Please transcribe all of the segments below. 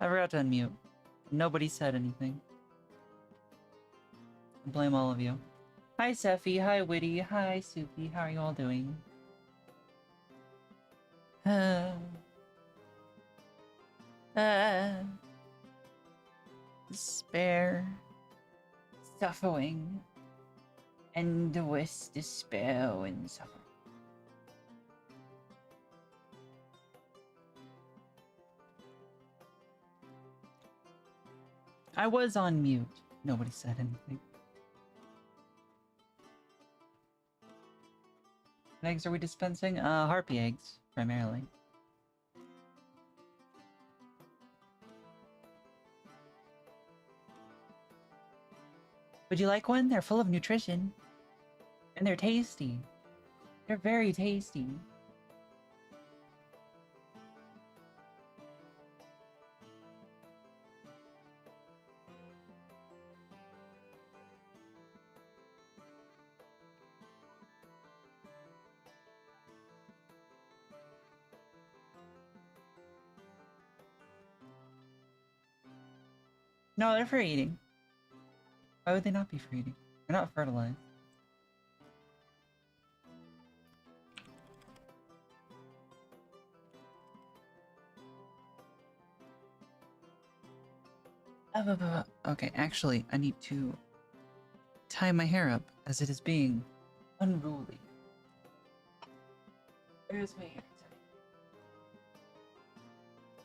I forgot to unmute. Nobody said anything. I blame all of you. Hi, Seffi. Hi, Witty. Hi, Soupy. How are you all doing? Despair. Suffering. Endless despair and suffering. I was on mute. Nobody said anything. What eggs are we dispensing? Harpy eggs, primarily. Would you like one? They're full of nutrition. And they're tasty. They're very tasty. No, they're for eating. Why would they not be for eating? They're not fertilized. Okay, actually, I need to tie my hair up as it is being unruly. Where's my hair tie?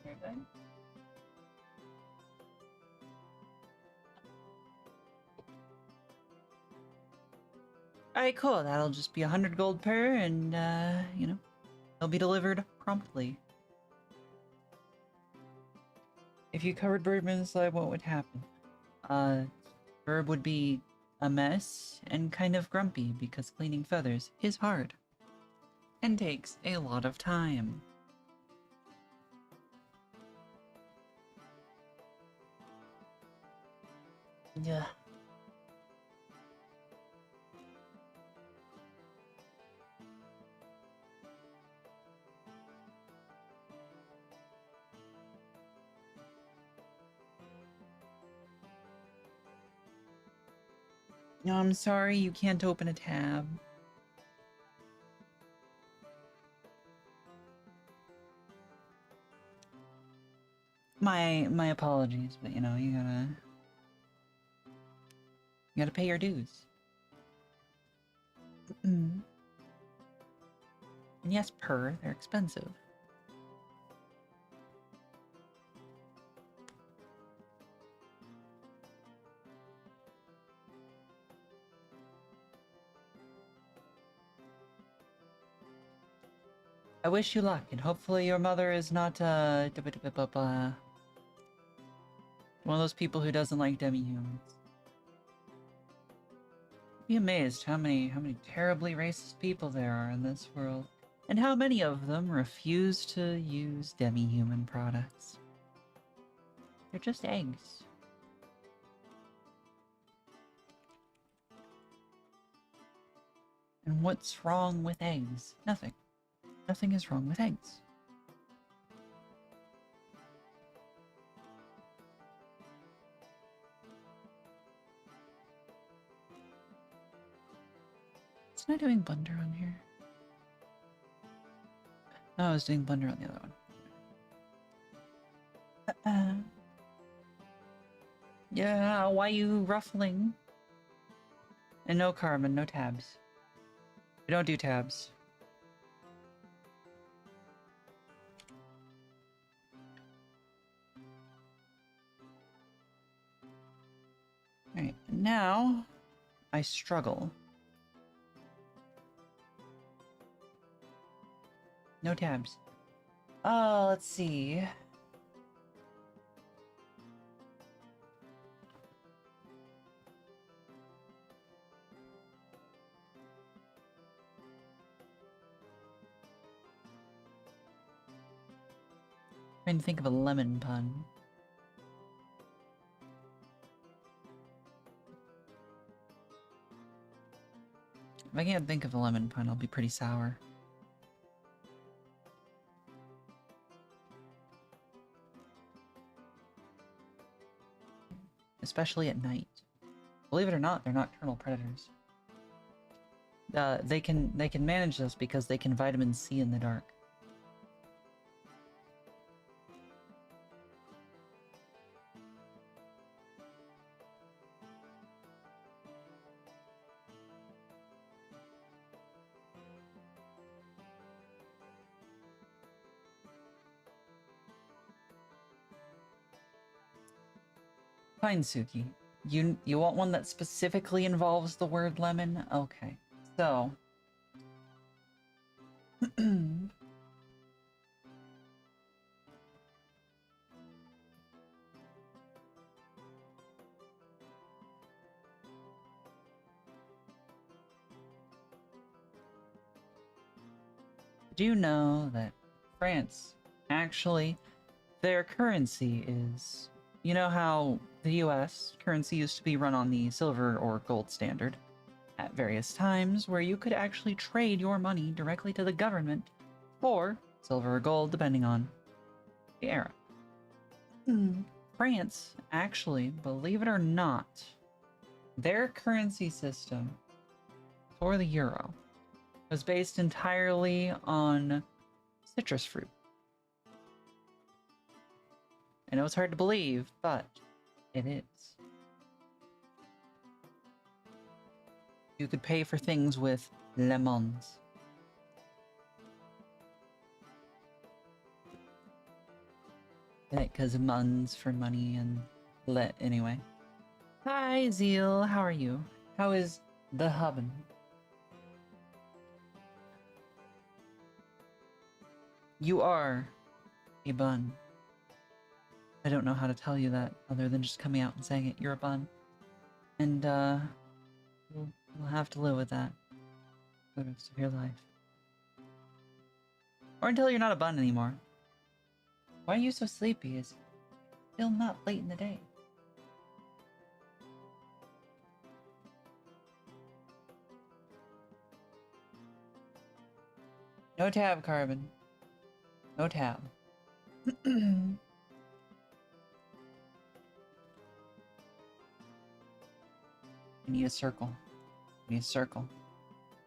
Hair tie? Alright, cool. That'll just be 100 gold per, and, you know, they'll be delivered promptly. If you covered Bird inside, what would happen? Bird would be a mess and kind of grumpy because cleaning feathers is hard and takes a lot of time. Yeah. No, I'm sorry, you can't open a tab. My apologies, but you know, you gotta pay your dues. And yes, they're expensive. I wish you luck, and hopefully your mother is not, one of those people who doesn't like demi-humans. Be amazed how many terribly racist people there are in this world, and how many of them refuse to use demi-human products. They're just eggs. And what's wrong with eggs? Nothing. Nothing is wrong with eggs. Wasn't I doing Blender on here? No, I was doing Blender on the other one. Yeah, why you ruffling? And no Carmen, no tabs. We don't do tabs. Alright, now I struggle. No tabs. Oh, let's see. Trying to think of a lemon pun. If I can't think of a lemon pun, I'll be pretty sour. especially at night. Believe it or not, they're nocturnal predators. They can manage this because they can vitamin C in the dark. Fine, Suki. You want one that specifically involves the word lemon? Okay. So, do you know that France, actually, their currency is... You know how the US currency used to be run on the silver or gold standard at various times, where you could actually trade your money directly to the government for silver or gold, depending on the era. France, actually, believe it or not, their currency system for the euro was based entirely on citrus fruit. I know it's hard to believe, but it is. You could pay for things with lemons. Because muns for money and anyway. Hi, Zeal. How are you? How is the hubbin? You are a bun. I don't know how to tell you that other than just coming out and saying it. You're a bun. And, you'll have to live with that for the rest of your life. Or until you're not a bun anymore. Why are you so sleepy? It's still not late in the day. No tab, Carbon. No tab. I need a circle. I need a circle.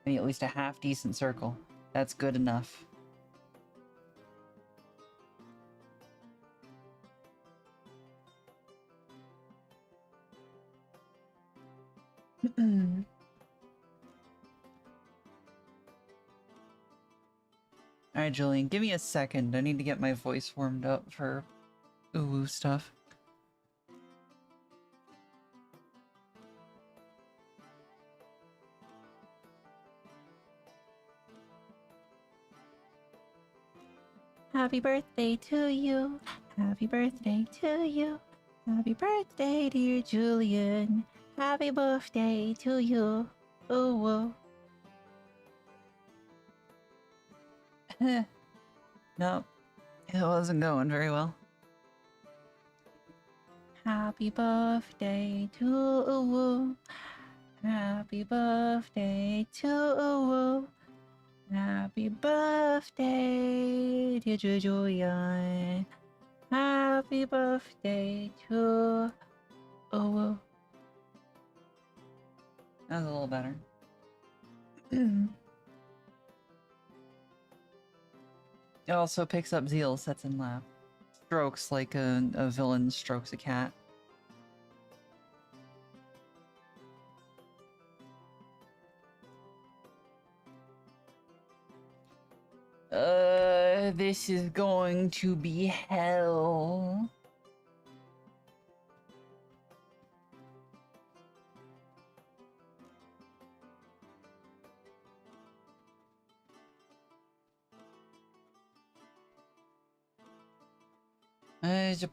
I need at least a half-decent circle. That's good enough. Alright, Julian, give me a second. I need to get my voice warmed up for ooh stuff. Happy birthday to you. Happy birthday to you. Happy birthday, dear Julian. Happy birthday to you. Oh, whoa. Nope. It wasn't going very well. Happy birthday to you. Happy birthday to you. Happy birthday, dear Julian. Happy birthday to... Oh, that was a little better. It also picks up Zeal, sets and laugh. Strokes like a villain strokes a cat. This is going to be hell.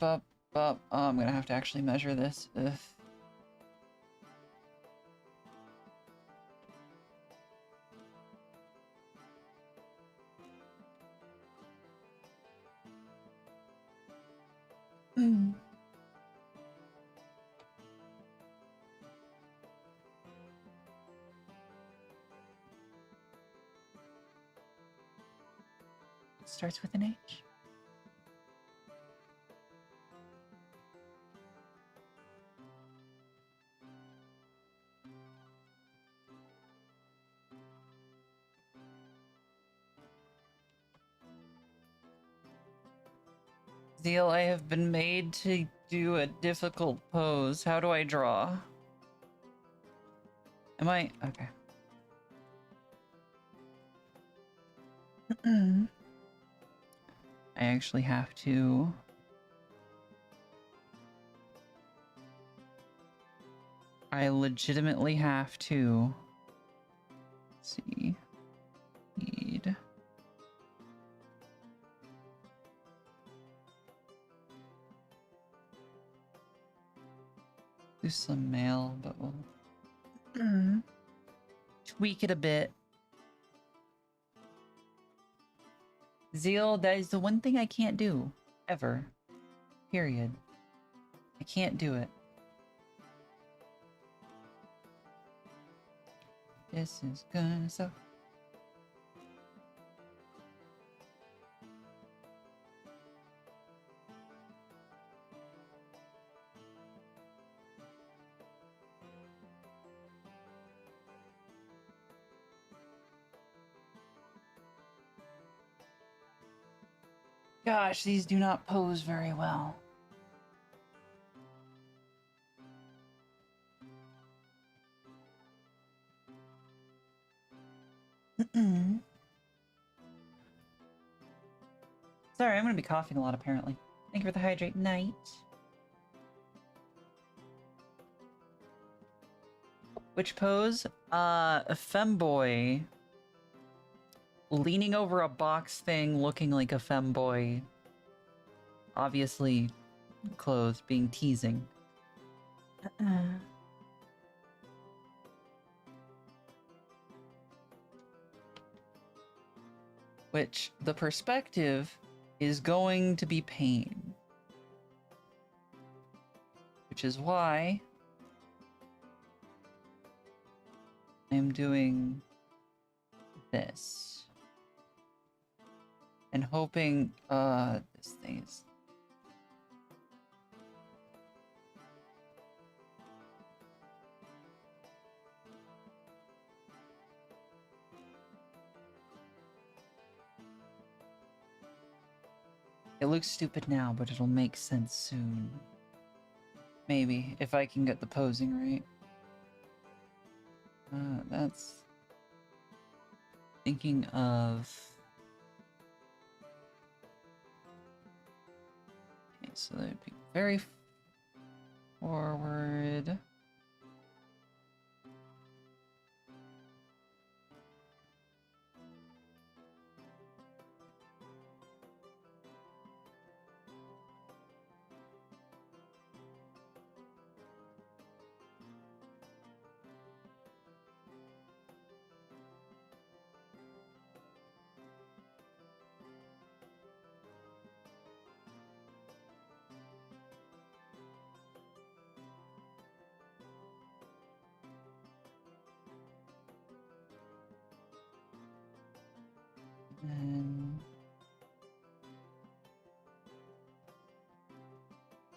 Oh, I'm gonna have to actually measure this. Ugh. Starts with an H. Zeal, I have been made to do a difficult pose. How do I draw? Am I... Okay. I actually have to... I legitimately have to... Let's see... Need... Do some mail, but we'll... tweak it a bit. Zeal, that is the one thing I can't do. Ever. Period. I can't do it. This is gonna suck. Gosh, these do not pose very well. Sorry, I'm gonna be coughing a lot apparently. Thank you for the hydrate night. Which pose? A femboy. Leaning over a box thing, looking like a femboy. Obviously clothes, being teasing. Which, the perspective is going to be pain. Which is why I'm doing this. And hoping, this thing is... It looks stupid now, but it'll make sense soon. Maybe, if I can get the posing right. That's... Thinking of... Okay, so that would be very forward. And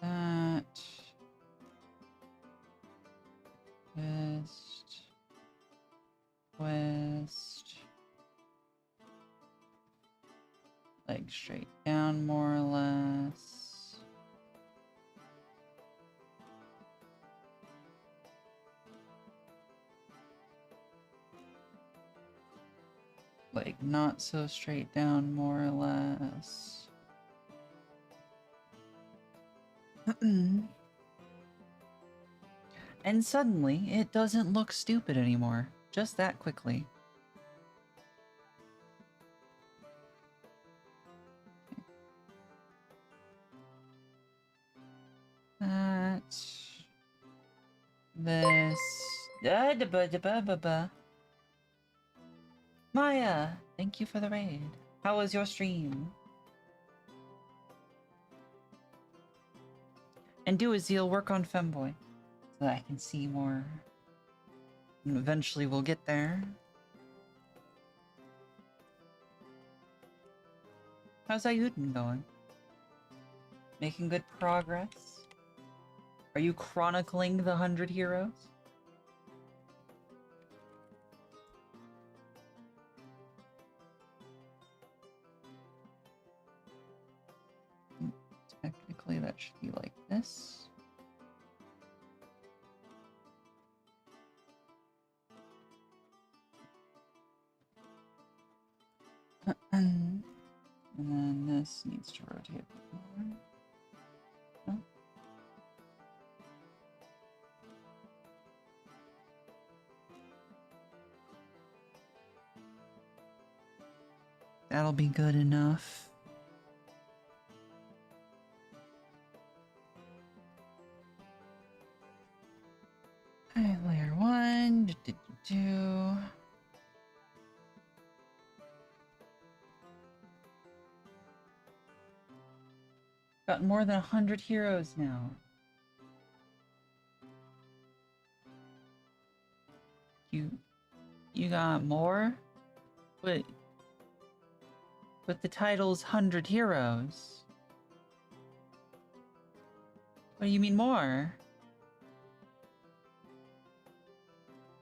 that west, leg straight down more or less. Like not so straight down more or less. And suddenly, it doesn't look stupid anymore. Just that quickly. That... This... Maya! Thank you for the raid. How was your stream? And do a Zeal work on Femboy. So that I can see more. And eventually we'll get there. How's Ayuden going? Making good progress? Are you chronicling the 100 heroes? Technically, that should be like this. And then this needs to rotate a bit more. Oh. That'll be good enough. Okay, layer 1. Got more than 100 heroes now. You got more? But the title's 100 heroes. What do you mean more?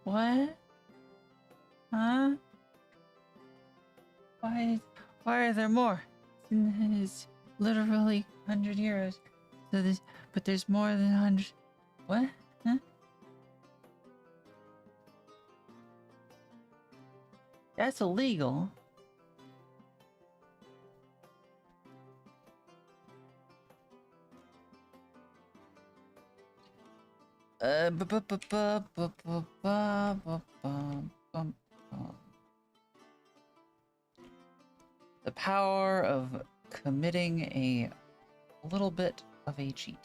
What? Huh? Why are there more? It's literally 100 heroes. So but there's more than 100. What? Huh? That's illegal. The power of committing a little bit of a cheat.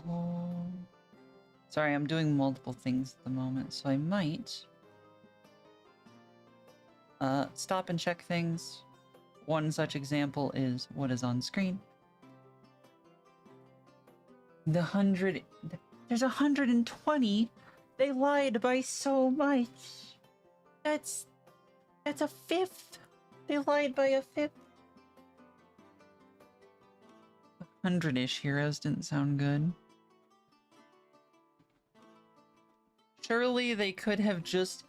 Oh. Sorry, I'm doing multiple things at the moment, so I might stop and check things. One such example is what is on screen. There's 120. They lied by so much. That's a fifth. They lied by a fifth. 100-ish heroes didn't sound good. Surely they could have just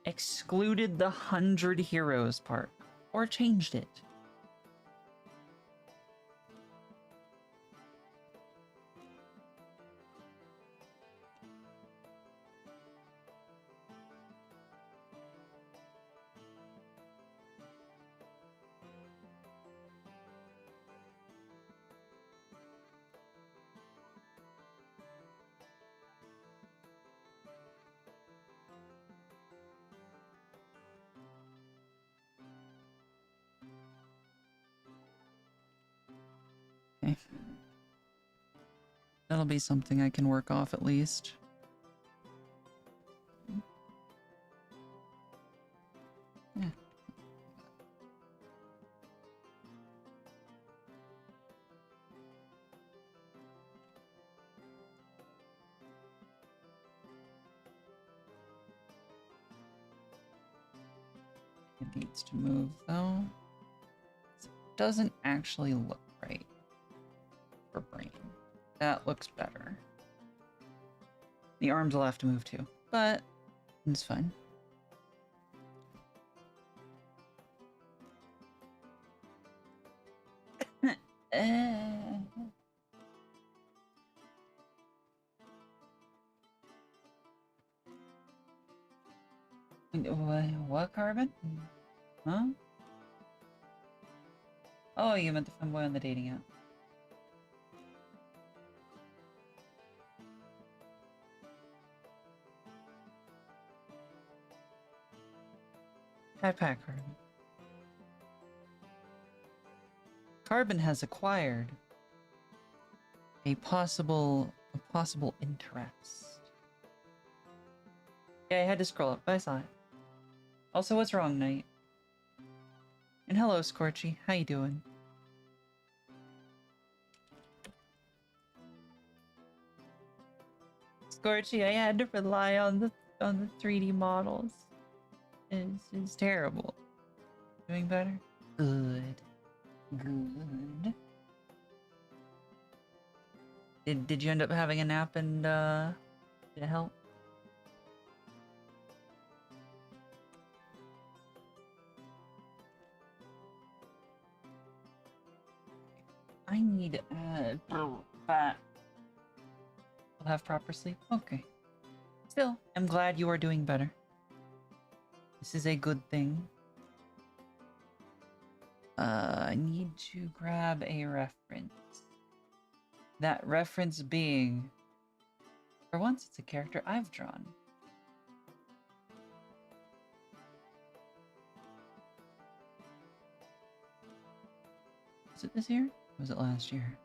excluded the 100 heroes part, or changed it. Okay. That'll be something I can work off at least. Yeah. It needs to move though. It doesn't actually look right for brain. That looks better. The arms will have to move too, but it's fine. What carbon? Huh? Oh, you meant the femboy on the dating app. Hat pack carbon. Carbon has acquired a possible interest. Yeah, I had to scroll up, but I saw it. Also, what's wrong, Knight? And hello, Scorchy. How you doing? Scorchy, I had to rely on the 3D models. It's terrible. Doing better? Good. Good. Did you end up having a nap and did it help? I need that. We'll have proper sleep. Okay. Still, I'm glad you are doing better. This is a good thing. I need to grab a reference. That reference being, for once, it's a character I've drawn. Was it this year? Or was it last year?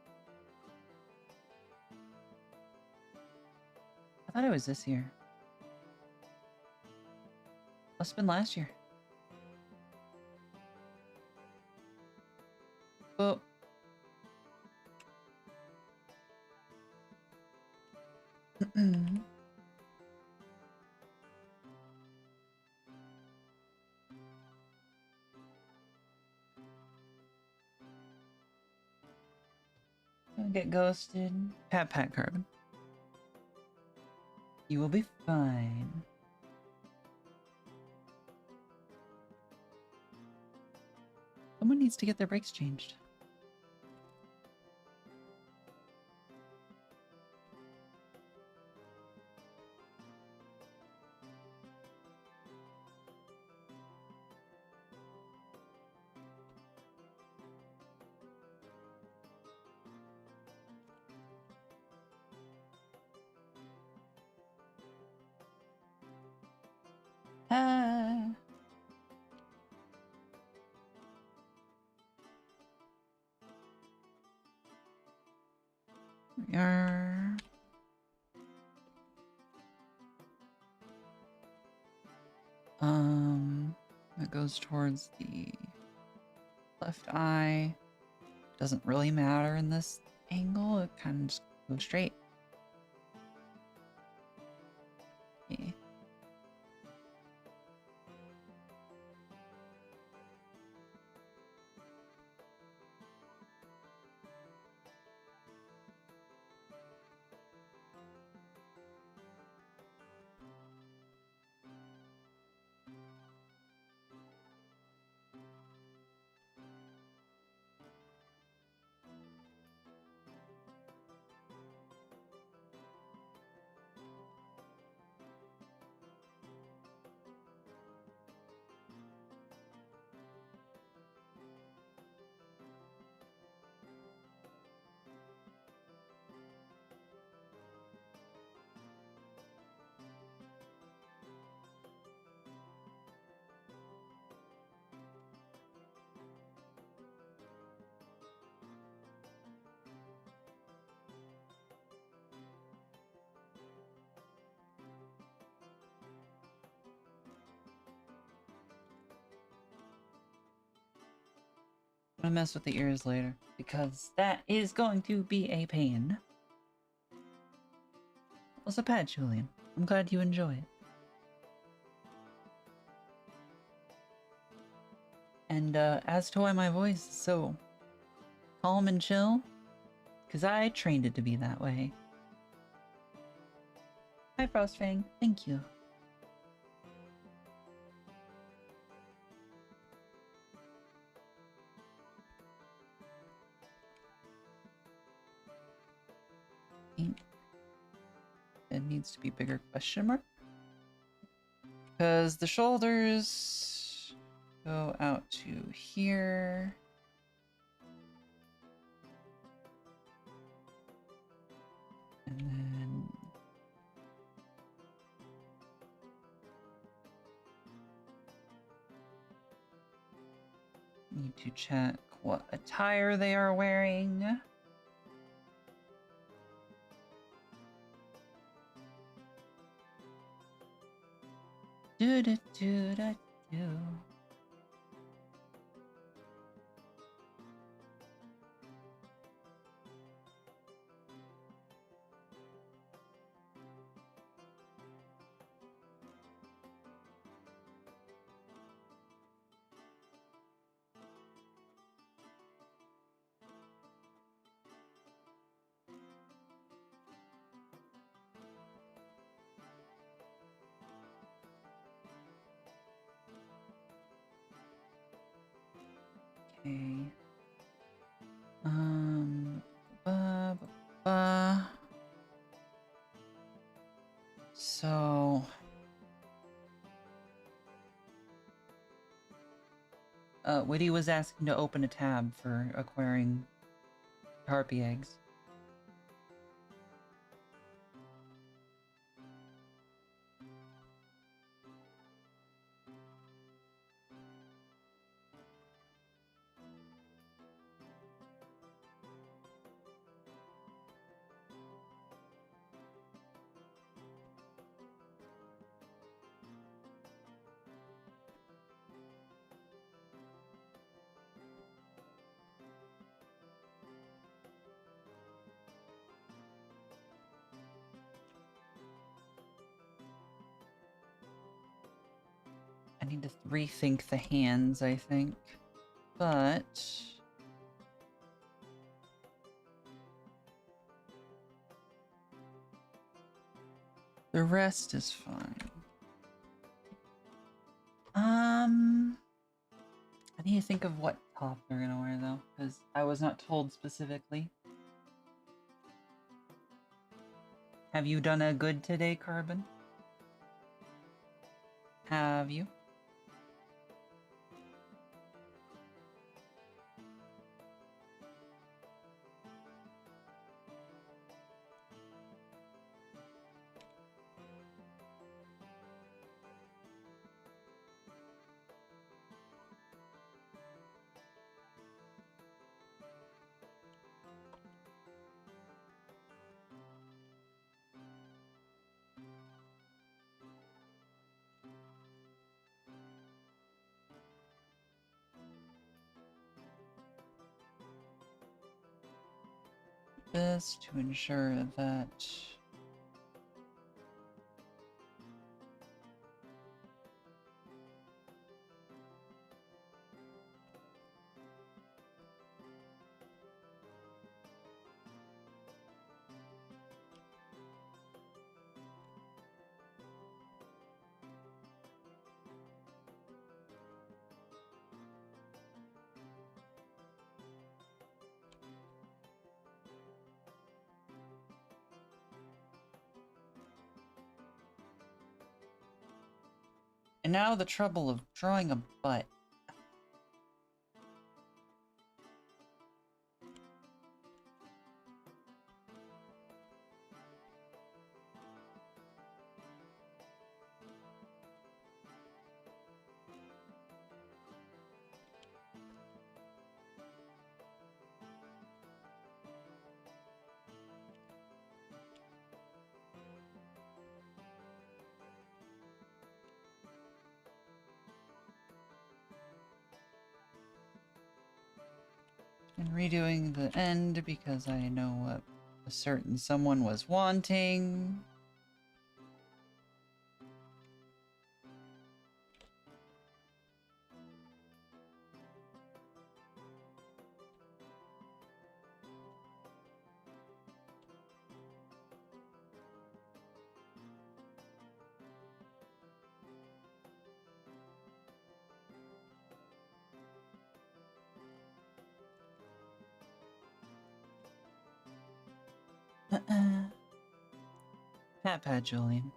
I thought it was this year. Must have been last year. Oh. Don't get ghosted. Pat Carbon. You will be fine. Someone needs to get their brakes changed. Ah. We are. That goes towards the left eye. Doesn't really matter in this angle. It kind of just goes straight. Yeah. I'm gonna mess with the ears later, because that is going to be a pain. Also, Pat, Julian. I'm glad you enjoy it. And as to why my voice is so calm and chill, because I trained it to be that way. Hi, Frostfang. Thank you. It needs to be bigger question mark. Because the shoulders go out to here. And then need to check what attire they are wearing. Do do do do do. Okay. Ba, ba, ba. So, Witty was asking to open a tab for acquiring harpy eggs. I need to rethink the hands, I think. But the rest is fine. I need to think of what top they're gonna wear though, because I was not told specifically. Have you done a good today, Carbon? Have you? This to ensure that and now the trouble of drawing a butt. And redoing the end because I know what a certain someone was wanting. Pat, Julian.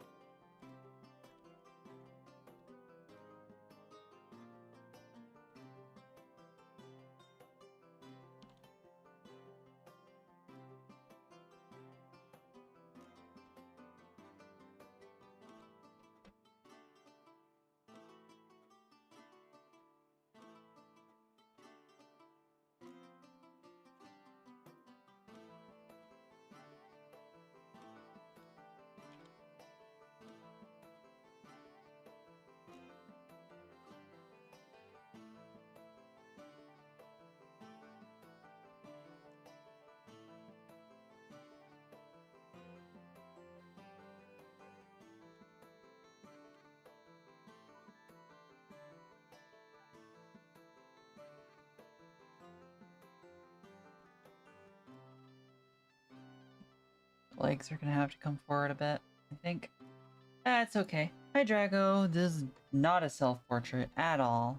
legs are gonna have to come forward a bit, I think. That's okay. Hi, Drago. This is not a self-portrait at all.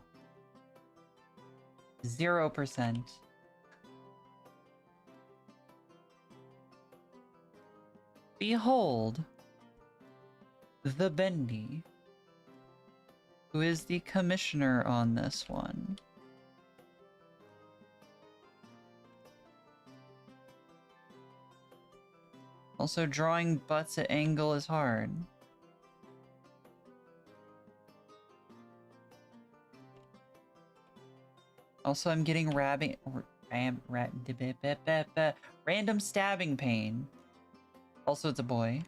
0%. Behold the Bendy, who is the commissioner on this one. Also, drawing butts at angle is hard. Also, I'm getting random stabbing pain. Also, it's a boy.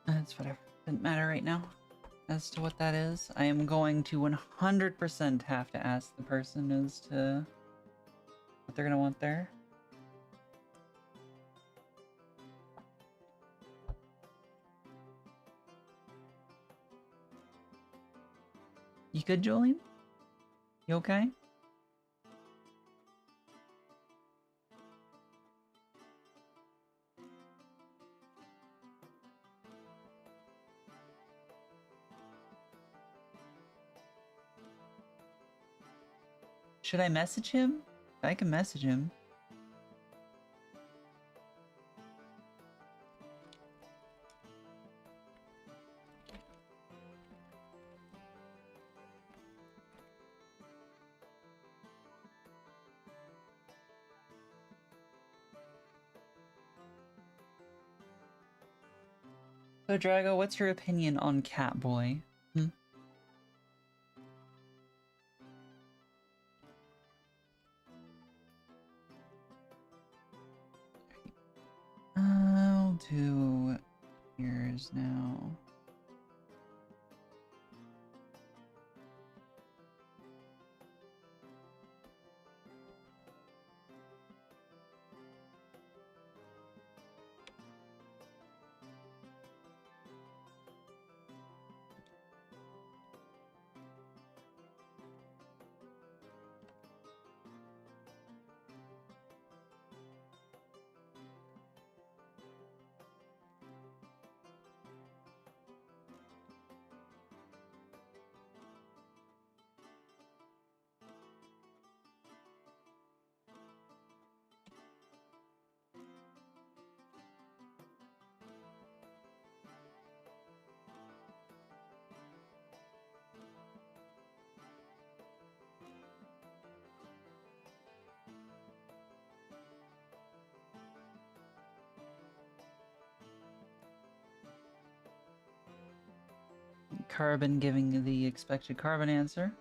That's whatever. Doesn't matter right now as to what that is. I am going to 100% have to ask the person as to what they're gonna want there. You good, Julian? You okay? Should I message him? I can message him. So, Drago, what's your opinion on Catboy? I'll do ears now. Carbon giving the expected carbon answer.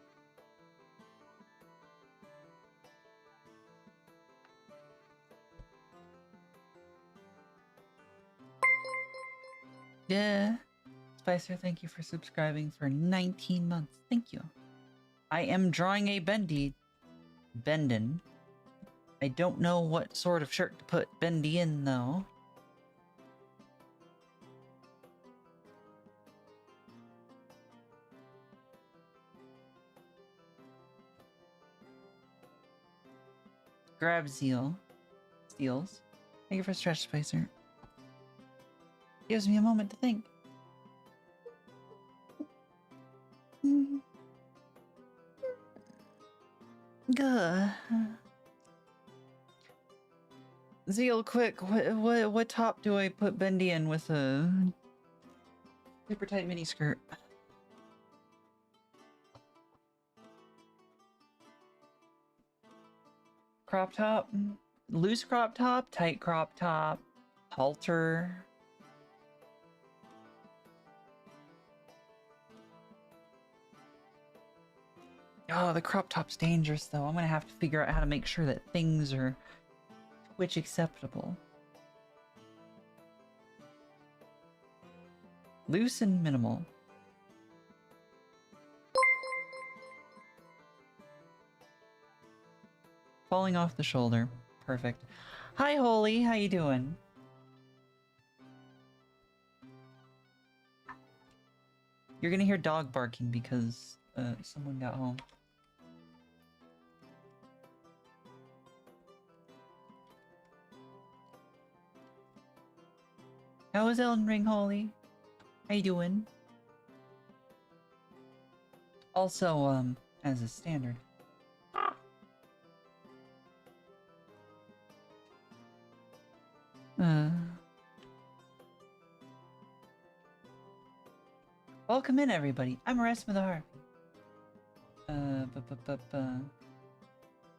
Yeah. Spicer, thank you for subscribing for 19 months. Thank you. I am drawing a Bendy. Bendin. I don't know what sort of shirt to put Bendy in, though. Grab Zeal. Steals. Thank you for Stretch, Spicer. Gives me a moment to think. Gah. Zeal, quick! What top do I put Bendy in with a super tight mini skirt? Crop top, loose crop top, tight crop top, halter. Oh, the crop top's dangerous though. I'm gonna have to figure out how to make sure that things are Twitch acceptable. Loose and minimal. Falling off the shoulder. Perfect. Hi, Holy. How you doing? You're gonna hear dog barking because someone got home. How was Elden Ring, Holy? How you doing? Also, as a standard. Welcome in, everybody. I'm Aresima the Harpy.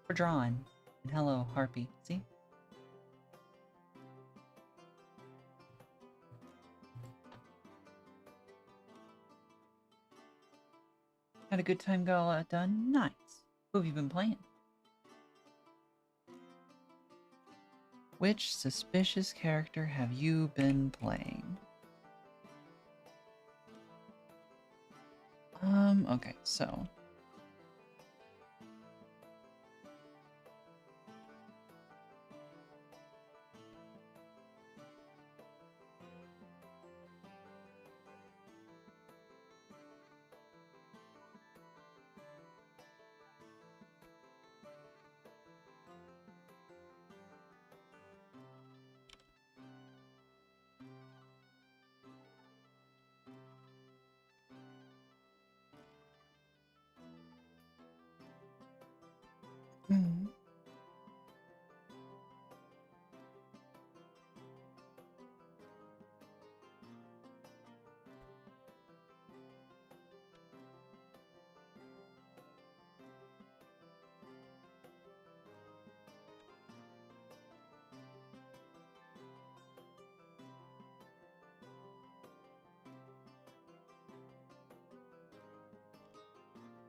We're drawn. And hello, Harpy. See? Had a good time, got a lot done. Nice. Who have you been playing? Which suspicious character have you been playing? Okay, so...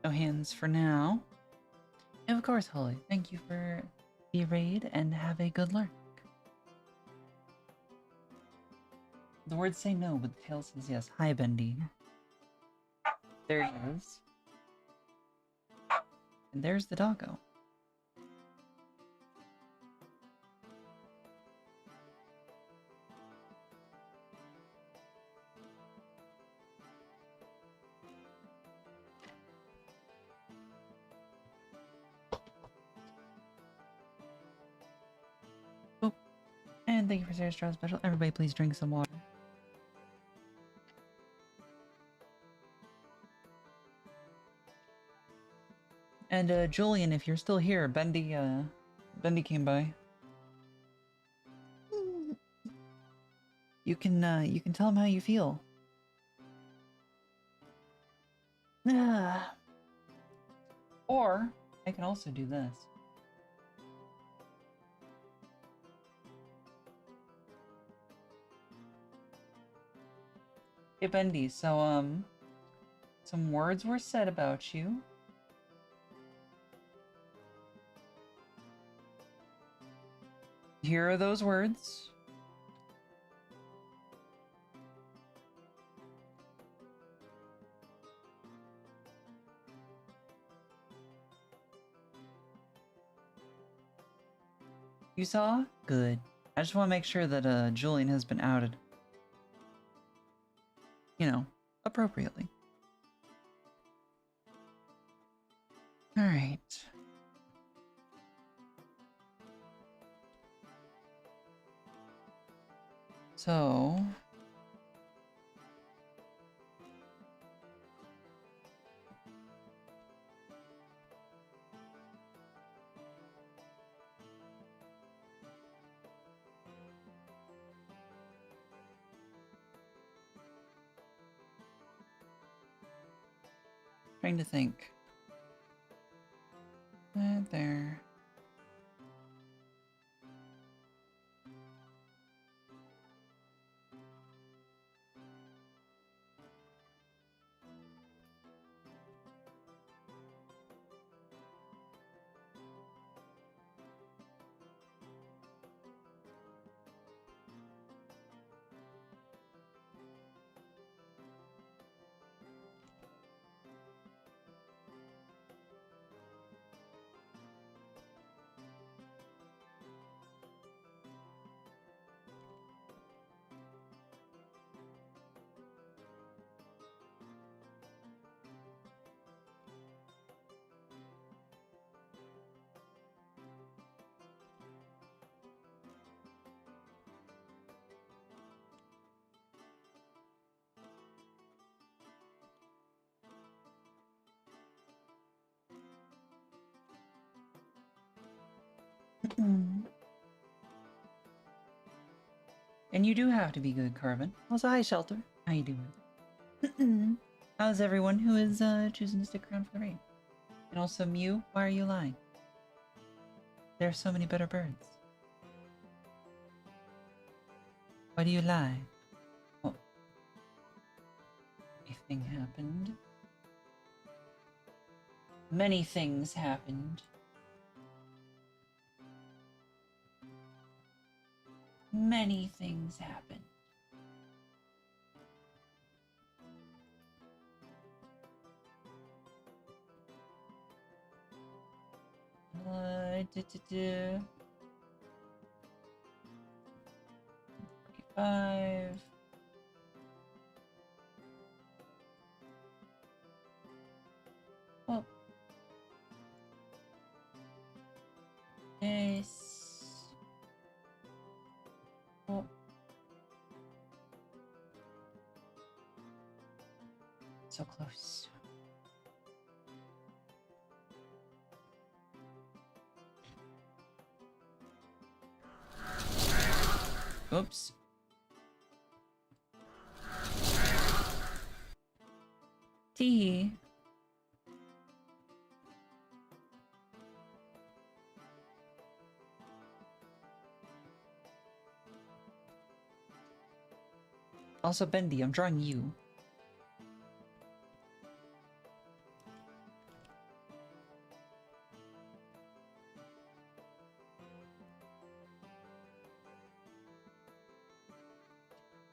No hands for now. And of course, Holly, thank you for the raid and have a good lurk. The words say no, but the tail says yes. Hi, Bendy. There he is. And there's the doggo. Oh, and thank you for Sarah's Straw Special. Everybody please drink some water. And Julian, if you're still here, Bendy came by. You can tell him how you feel. Or I can also do this. Hey Bendy, so some words were said about you. Here are those words. You saw? Good. I just want to make sure that Julian has been outed. You know, appropriately. Alright. So... Trying to think. There. And you do have to be good, Carvin. Also, hi, Shelter. How you doing? How's everyone who is choosing to stick around for the raid? And also, Mew, why are you lying? There are so many better birds. Why do you lie? Oh. Anything happened? Many things happened. Many things happened. -45. Oh. Yes. Oh. So close. Oops. Tee. Also, Bendy, I'm drawing you.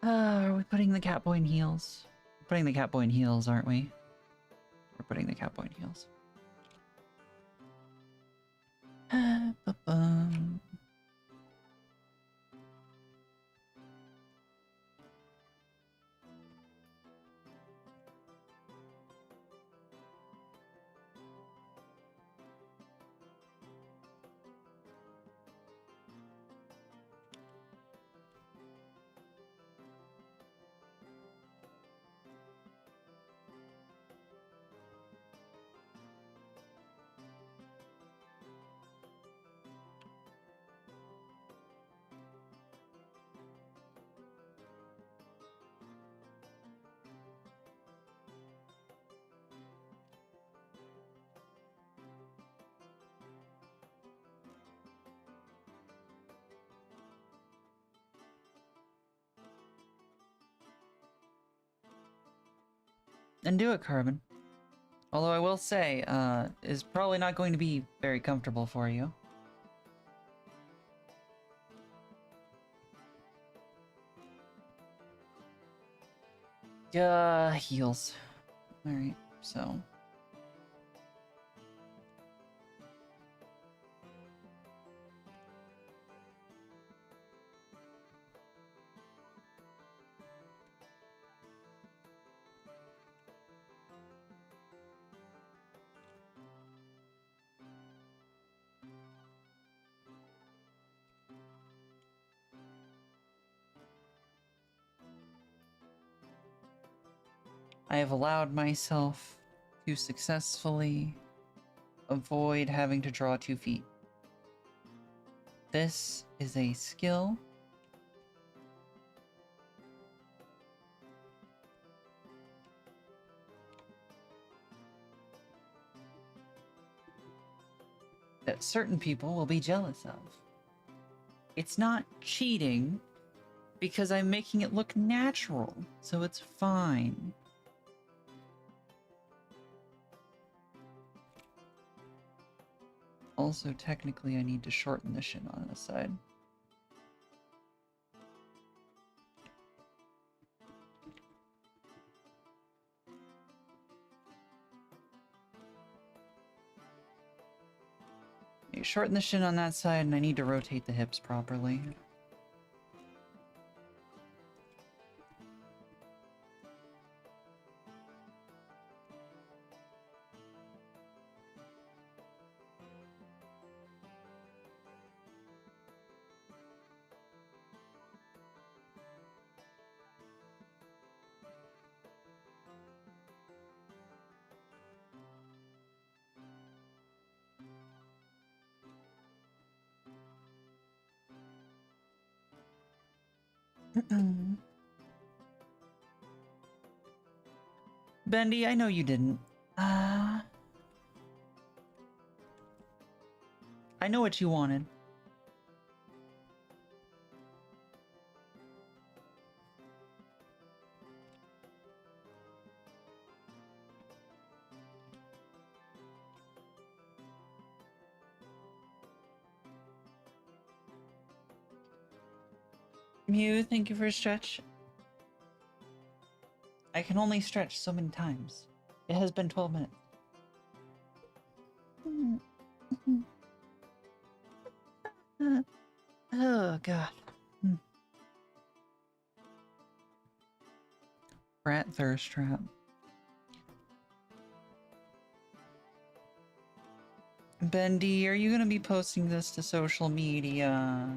Are we putting the Catboy in heels? We're putting the Catboy in heels, aren't we? We're putting the Catboy in heels. Ba-bum. Then do it, Carbon. Although I will say, is probably not going to be very comfortable for you. Heals. Alright, so... I have allowed myself to successfully avoid having to draw 2 feet. This is a skill. that certain people will be jealous of. It's not cheating because I'm making it look natural, so it's fine. Also, technically, I need to shorten the shin on this side. You shorten the shin on that side, and I need to rotate the hips properly. Bendy, I know you didn't. I know what you wanted. Mew, thank you for a stretch. I can only stretch so many times. It has been 12 minutes. Oh, God. Rat thirst trap. Bendy, are you gonna be posting this to social media?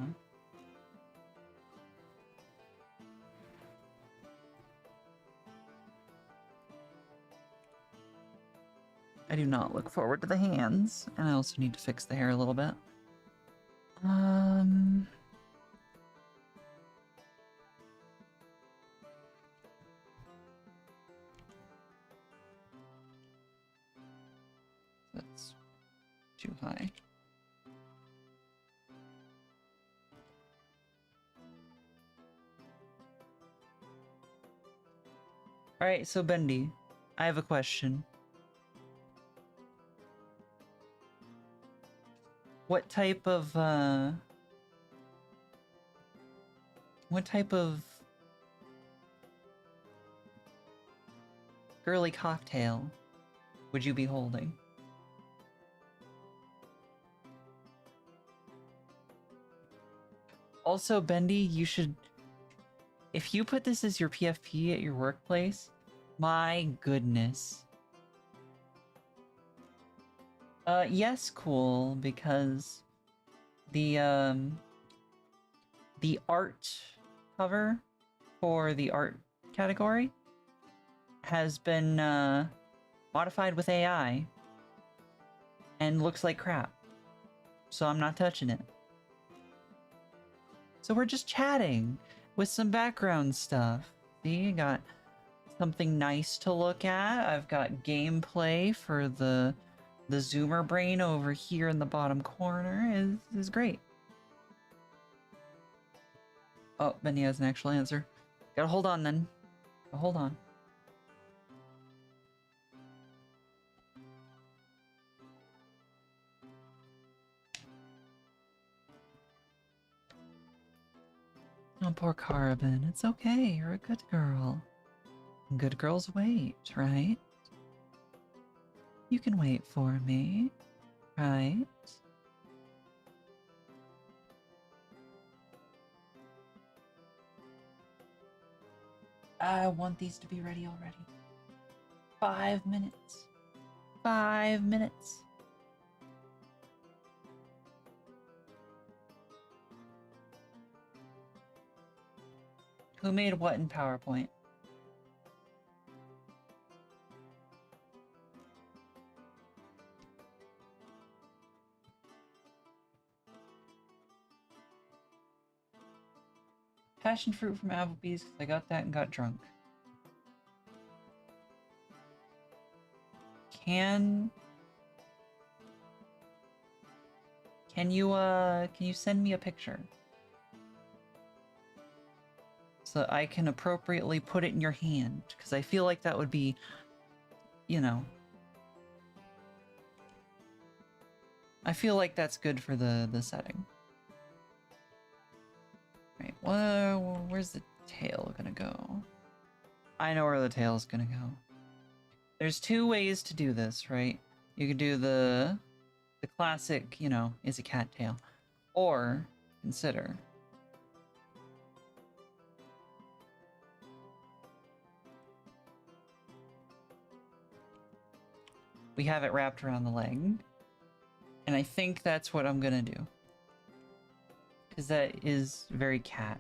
I do not look forward to the hands, and I also need to fix the hair a little bit. That's too high. Alright, so Bendy, I have a question. What type of girly cocktail would you be holding? Also, Bendy, you should... If you put this as your PFP at your workplace, my goodness. Yes, cool, because the art cover for the art category has been modified with AI and looks like crap. So I'm not touching it. So we're just chatting with some background stuff. See, I got something nice to look at. I've got gameplay for the zoomer brain over here in the bottom corner is great. Oh, Benny has an actual answer. Gotta hold on then. Hold on. Oh, poor Carbon. It's okay. You're a good girl. Good girls wait, right? You can wait for me, right? I want these to be ready already. 5 minutes. 5 minutes. Who made what in PowerPoint? Passion fruit from Applebee's, because I got that and got drunk. Can can you send me a picture? So I can appropriately put it in your hand, because I feel like that would be, you know, I feel like that's good for the setting. Right, well, where's the tail gonna go? I know where the tail's gonna go. There's two ways to do this, right? You could do the classic, you know, is a cat tail. Or consider we have it wrapped around the leg. And I think that's what I'm gonna do. Because that is very cat.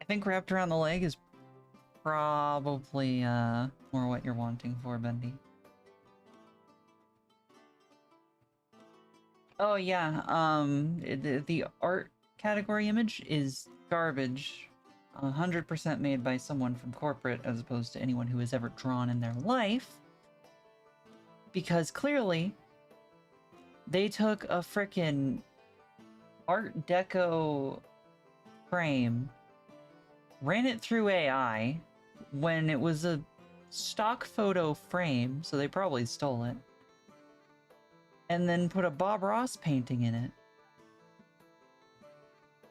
I think wrapped around the leg is probably more what you're wanting for, Bendy. Oh yeah, the art category image is garbage. 100% made by someone from corporate as opposed to anyone who has ever drawn in their life. Because clearly, they took a frickin' Art Deco frame, ran it through AI when it was a stock photo frame, so they probably stole it, and then put a Bob Ross painting in it.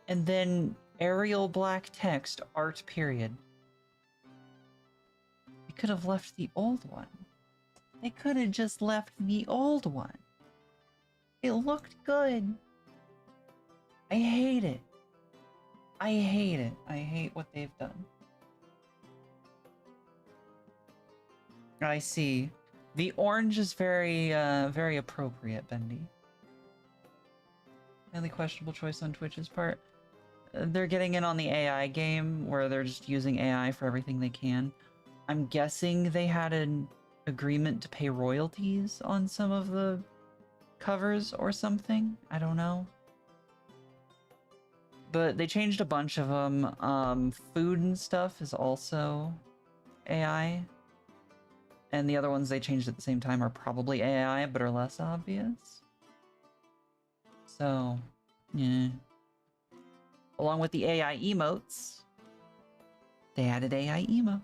And then Arial black text, art period. They could have left the old one. They could have just left the old one. It looked good. I hate it. I hate it. I hate what they've done. I see. The orange is very, very appropriate, Bendy. Highly questionable choice on Twitch's part. They're getting in on the AI game where they're just using AI for everything they can. I'm guessing they had an agreement to pay royalties on some of the covers or something. I don't know. But they changed a bunch of them. Food and stuff is also AI. And the other ones they changed at the same time are probably AI, but are less obvious. So, yeah. Along with the AI emotes, they added AI emotes.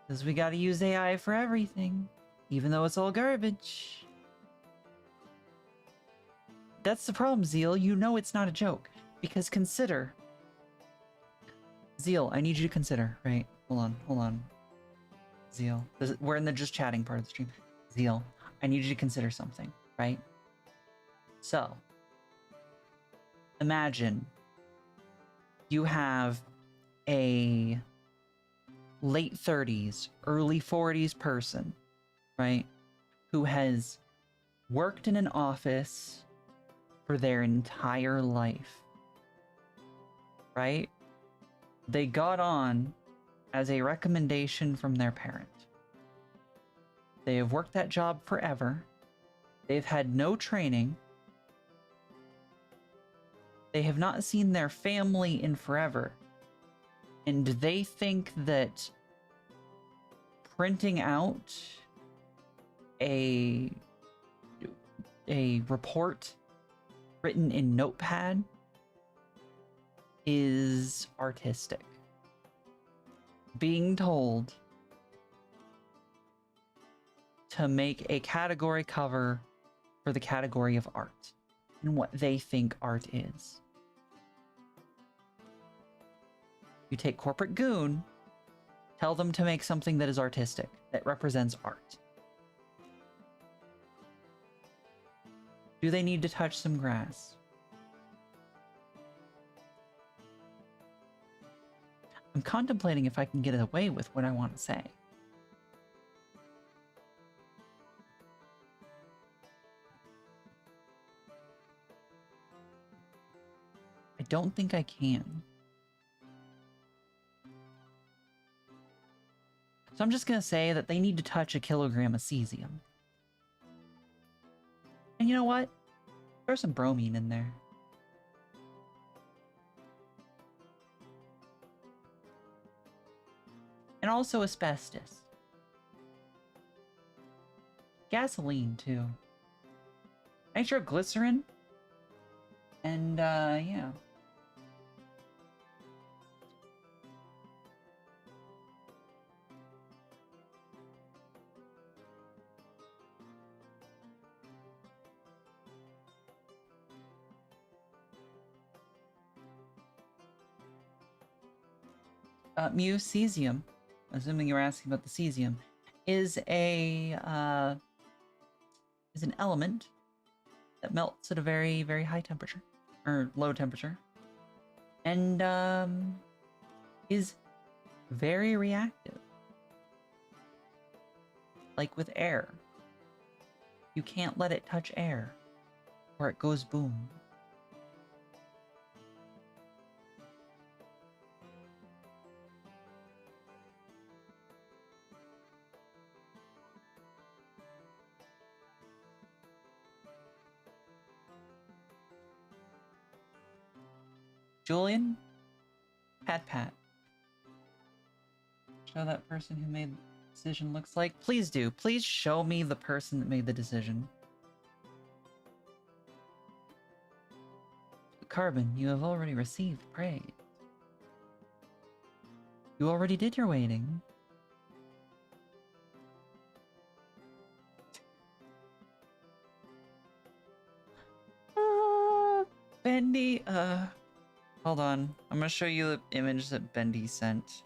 Because we gotta use AI for everything, even though it's all garbage. That's the problem, Zeal. You know it's not a joke. Because consider... Zeal, I need you to consider, right? Hold on. Zeal. We're in the just chatting part of the stream. Zeal, I need you to consider something, right? So, imagine you have a late 30s, early 40s person, right? Who has worked in an office for their entire life, right? They got on as a recommendation from their parent. They have worked that job forever. They've had no training. They have not seen their family in forever. And they think that printing out a report written in Notepad is artistic. Being told to make a category cover for the category of art and what they think art is. You take corporate goon, tell them to make something that is artistic, that represents art. Do they need to touch some grass? I'm contemplating if I can get away with what I want to say. I don't think I can. So I'm just going to say that they need to touch a kilogram of cesium. And you know what? Throw some bromine in there. And also asbestos. Gasoline, too. Nitroglycerin. And, yeah. Mu cesium, assuming you're asking about the cesium, is an element that melts at a very, very high temperature, or low temperature, and is very reactive. Like with air. You can't let it touch air, or it goes boom. Julian? Pat. Show that person who made the decision looks like? Please do. Please show me the person that made the decision. Carbon, you have already received praise. You already did your waiting. Bendy, hold on. I'm gonna show you the image that Bendy sent.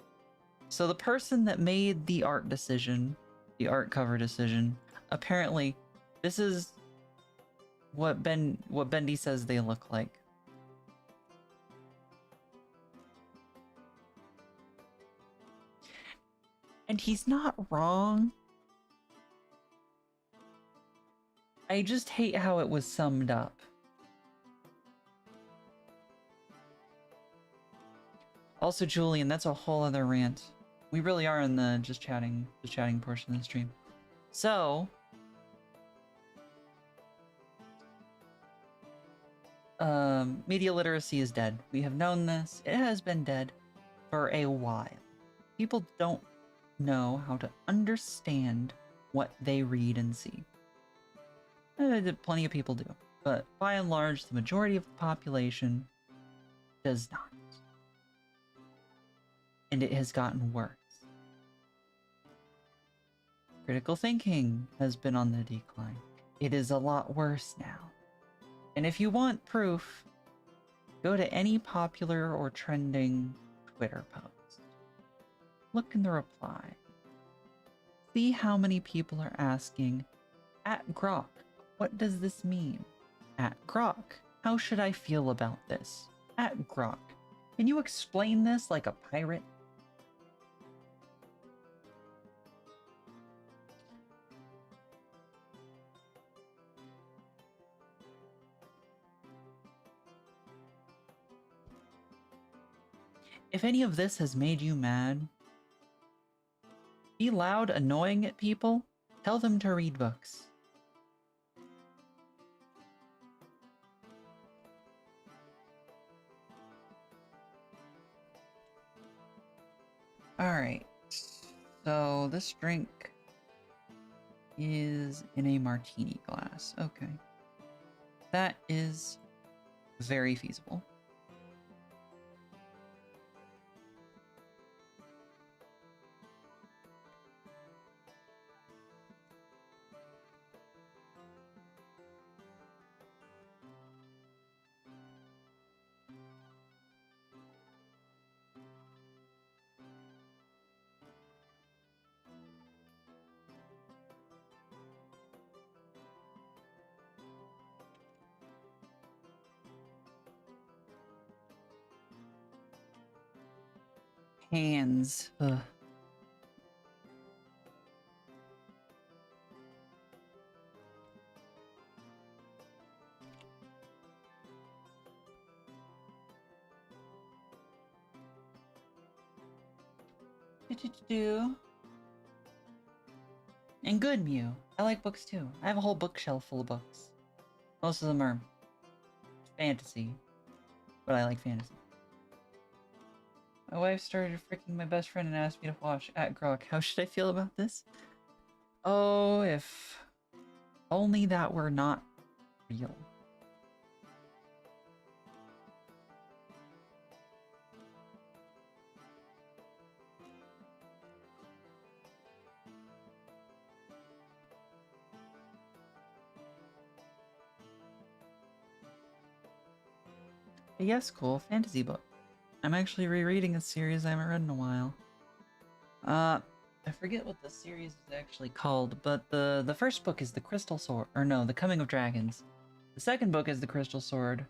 So the person that made the art decision, the art cover decision, apparently this is what Bendy says they look like. And he's not wrong. I just hate how it was summed up. Also, Julian, that's a whole other rant. We really are in the just chatting portion of the stream. So, media literacy is dead. We have known this. It has been dead for a while. People don't know how to understand what they read and see. Plenty of people do, but by and large, the majority of the population does not. And it has gotten worse. Critical thinking has been on the decline. It is a lot worse now. And if you want proof, go to any popular or trending Twitter post. Look in the reply. See how many people are asking, @Grok, what does this mean? @Grok, how should I feel about this? @Grok, can you explain this like a pirate? If any of this has made you mad, be loud, annoying at people, tell them to read books. Alright, so this drink is in a martini glass. Okay. That is very feasible. Hands. Ugh. And good, Mew. I like books too. I have a whole bookshelf full of books. Most of them are fantasy. But I like fantasy. My wife started freaking my best friend and asked me to watch at Grok. How should I feel about this? Oh, if only that were not real. But yes, cool fantasy book. I'm actually rereading a series I haven't read in a while. I forget what the series is actually called, but the first book is The Crystal Sword, or no, The Coming of Dragons. The second book is The Crystal Sword.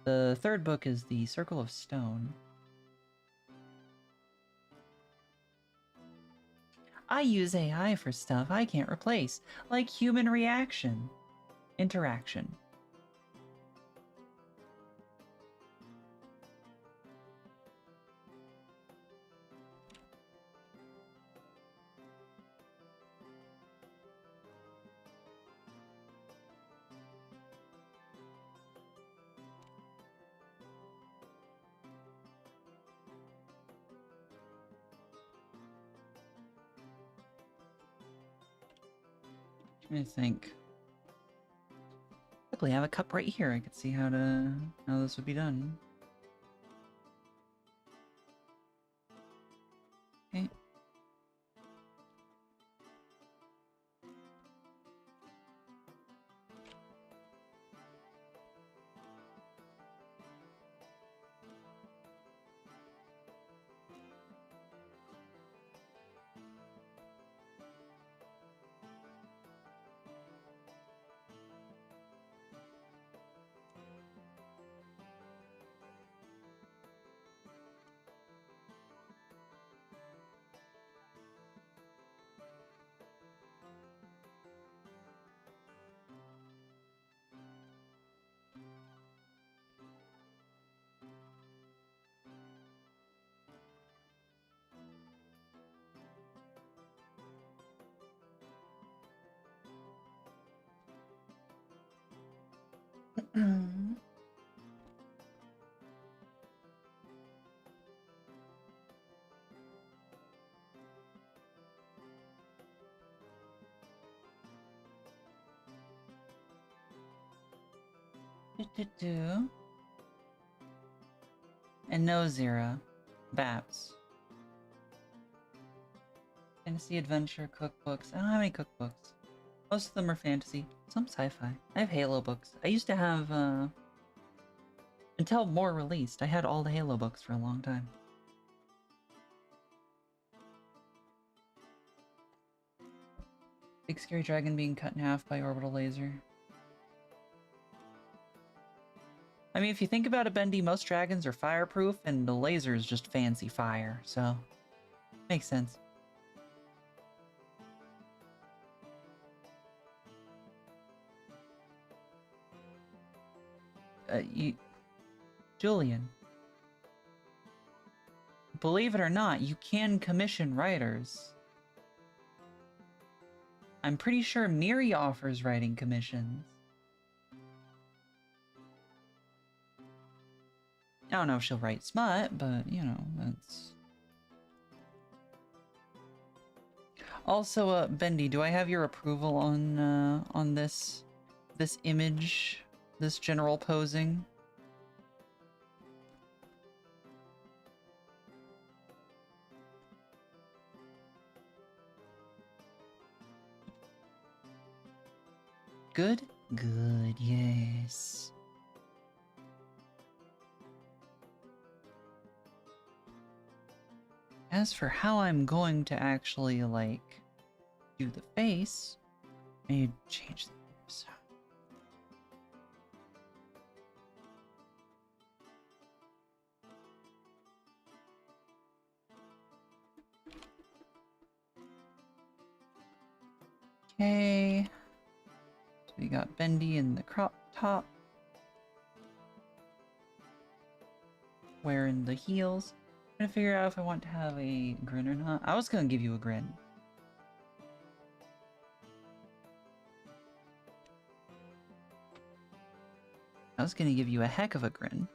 The third book is The Circle of Stone. I use AI for stuff I can't replace, like human interaction. Let me think. Luckily, I have a cup right here. I could see how this would be done. Okay. And no Zira. Babs. Fantasy, adventure, cookbooks. I don't have any cookbooks. Most of them are fantasy. Some sci-fi. I have Halo books. I used to have, until more released, I had all the Halo books for a long time. Big scary dragon being cut in half by orbital laser. I mean, if you think about it, Bendy, most dragons are fireproof, and the laser is just fancy fire, so... Makes sense. Julian. Believe it or not, you can commission writers. I'm pretty sure Miri offers writing commissions. I don't know if she'll write smut, but, you know, that's... Also, Bendy, do I have your approval on this image, this general posing? Good? Good, yes. As for how I'm going to actually, like, do the face, I need to change the ears. Okay. So we got Bendy in the crop top. Wearing the heels. I'm trying to figure out if I want to have a grin or not. I was gonna give you a grin. I was gonna give you a heck of a grin.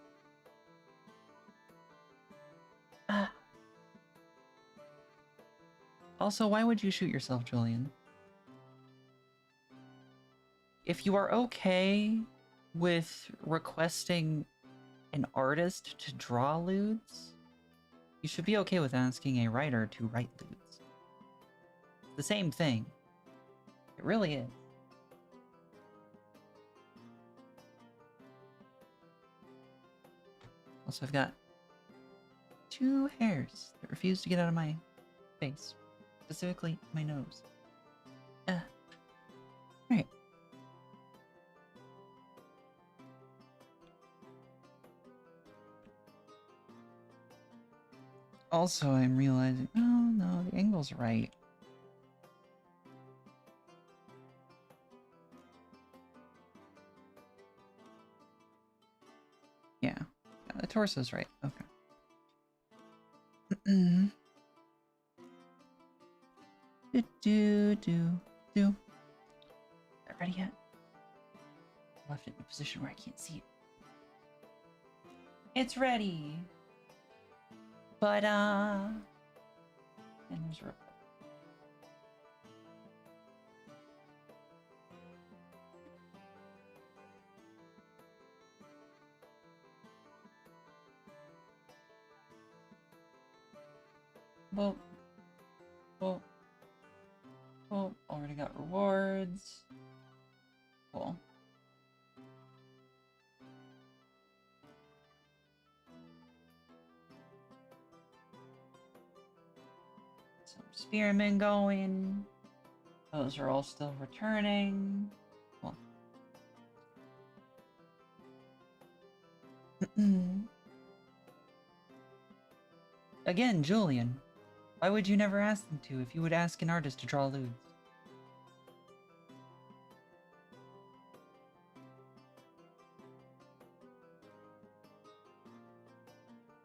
Also, why would you shoot yourself, Julian? If you are okay with requesting an artist to draw lewds, you should be okay with asking a writer to write lewds. The same thing. It really is. Also, I've got 2 hairs that refuse to get out of my face. Specifically, my nose. Alright. Also, I'm realizing... Oh, no, the angle's right. Yeah, the torso's right. Okay. Do. Not ready yet? Left it in a position where I can't see it. It's ready. But and there's a well, already got rewards. Cool. Some spearmen going. Those are all still returning. Cool. Again, Julian, why would you never ask them to if you would ask an artist to draw lewds?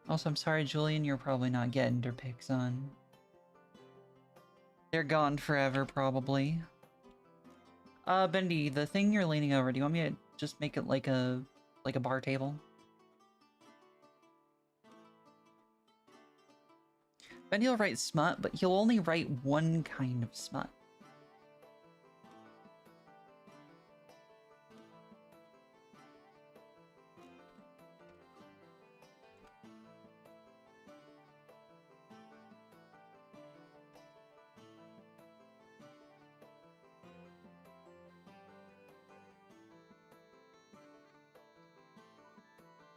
Also, I'm sorry, Julian, you're probably not getting their pics on. They're gone forever, probably. Bendy, the thing you're leaning over, do you want me to just make it like a bar table? Bendy will write smut, but he'll only write one kind of smut.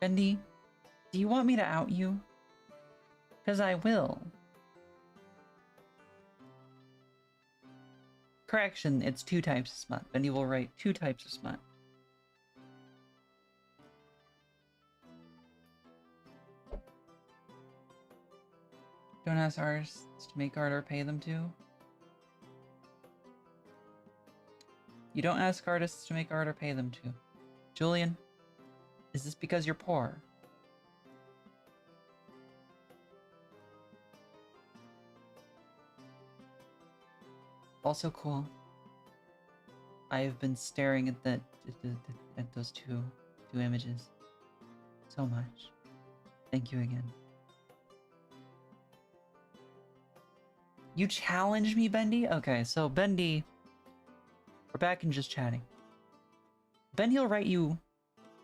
Bendy, do you want me to out you? Because I will. Correction, it's 2 types of smut. Bendy will write 2 types of smut. Don't ask artists to make art or pay them to. You don't ask artists to make art or pay them to. Julian, is this because you're poor? Also cool. I've been staring at those two images so much. Thank you again. You challenged me, Bendy? Okay, so Bendy, we're back and just chatting. Bendy will write you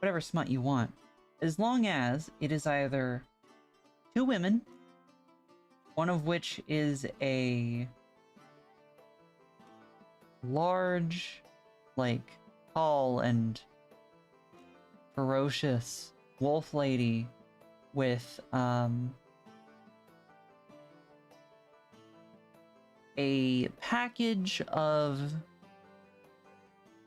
whatever smut you want, as long as it is either 2 women, one of which is a large, like, tall and ferocious wolf lady with a package of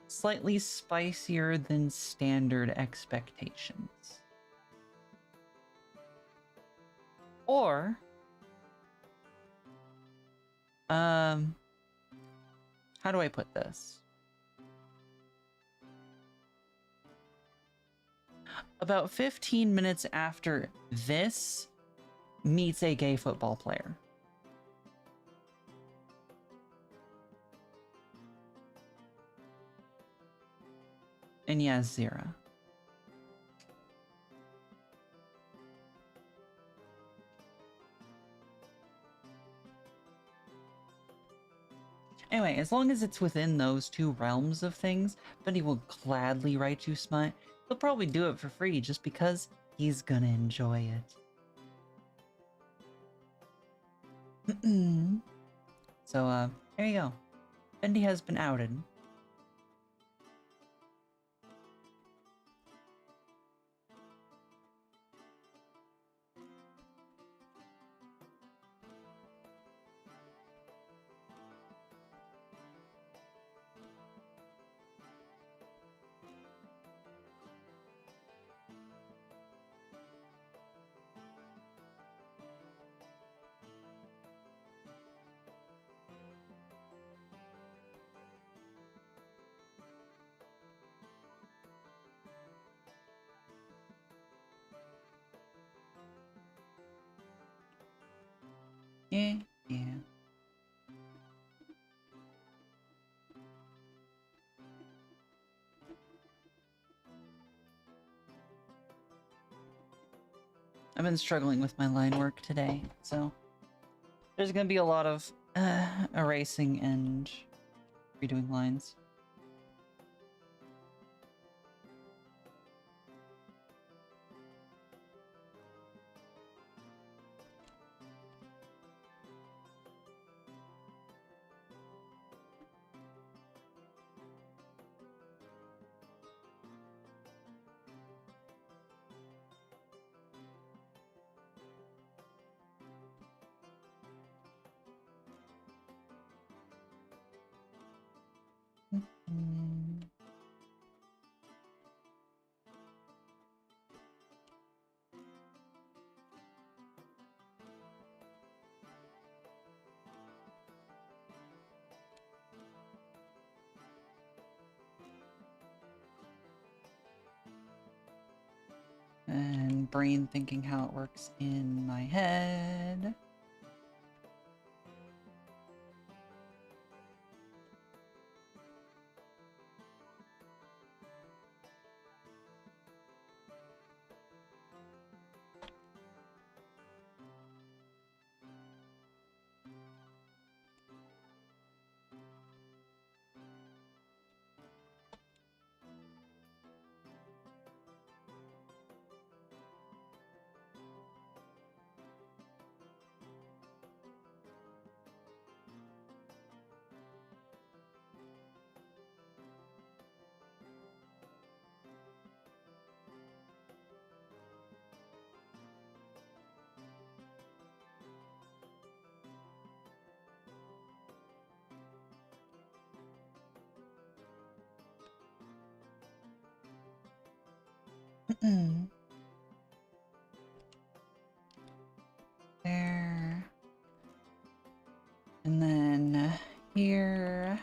slightly spicier than standard expectations. Or how do I put this? About 15 minutes after this meets a gay football player. And yes, Zira. Anyway, as long as it's within those two realms of things, Bendy will gladly write you smut. He'll probably do it for free just because he's gonna enjoy it. So, there you go. Bendy has been outed. Yeah. I've been struggling with my line work today, so there's gonna be a lot of erasing and redoing lines. And brain thinking how it works in my head. There. And then here.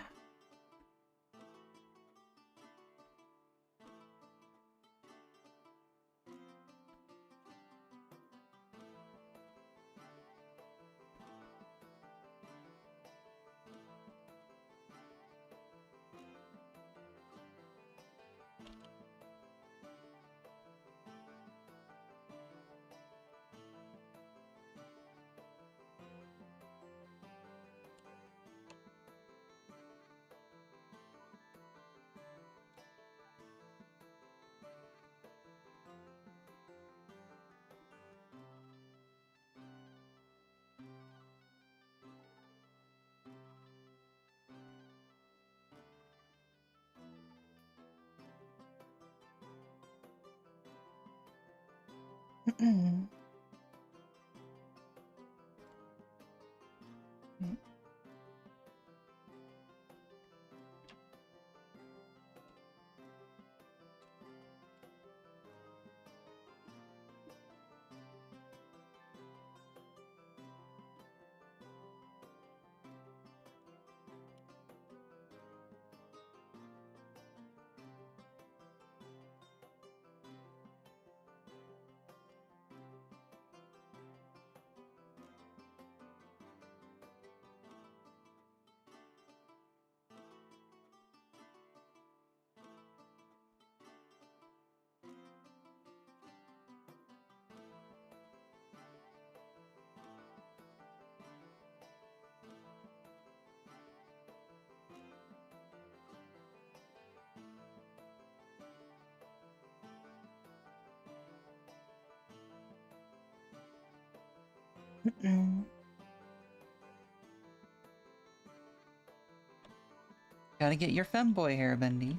Gotta get your femboy hair, Bendy.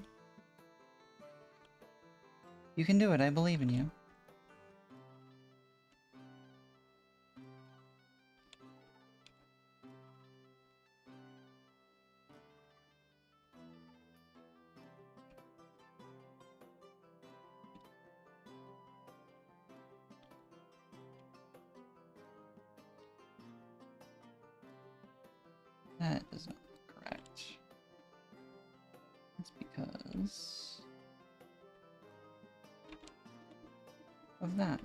You can do it, I believe in you. That is not correct. That's because of that.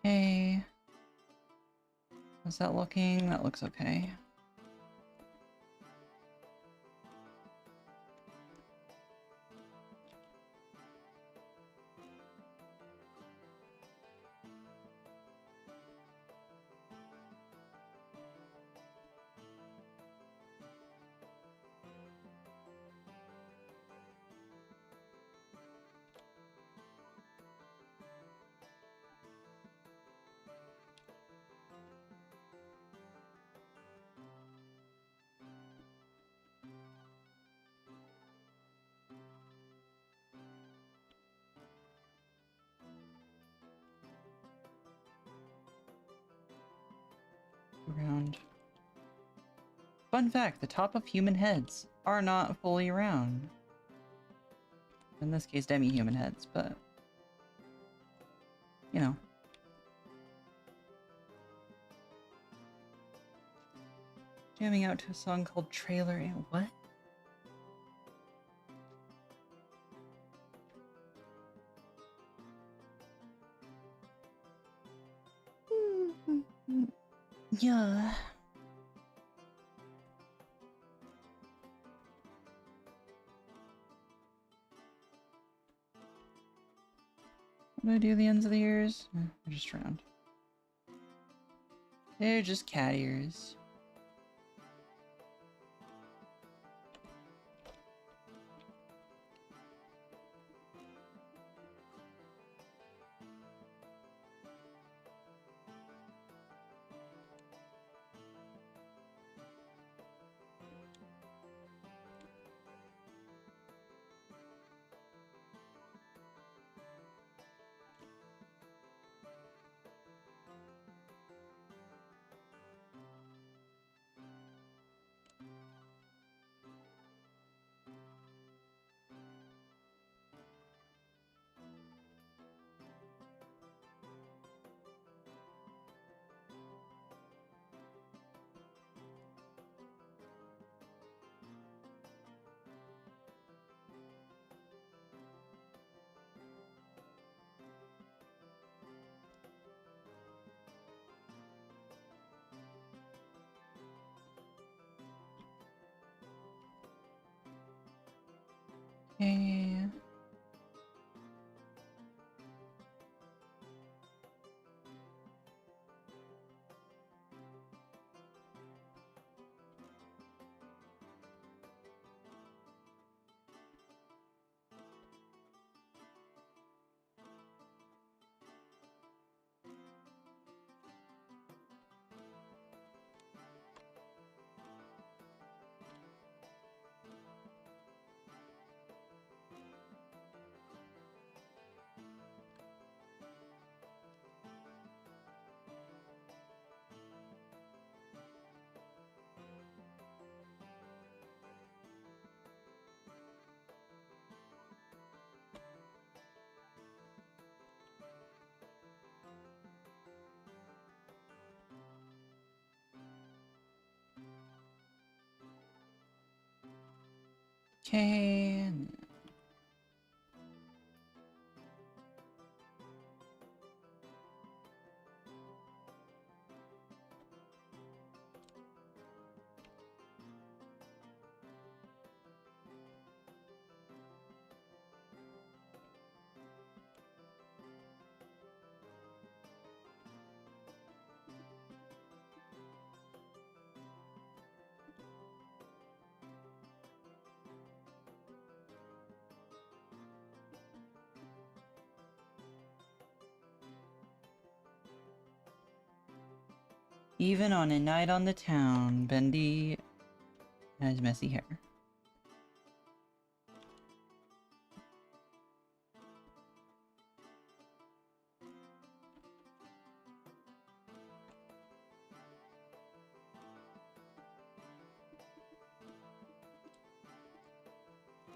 Okay. How's that looking? That looks okay. Round. Fun fact, the top of human heads are not fully round. In this case, demi-human heads, but... you know. Jamming out to a song called Trailer and what? Yeah. What do I do the ends of the ears? They're just round. They're just cat ears. Okay. Okay. Even on a night on the town, Bendy has messy hair.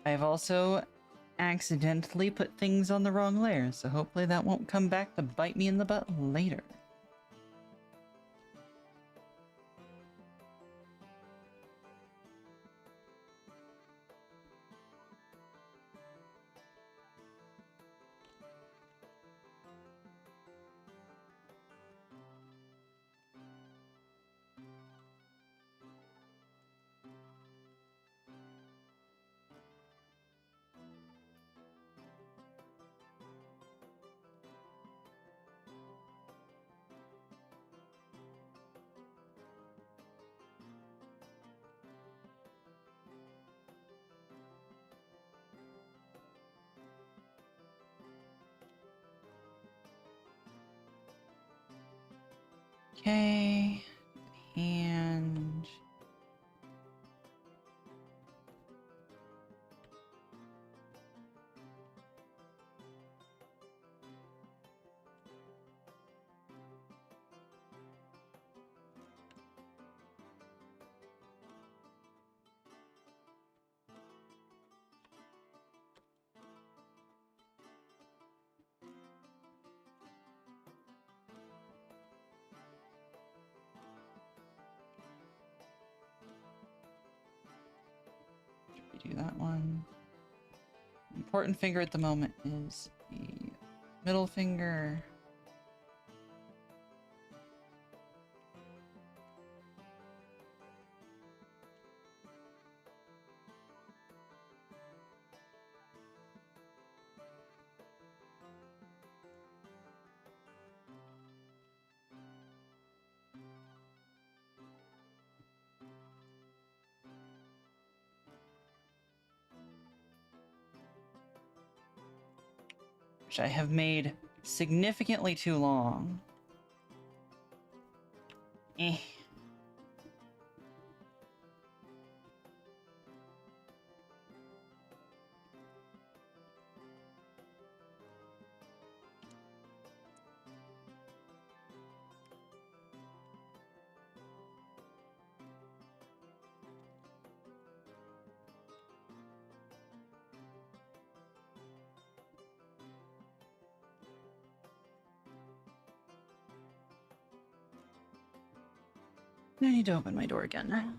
I've also accidentally put things on the wrong layer, so hopefully that won't come back to bite me in the butt later. Okay, and do that one. Important finger at the moment is the middle finger. Which I have made significantly too long. Eh. I need to open my door again.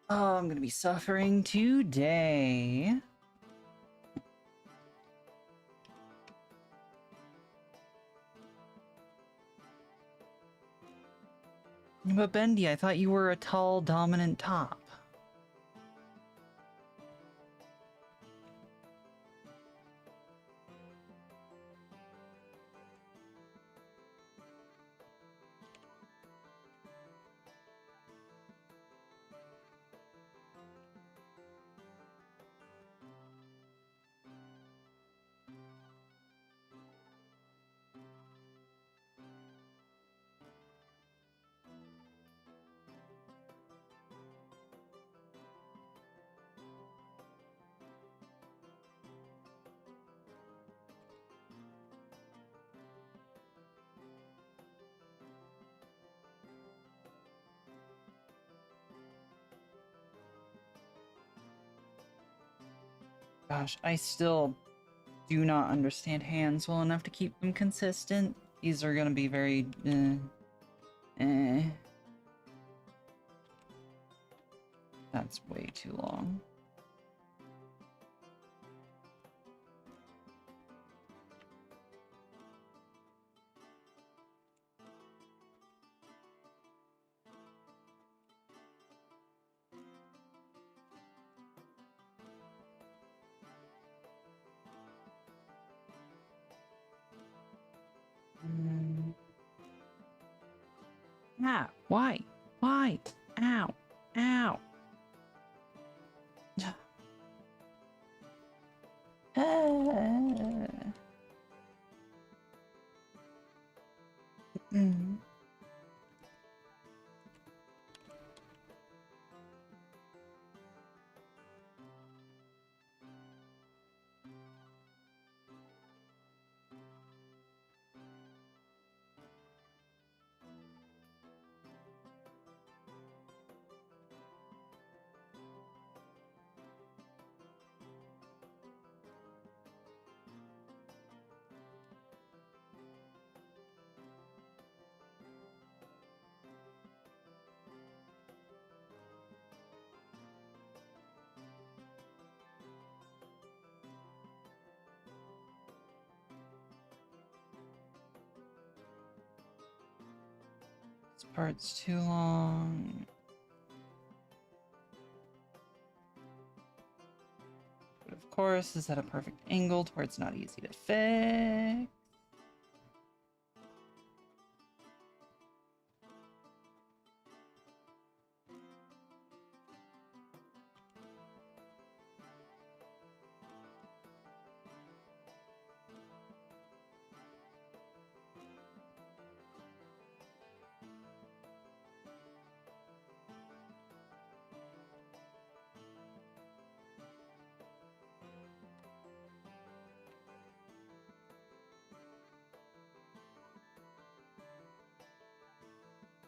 Oh, I'm gonna be suffering today. But Bendy, I thought you were a tall, dominant top. Gosh, I still do not understand hands well enough to keep them consistent. These are gonna be very, That's way too long. Ah, why? Why? Ow. Ow. This part's too long. But of course, is at a perfect angle to where it's not easy to fix.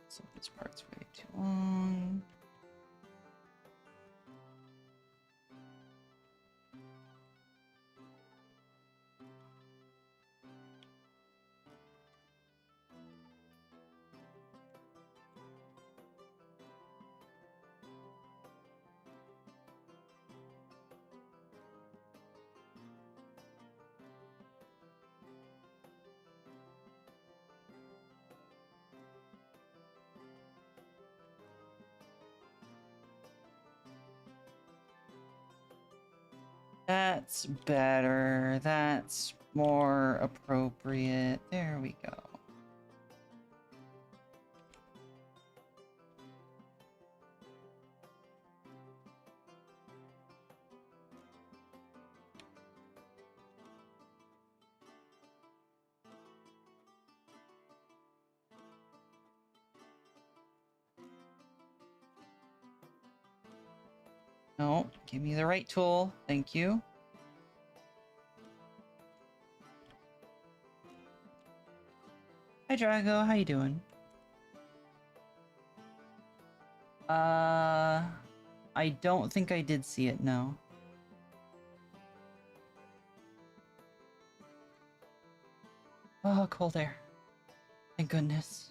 So this part's way too long. That's better. That's more appropriate. There we go. No, give me the right tool. Thank you. Hi, Drago. How you doing? I don't think I did see it, no. Oh, cold air. Thank goodness.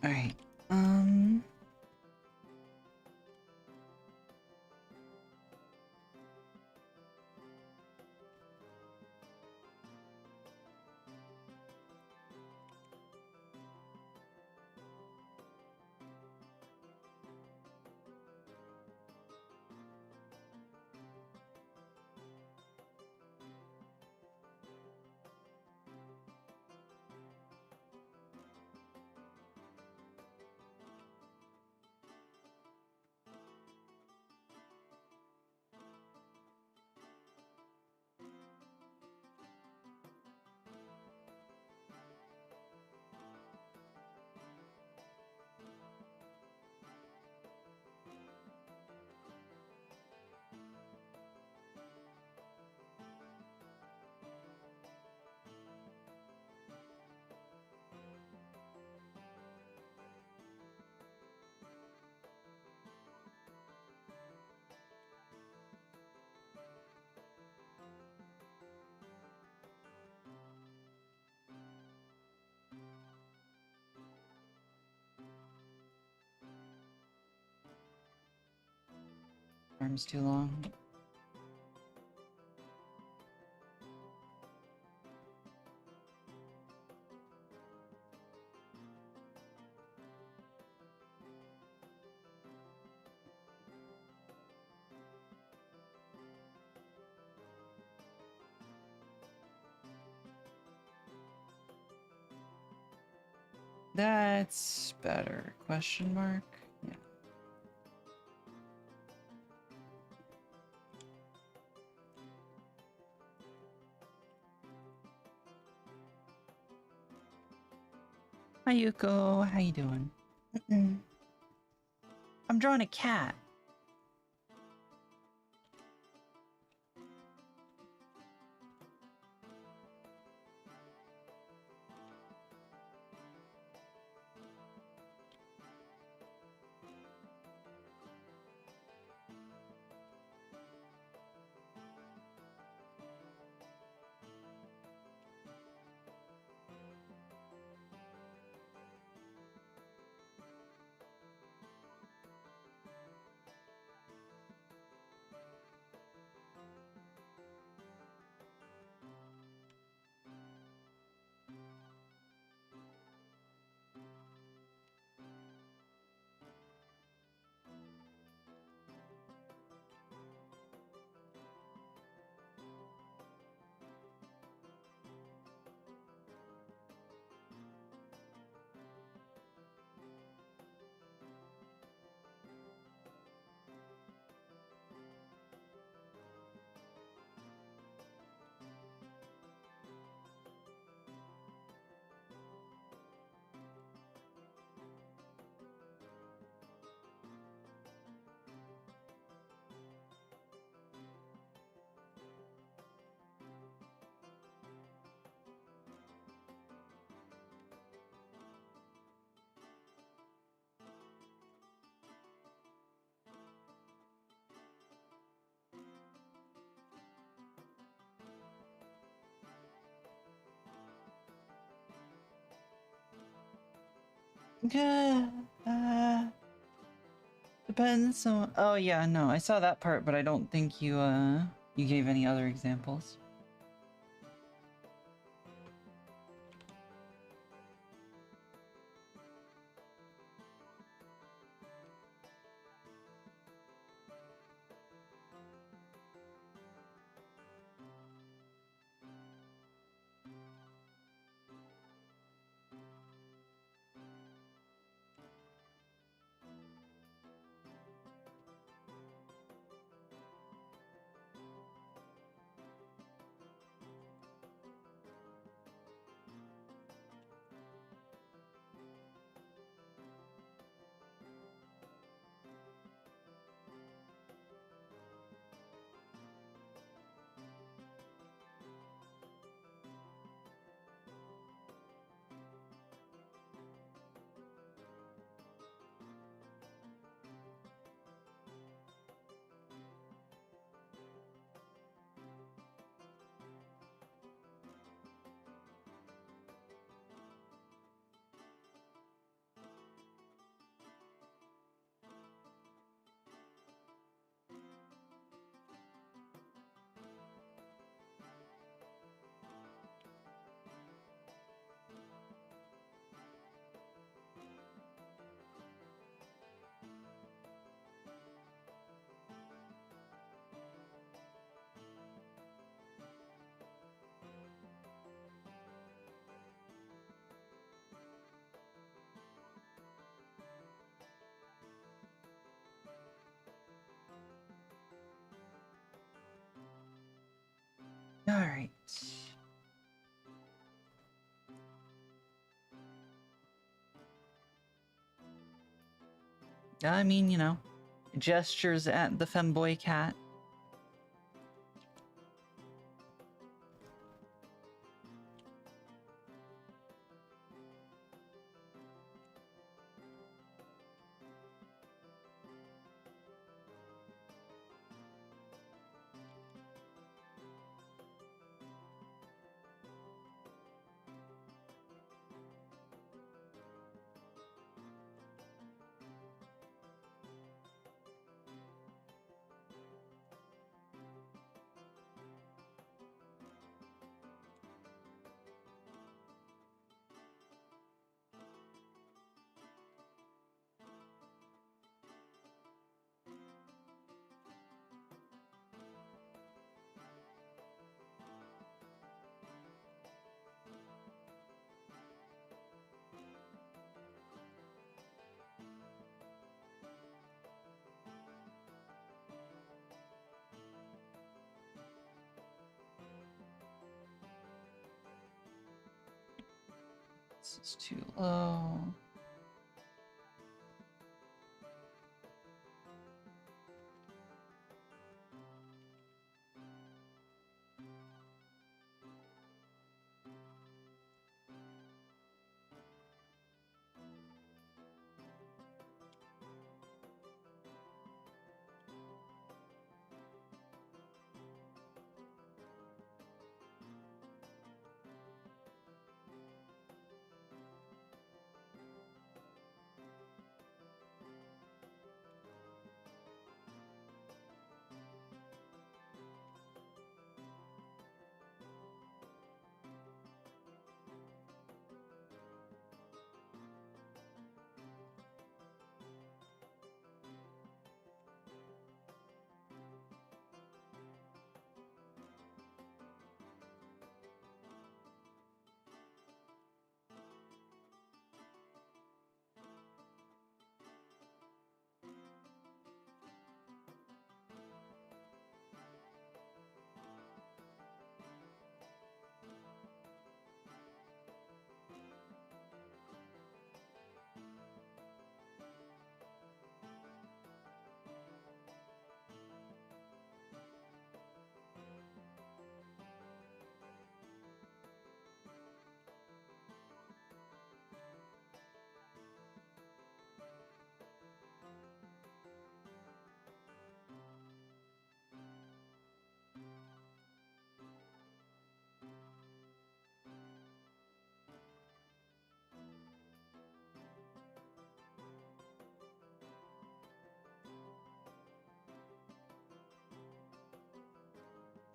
All right. Arm's too long. That's better. Question mark? Yeah. Hi, Yuko. How you doing? I'm drawing a cat. Depends on. Oh yeah, no, I saw that part, but I don't think you gave any other examples. All right. I mean, you know, gestures at the femboy cat. This is too low.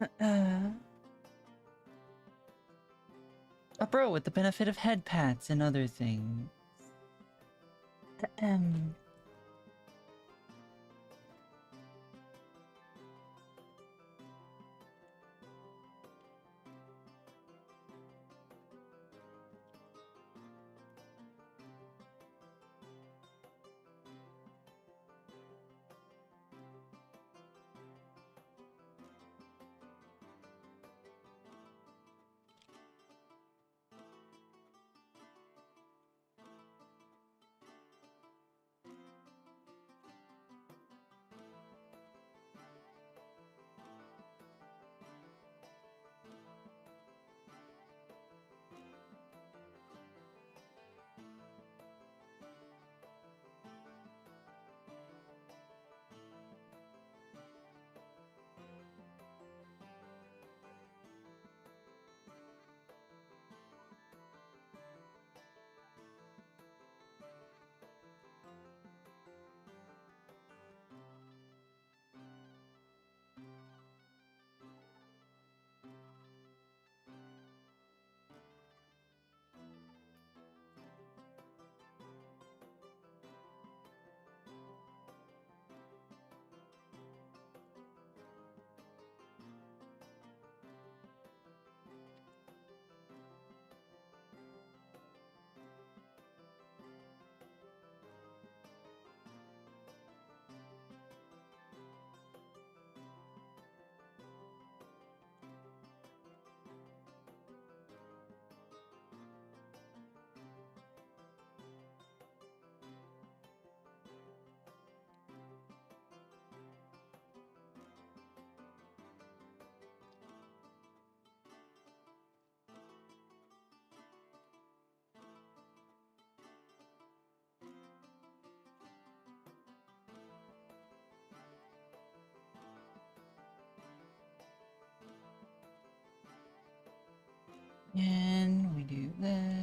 A bro with the benefit of head pats and other things. And we do that.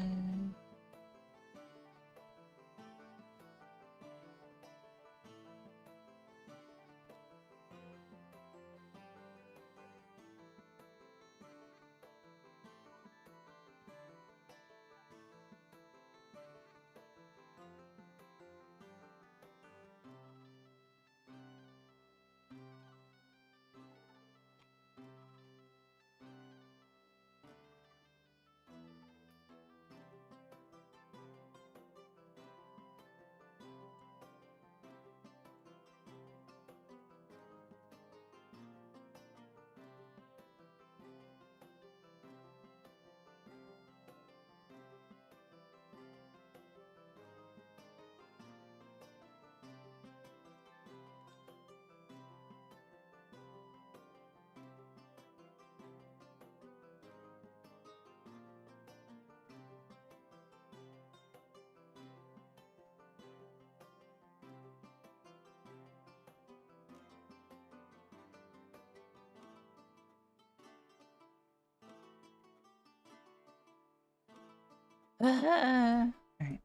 Alright.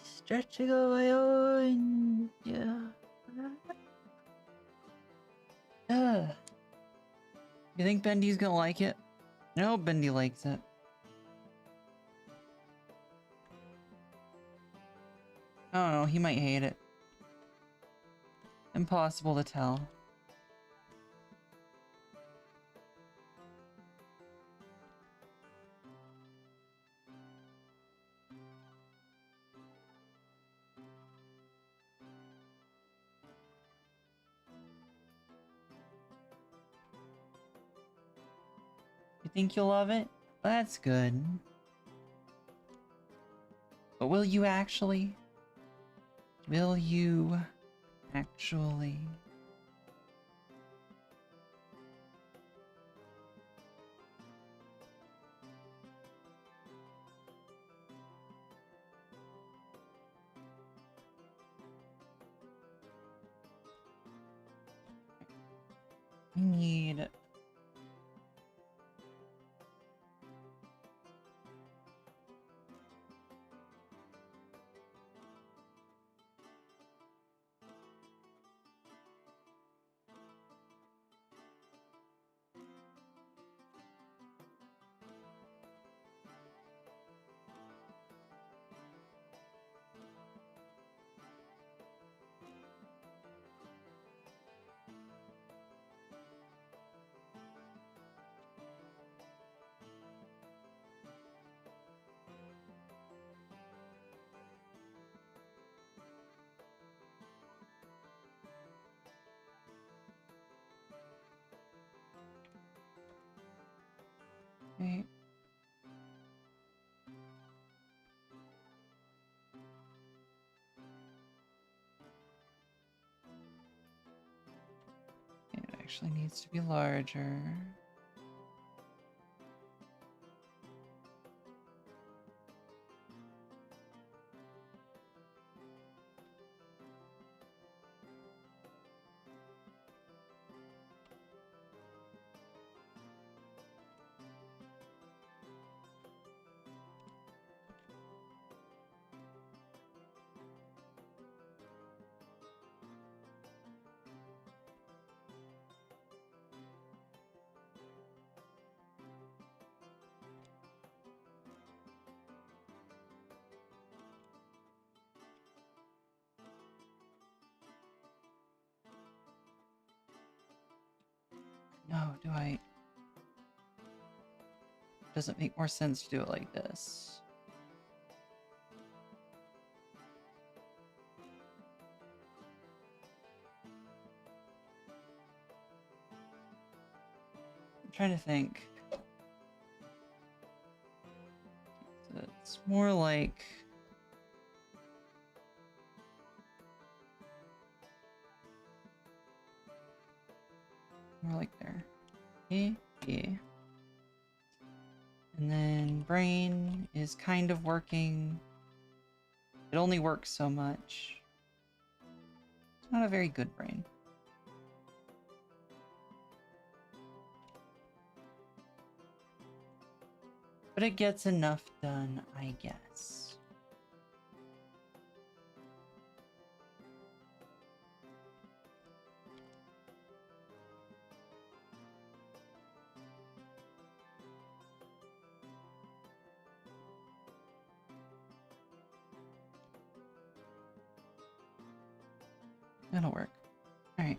Stretching on my own. Yeah. You think Bendy's gonna like it? No, Bendy likes it. I don't know, he might hate it. Impossible to tell. You think you'll love it? That's good. But will you actually? Will you actually? I need... Wait. It actually needs to be larger. No, do I? Does it make more sense to do it like this? I'm trying to think. It's more like... more like there. Yeah. And then brain is kind of working. It only works so much. It's not a very good brain. But it gets enough done, I guess. That'll work. All right.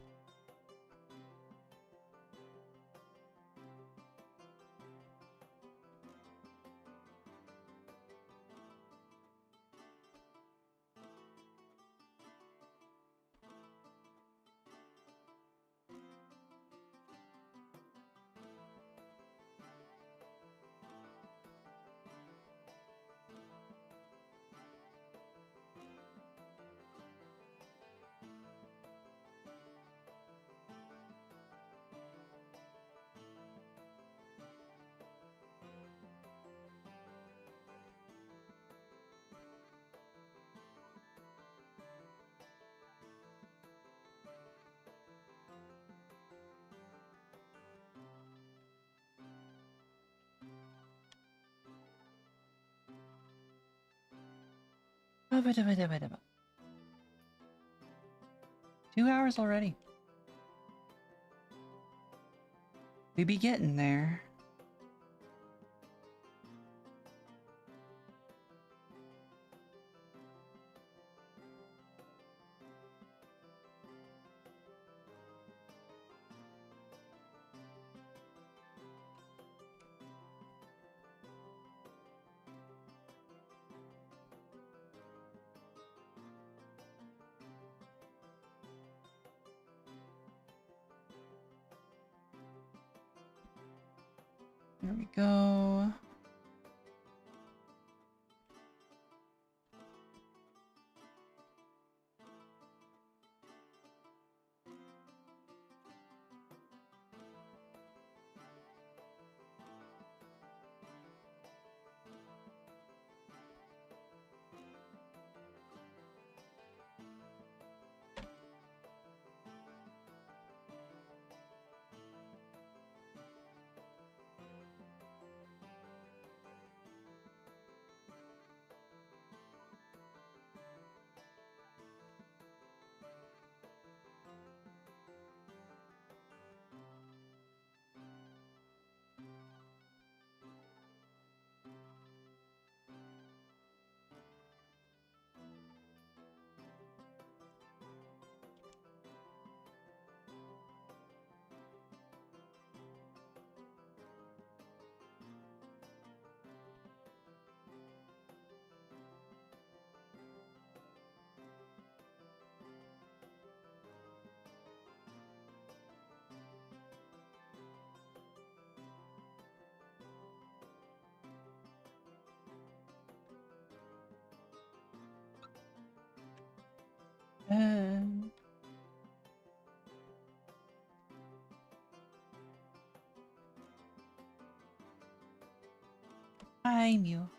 Ba-ba-da-ba-da-ba-da-ba. 2 hours already. We be getting there. There we go. Hi, Mew.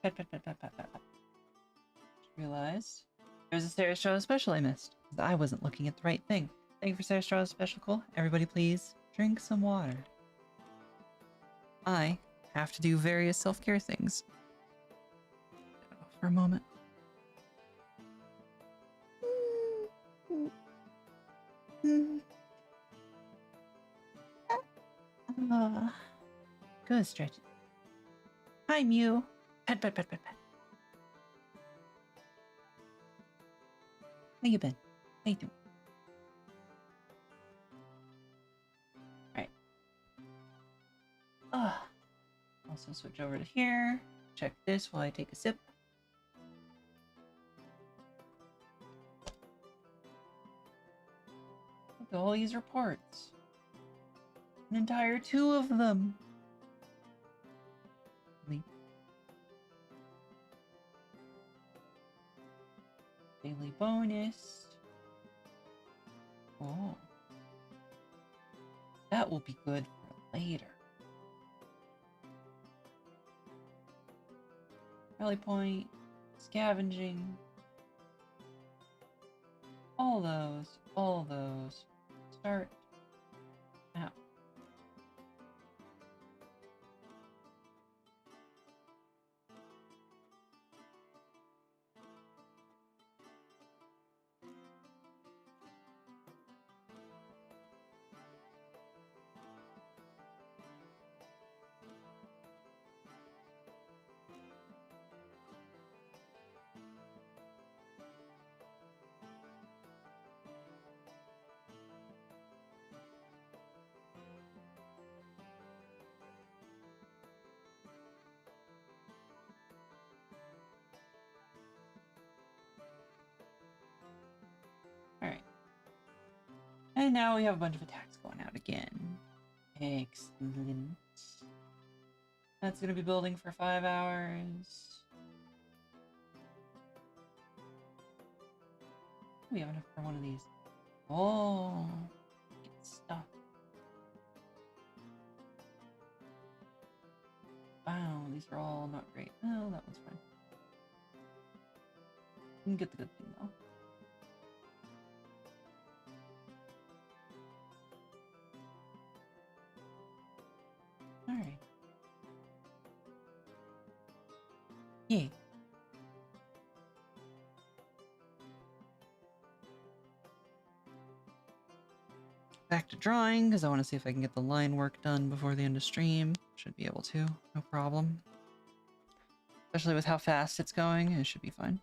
Pet, pet, pet, pet, pet, pet, pet. Just realized there's a Sarah Straw special I missed. I wasn't looking at the right thing. Thank you for Sarah Straw's special call. Everybody please drink some water. I have to do various self-care things. For a moment. Good stretch. Hi, Mew. Pet, pet, pet, pet, pet. How you been? How you doing? Alright. Also switch over to here. Check this while I take a sip. Look at all these reports. An entire 2 of them. Daily bonus. Oh. That will be good for later. Rally point, scavenging. All those. Start now. Alright. And now we have a bunch of attacks going out again. Excellent. That's gonna be building for 5 hours. We have enough for one of these. Oh, get stuff. Wow, these are all not great. Oh, that one's fine. You can get the good thing though. Alright. Yay. Back to drawing, because I want to see if I can get the line work done before the end of stream. Should be able to, no problem. Especially with how fast it's going, it should be fine.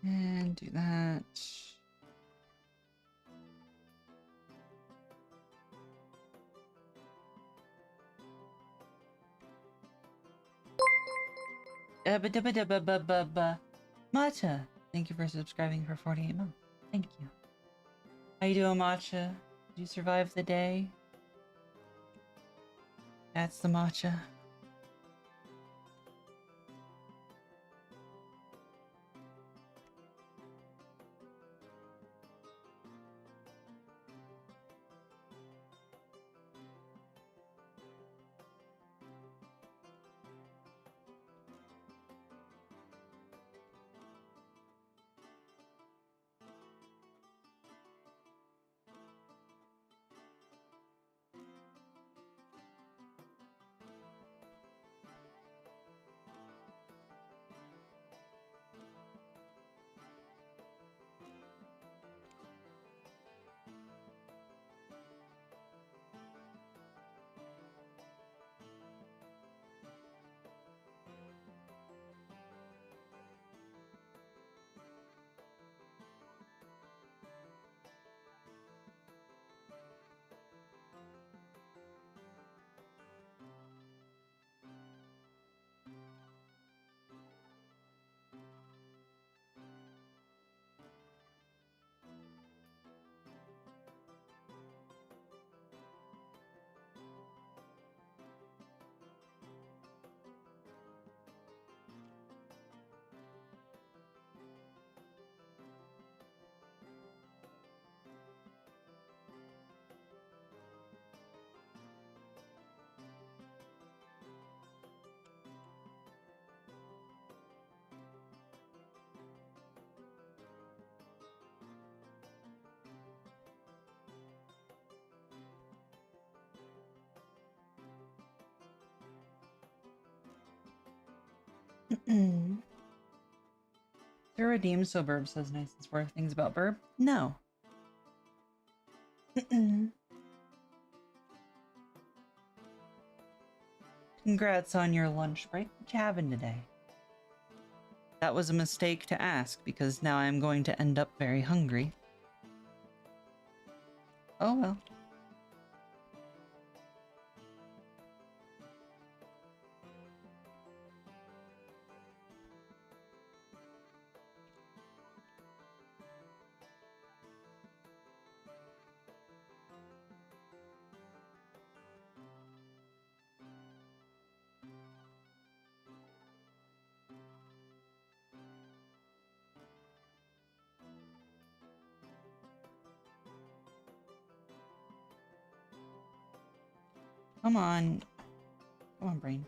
And do that. Matcha, thank you for subscribing for 48 months. Thank you. How you doing, Matcha? Did you survive the day? That's the matcha. There redeem so Burb says nice and swerve things about Burb? No. Congrats on your lunch break. What you having today? That was a mistake to ask, because now I'm going to end up very hungry. Oh well. Come on. Come on, brain.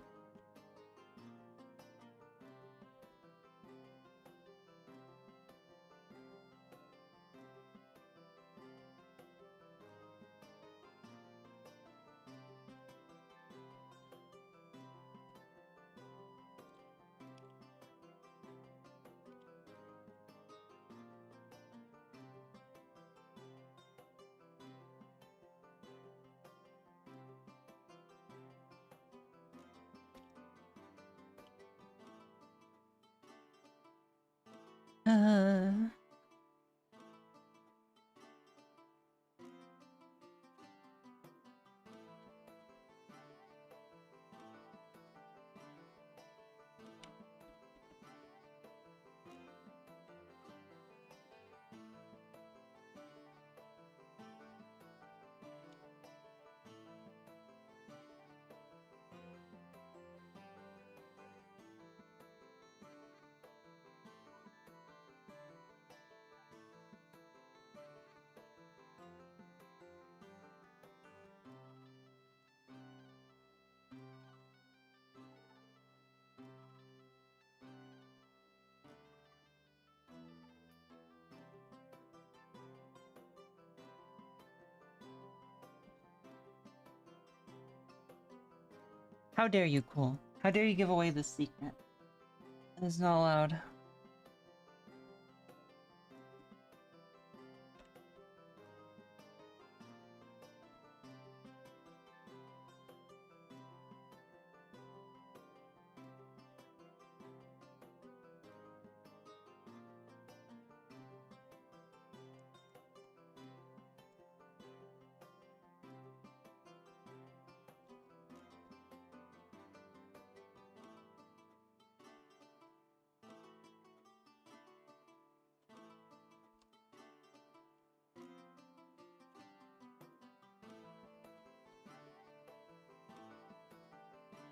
How dare you, Cool? How dare you give away this secret? That is not allowed.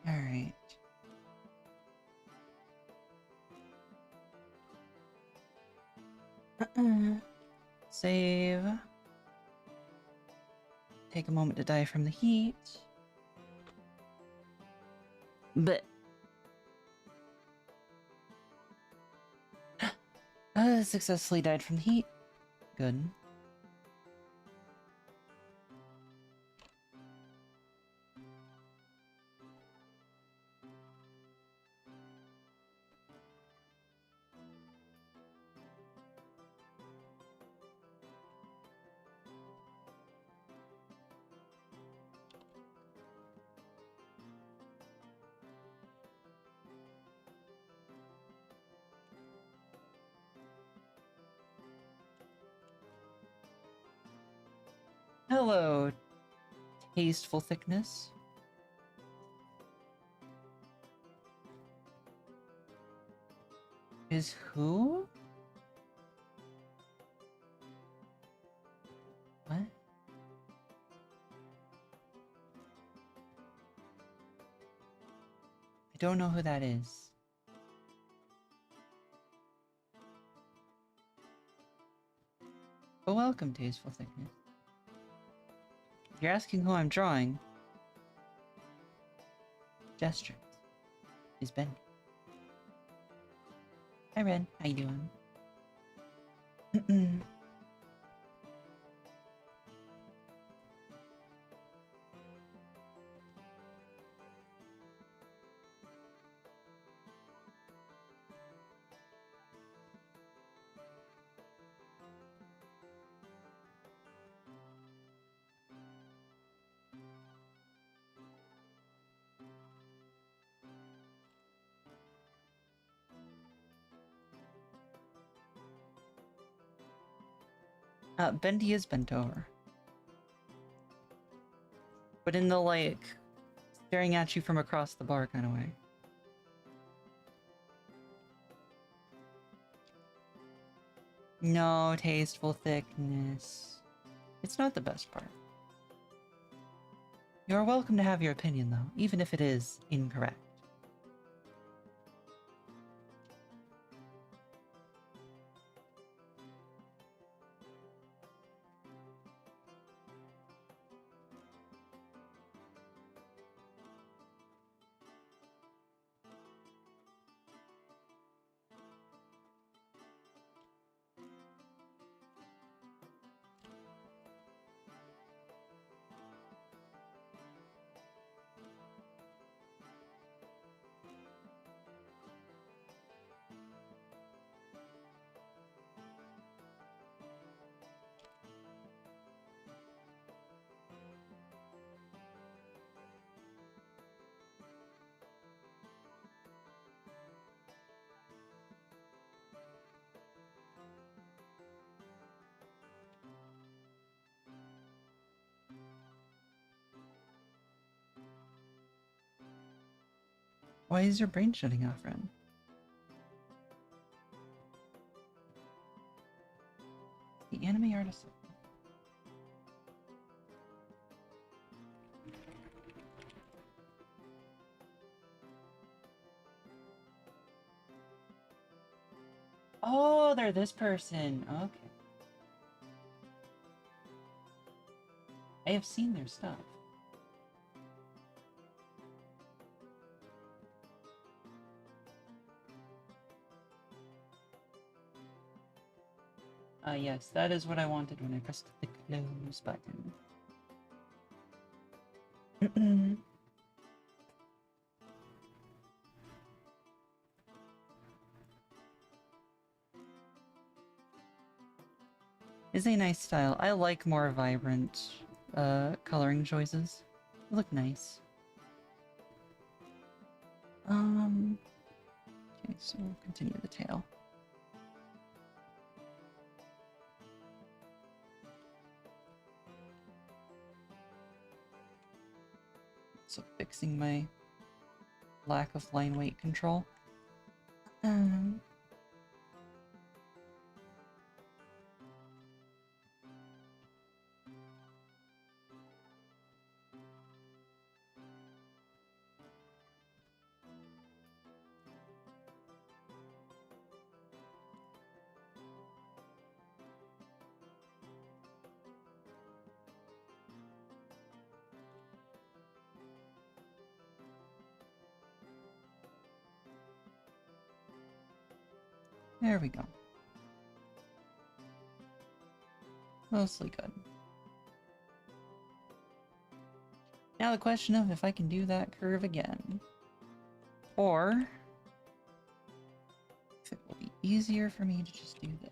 Alright. Save. Take a moment to die from the heat. But successfully died from the heat. Good. Hello, tasteful thickness. Is who? What? I don't know who that is. But welcome, tasteful thickness. If you're asking who I'm drawing, gestures is Bendy. Hi, Red. How you doing? Bendy is bent over. But in the, like, staring at you from across the bar kind of way. No, tasteful thickness. It's not the best part. You're welcome to have your opinion, though, even if it is incorrect. Why is your brain shutting off, Ren? The anime artist. Oh, they're this person. Okay. I have seen their stuff. Yes, that is what I wanted when I pressed the close button. It's a nice style. I like more vibrant coloring choices. They look nice. Okay, so we'll continue the tail. So fixing my lack of line weight control. There we go. Mostly good. Now the question of if I can do that curve again. Or if it will be easier for me to just do this.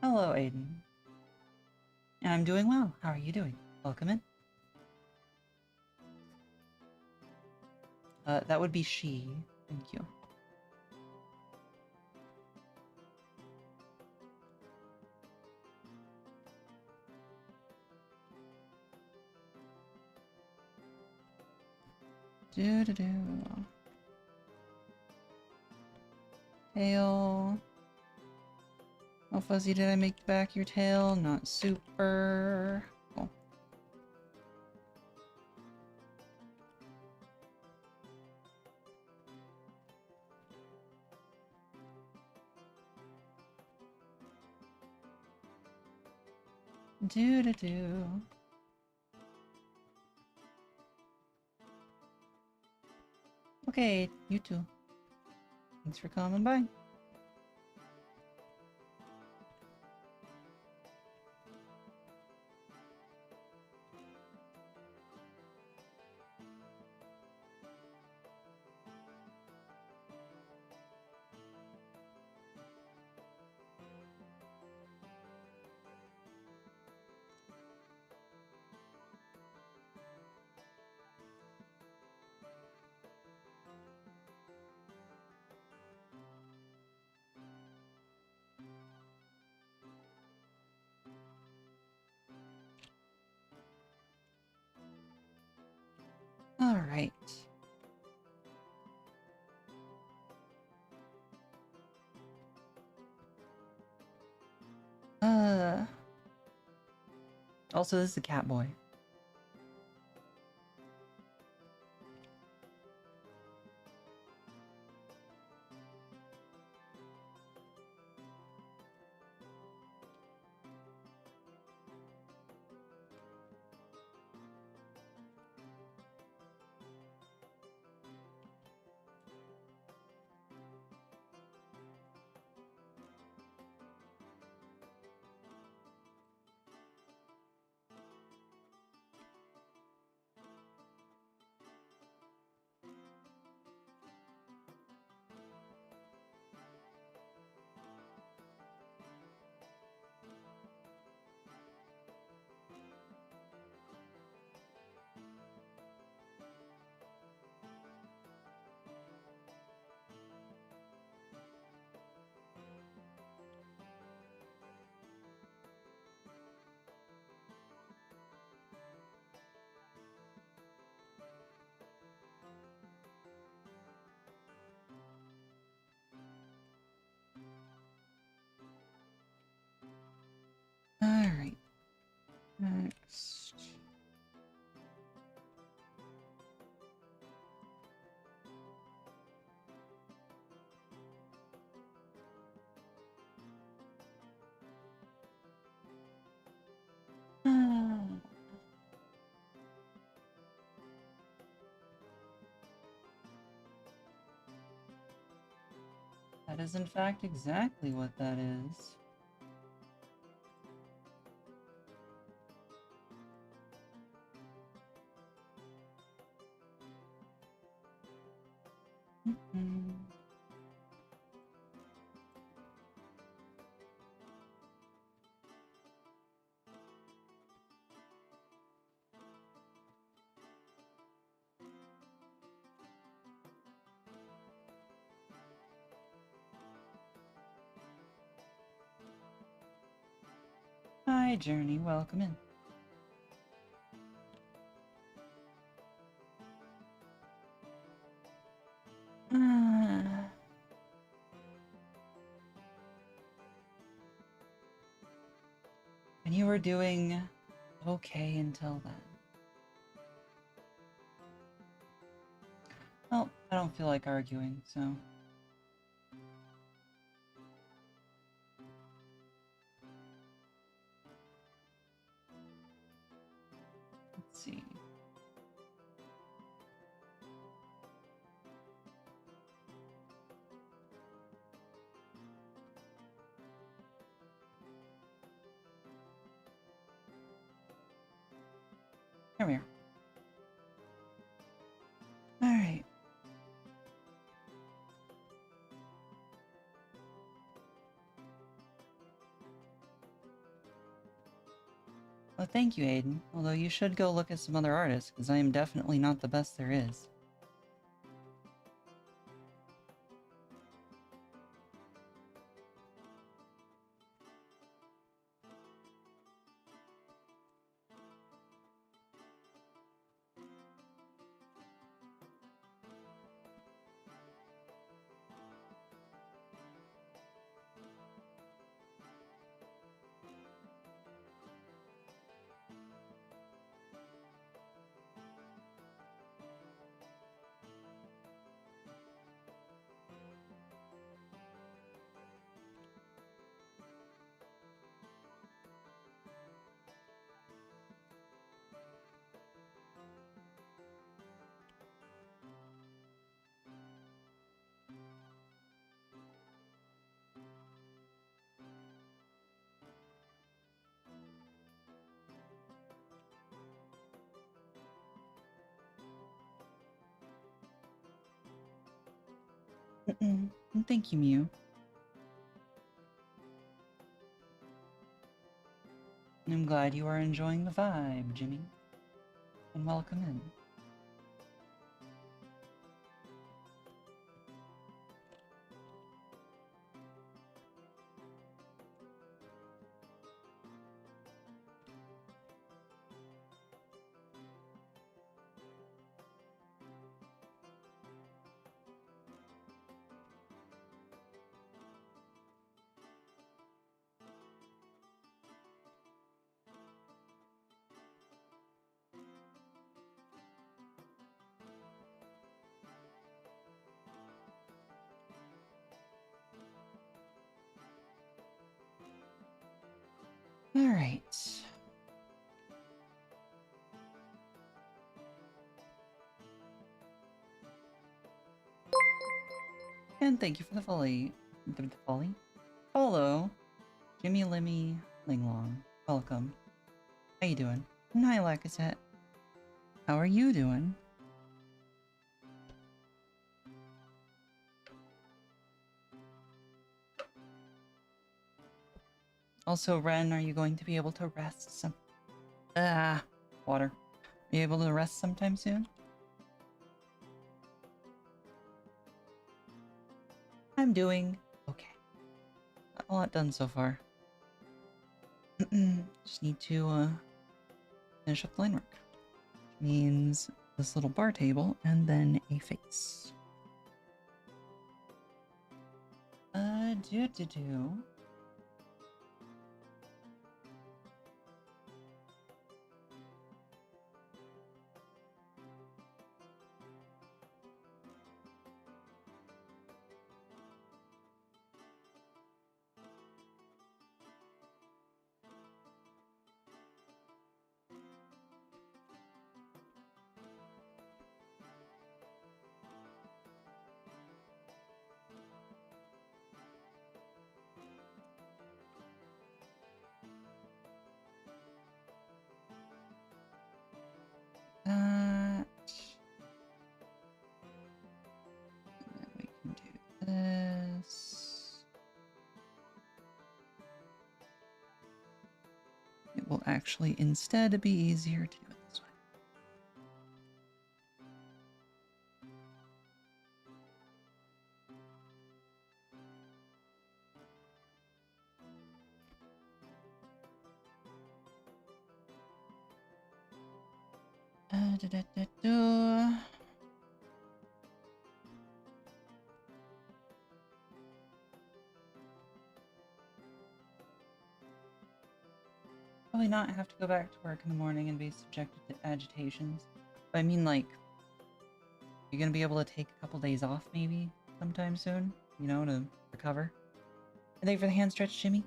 Hello, Aiden. I'm doing well. How are you doing? Welcome in. That would be she. Thank you. Do-do-do. Tail. How fuzzy did I make back your tail? Not super. Cool. Do do do. Okay, you too. Thanks for coming by. All right. Also, this is a cat boy. All right. Next. That is, in fact, exactly what that is. Hi, Journey. Welcome in. And you were doing okay until then. Well, I don't feel like arguing, so... Let's see. Come here. Alright. Well, thank you, Aiden. Although you should go look at some other artists, because I am definitely not the best there is. Thank you, Mew. I'm glad you are enjoying the vibe, Jimmy. And welcome in. All right. And thank you for the follow, Jimmy Limmy Linglong. Welcome. How you doing? Hi, Lacazette. How are you doing? Also, Ren, are you going to be able to rest some... water. Are you able to rest sometime soon? I'm doing okay. Not a lot done so far. Just need to finish up the line work. Which means this little bar table and then a face. Do. That. And then we can do this. It will actually instead be easier to do it this way. Probably not have to go back to work in the morning and be subjected to agitations. But I mean, like, you're gonna be able to take a couple days off maybe sometime soon, you know, to recover. And thank you for the hand stretch, Jimmy.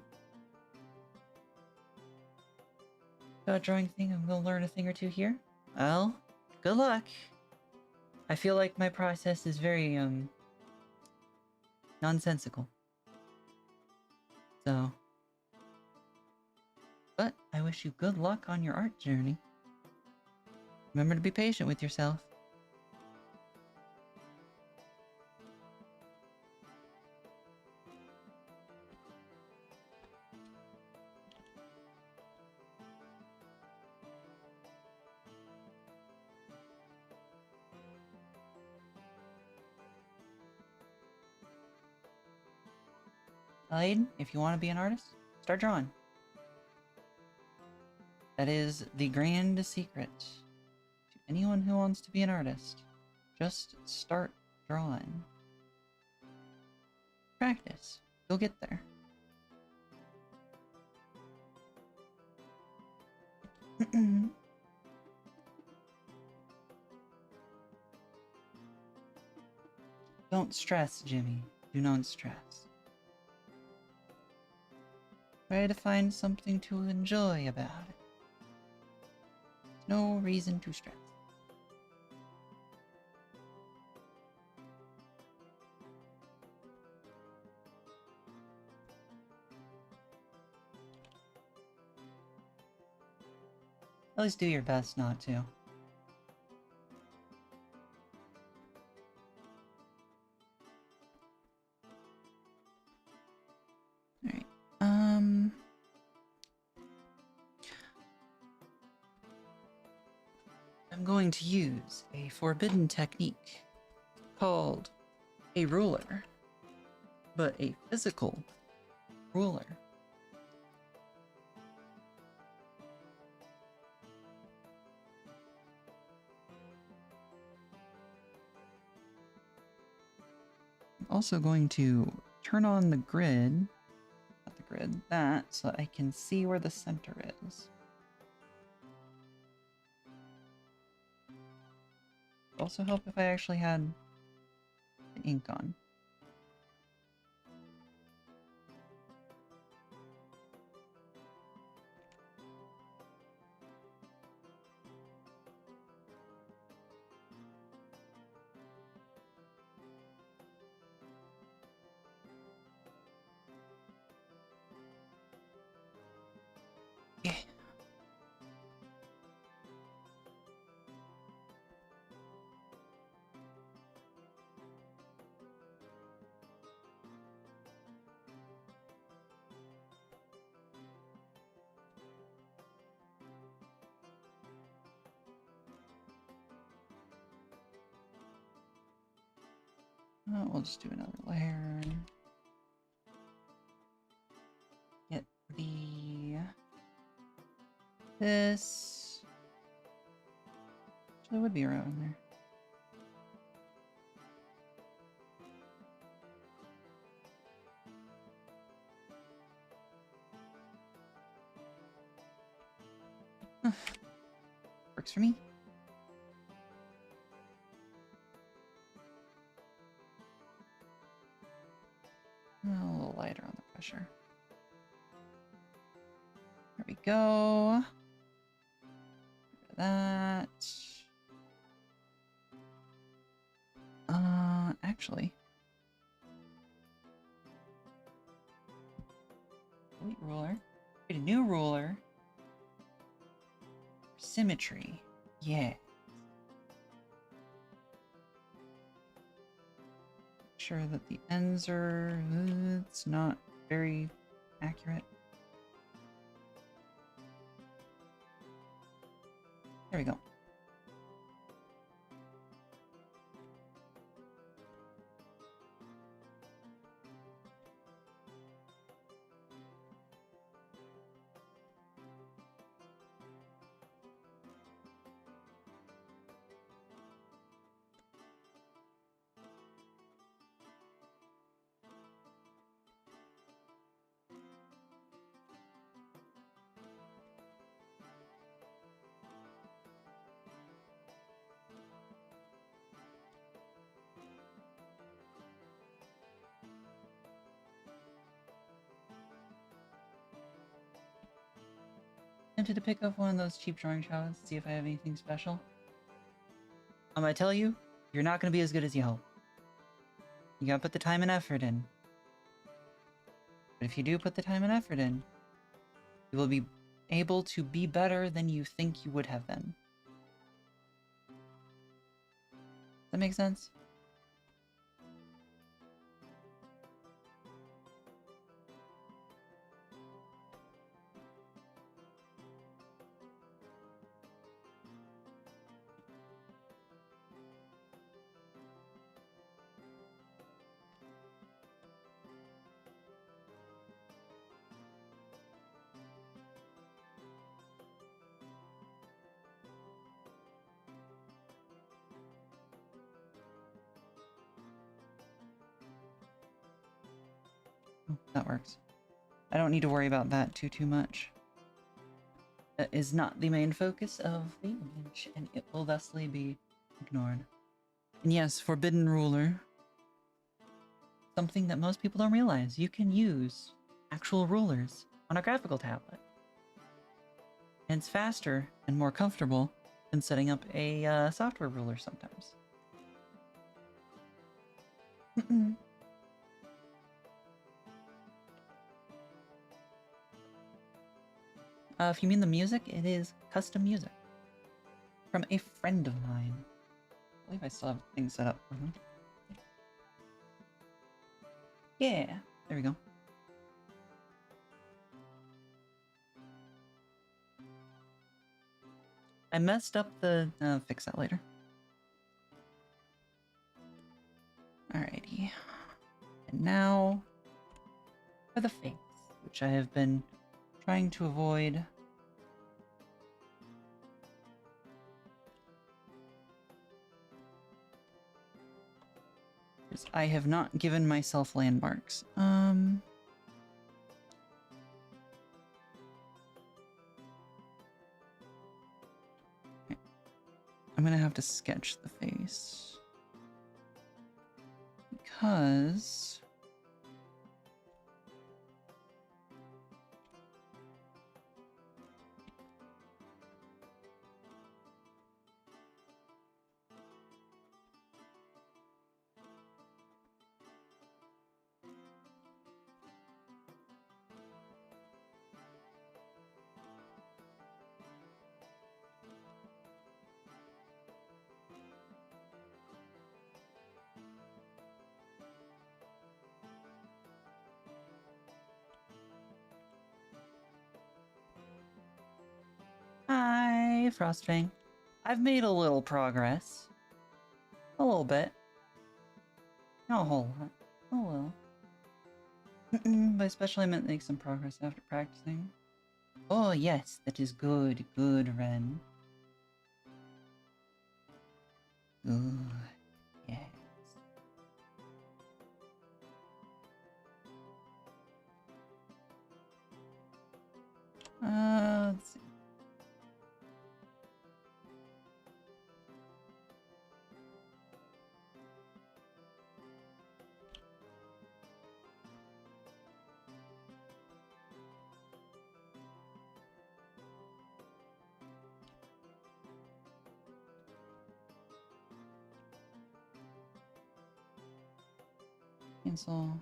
Drawing thing, I'm gonna learn a thing or two here. Well, good luck. I feel like my process is very, nonsensical. So... But I wish you good luck on your art journey. Remember to be patient with yourself. Aiden, if you want to be an artist, start drawing. That is the grand secret to anyone who wants to be an artist. Just start drawing. Practice. You'll get there. Don't stress, Jimmy. Do not stress. Try to find something to enjoy about it. There's no reason to stress. At least do your best not to. going to use a forbidden technique called a ruler, but a physical ruler. I'm also going to turn on the grid, not the grid, that, so I can see where the center is. It'd also help if I actually had the ink on. Yeah. We'll just do another layer. Get this. Actually, would be around there. Works for me. A little lighter on the pressure. There we go. That. Actually. Delete ruler. Create a new ruler. Symmetry. Yeah. Sure that the ends are... it's not very accurate. There we go. Tempted to pick up one of those cheap drawing shots, see if I have anything special. I'm gonna tell you, you're not gonna be as good as you hope. You gotta put the time and effort in. But if you do put the time and effort in, you will be able to be better than you think you would have been. Does that make sense? That works. I don't need to worry about that too much. That is not the main focus of the image, and it will thusly be ignored. And yes, forbidden ruler. Something that most people don't realize. You can use actual rulers on a graphical tablet. And it's faster and more comfortable than setting up a software ruler sometimes. If you mean the music, it is custom music. From a friend of mine. I believe I still have things set up for him. Yeah, there we go. I messed up the... fix that later. Alrighty. And now... for the face, which I have been trying to avoid. Because I have not given myself landmarks. I'm gonna have to sketch the face. Because... Hi, Frostfang. I've made a little progress. A little bit. Not a whole lot. Oh well. By especially I meant make some progress after practicing. Oh yes, that is good. Good, Ren. Good. Yes. Let's see. Cancel.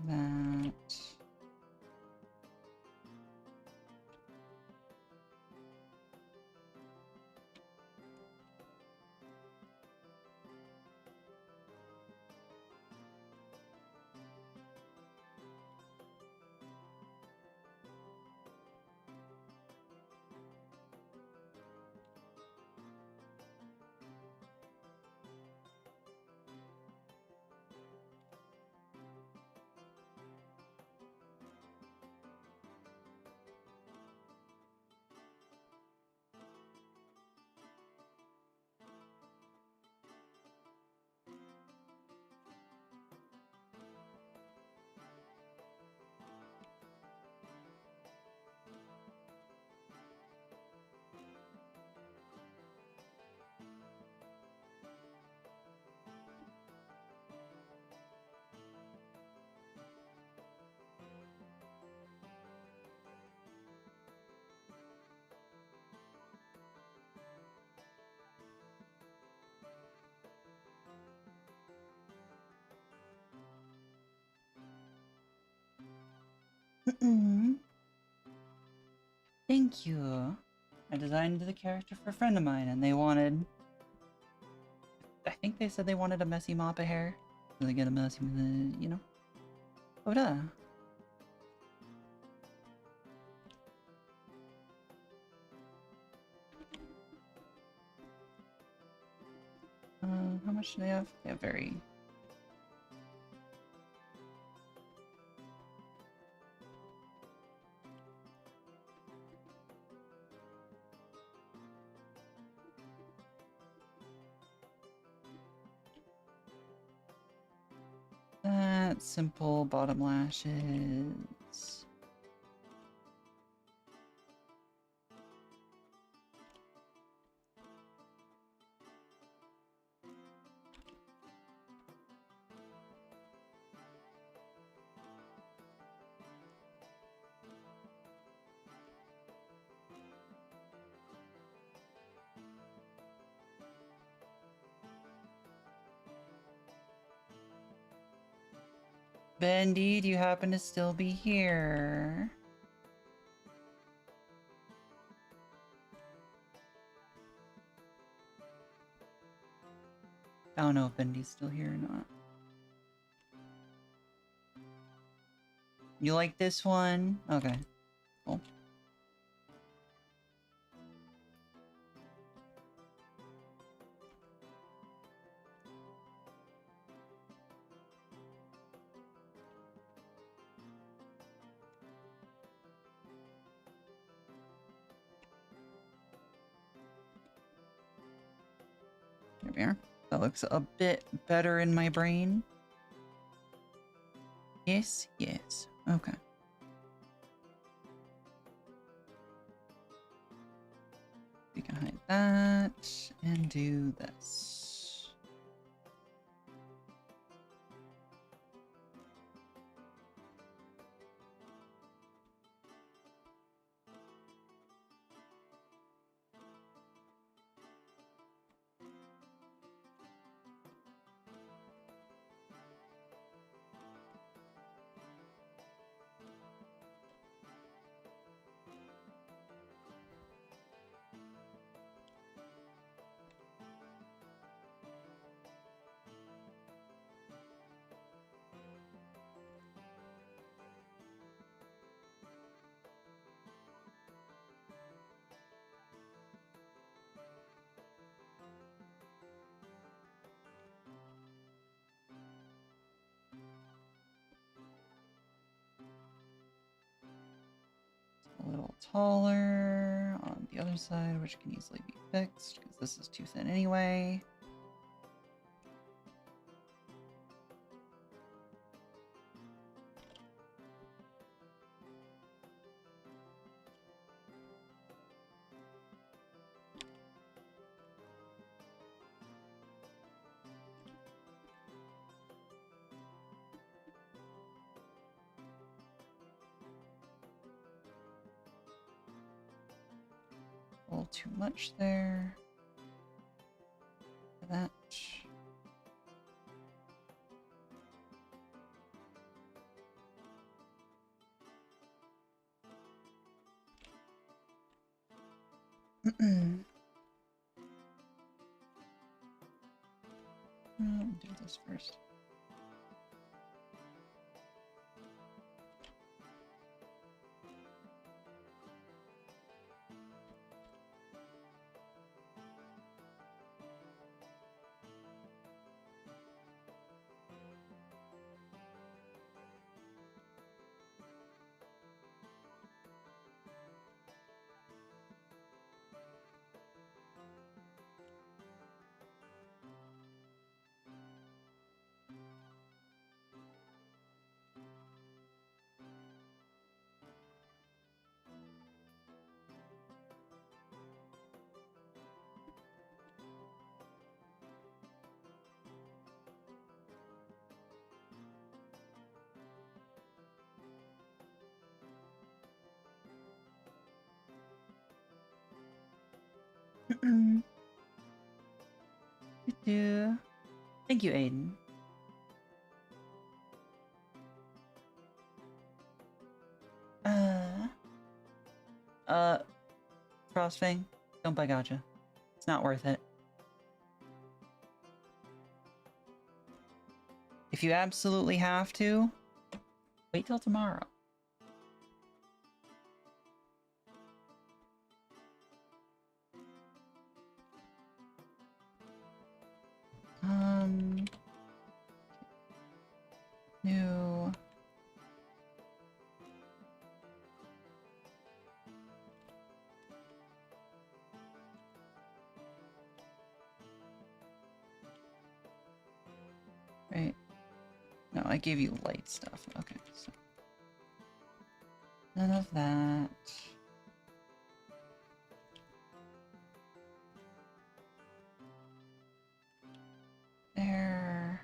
That. Thank you. I designed the character for a friend of mine, and they wanted... I think they said they wanted a messy mop of hair. So they get a messy, you know? Oh, duh. How much do they have? They have very... that. Simple bottom lashes. Bendy, do you happen to still be here? I don't know if Bendy's still here or not. You like this one? Okay, cool. There we are. That looks a bit better in my brain. Yes, yes. Okay. We can hide that and do this. A little taller on the other side, which can easily be fixed because this is too thin anyway. A little too much there. That. Do this first. Thank you, Aiden. Frostfang, don't buy gacha. It's not worth it. If you absolutely have to, wait till tomorrow. New. Right. No. I gave you light stuff. Okay, so none of that. There.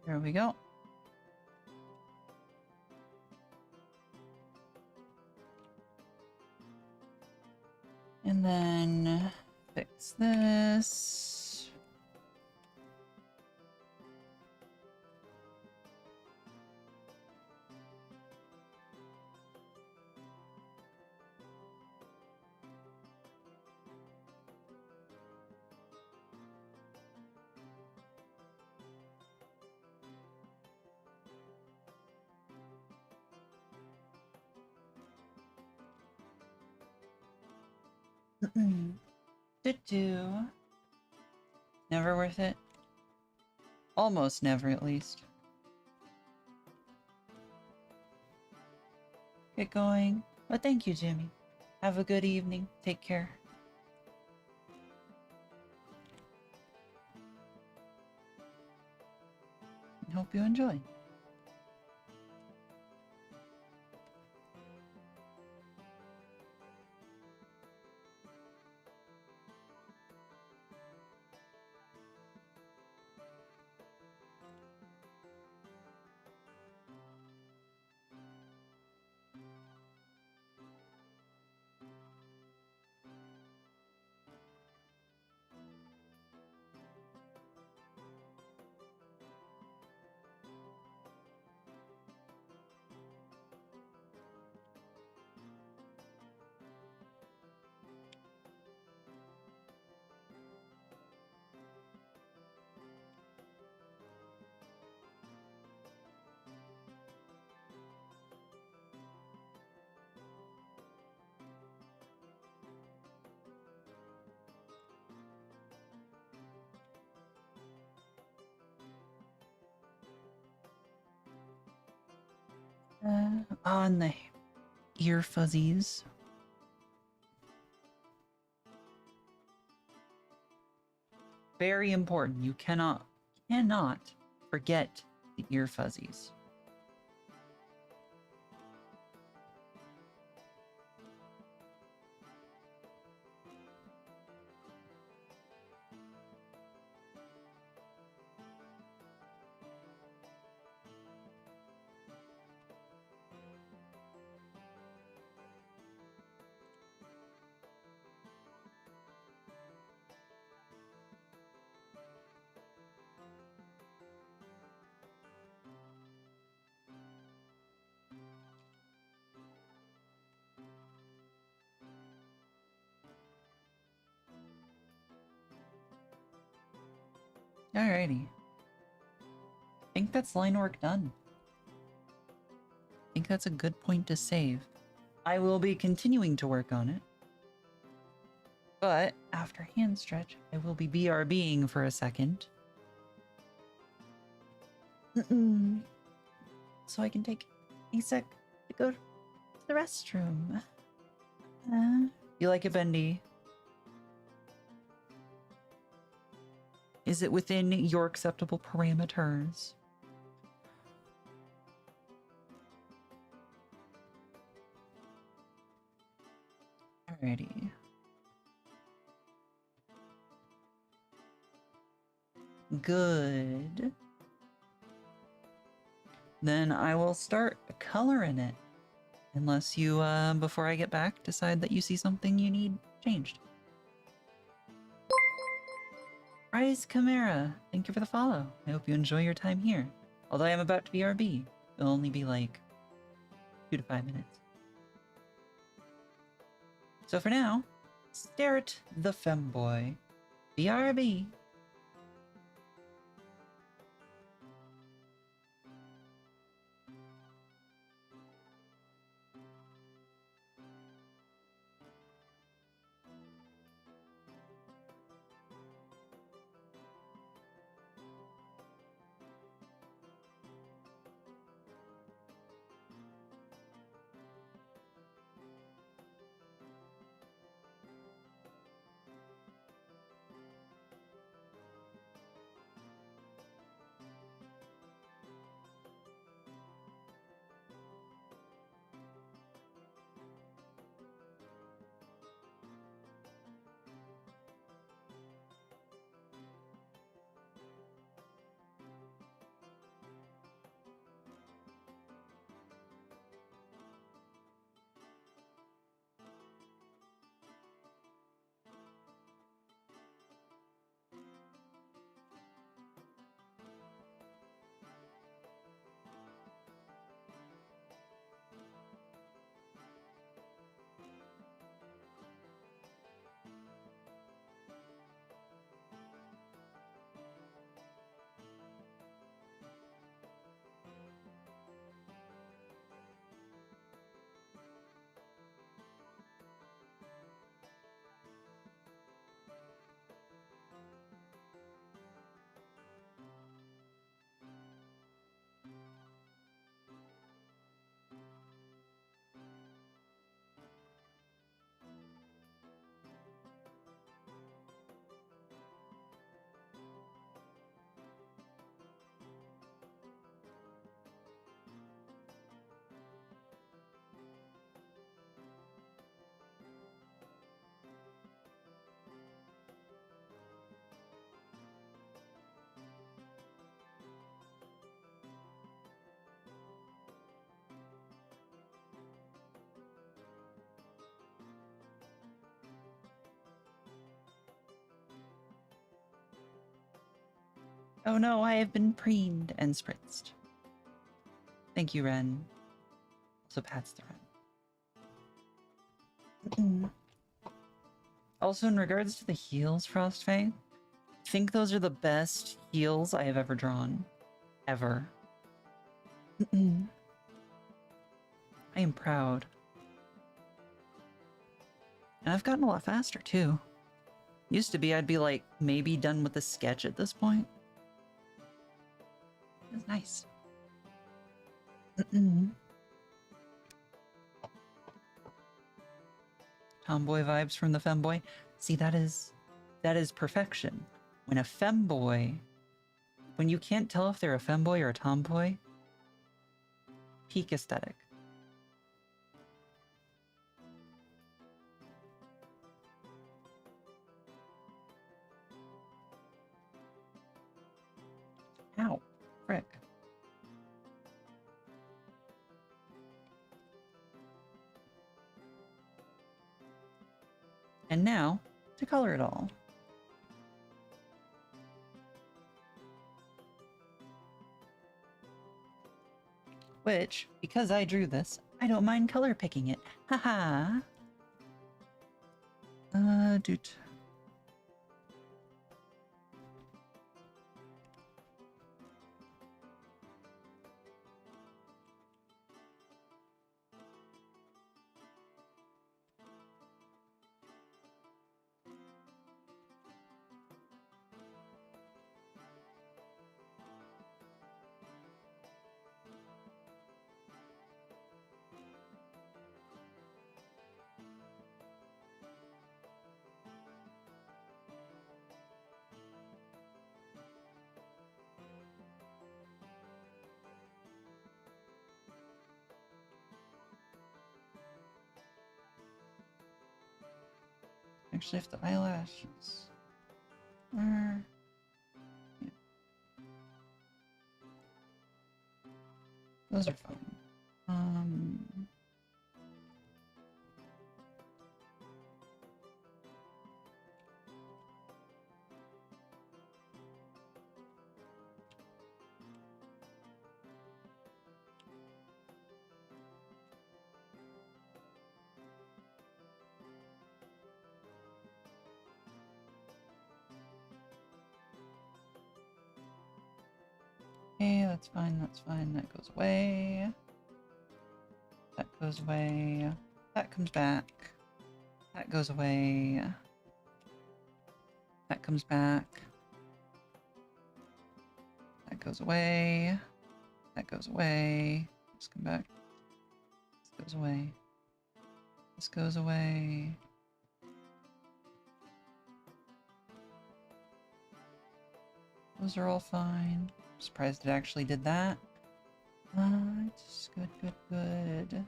There we go. And then fix this. Do. Never worth it. Almost never, at least. Get going. But thank you, Jimmy. Have a good evening. Take care. And hope you enjoy. On the ear fuzzies. Very important. You cannot forget the ear fuzzies. Alrighty. I think that's line work done. I think that's a good point to save. I will be continuing to work on it. But after hand stretch, I will be BRBing for a second. So I can take a sec to go to the restroom. You like it, Bendy? Is it within your acceptable parameters? Alrighty. Good. Then I will start coloring it. Unless you, before I get back, decide that you see something you need changed. Rise Chimera, thank you for the follow. I hope you enjoy your time here. Although I am about to BRB, it'll only be like 2 to 5 minutes. So for now, stare at the femboy. BRB. Oh no, I have been preened and spritzed. Thank you, Ren. Also pats the Ren. Also, in regards to the heels, Frostfang, I think those are the best heels I have ever drawn. Ever. I am proud. And I've gotten a lot faster, too. Used to be, I'd be like, maybe done with the sketch at this point. It's nice. Tomboy vibes from the femboy. See, that is perfection. When a femboy, when you can't tell if they're a femboy or a tomboy, peak aesthetic. Ow, frick. And now, to color it all. Which, because I drew this, I don't mind color picking it. Haha. Dude. Actually, if the eyelashes are... Yeah. Those are fine. Okay, that's fine, that's fine. That goes away. That goes away. That comes back. That goes away. That comes back. That goes away. That goes away. Let's come back. This goes away. This goes away. Those are all fine. I'm surprised it actually did that. It's good, good, good.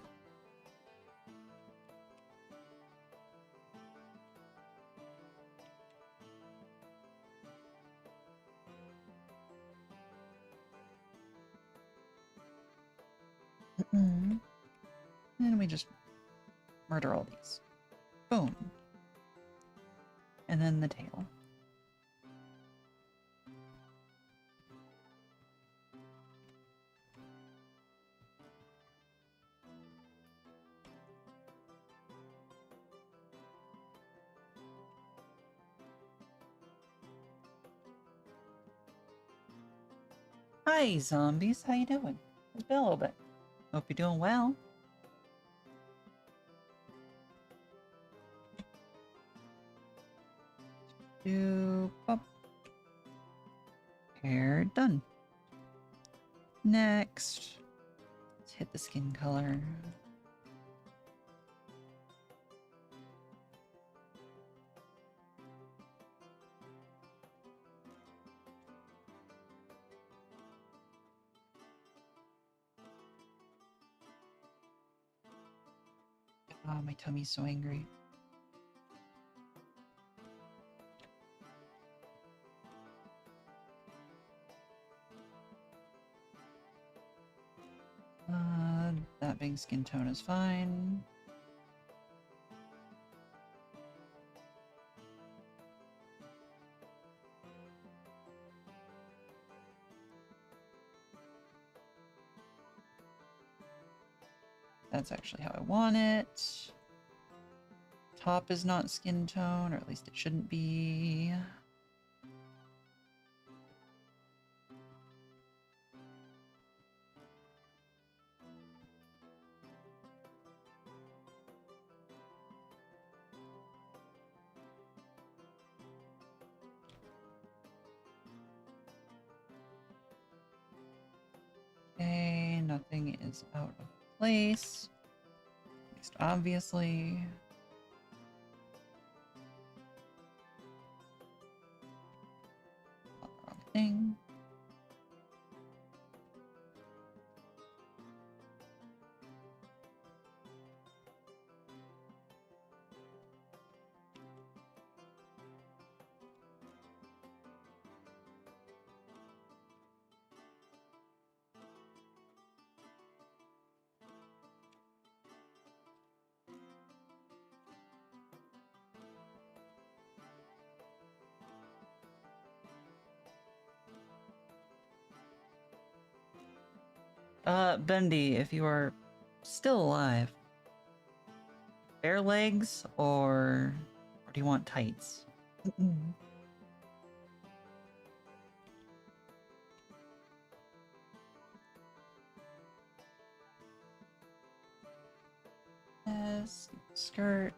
And we just murder all these. Boom. And then the tail. Hi, zombies. How you doing? It's been a little bit. Hope you're doing well. Up. Hair done. Next, let's hit the skin color. Oh, my tummy's so angry. That being skin tone is fine. That's actually how I want it. Top is not skin tone, or at least it shouldn't be. Okay, nothing is out of place. At least obviously. Wrong thing. Bendy, if you are still alive, bare legs or do you want tights? Yes, skirt.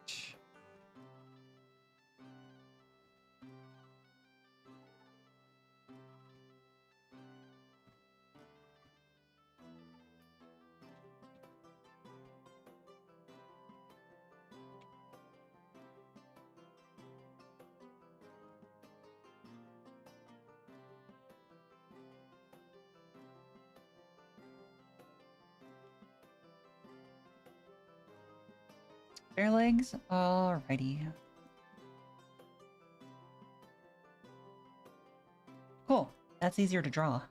Bare legs? Alrighty. That's easier to draw.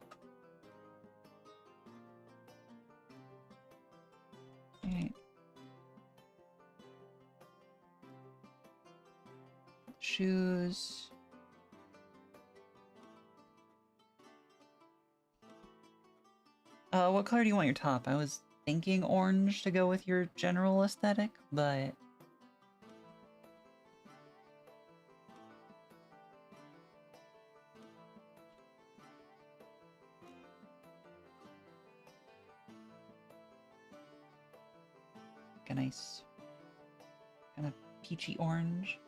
Alright. Shoes. What color do you want your top? I was thinking orange to go with your general aesthetic, but... a nice kind of peachy orange.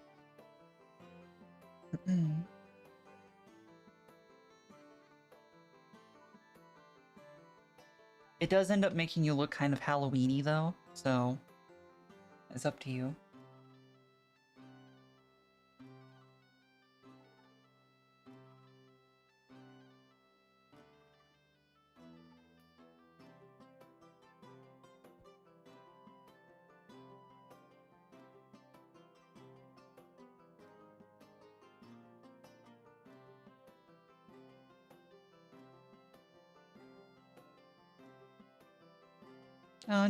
It does end up making you look kind of Halloween-y though, so it's up to you.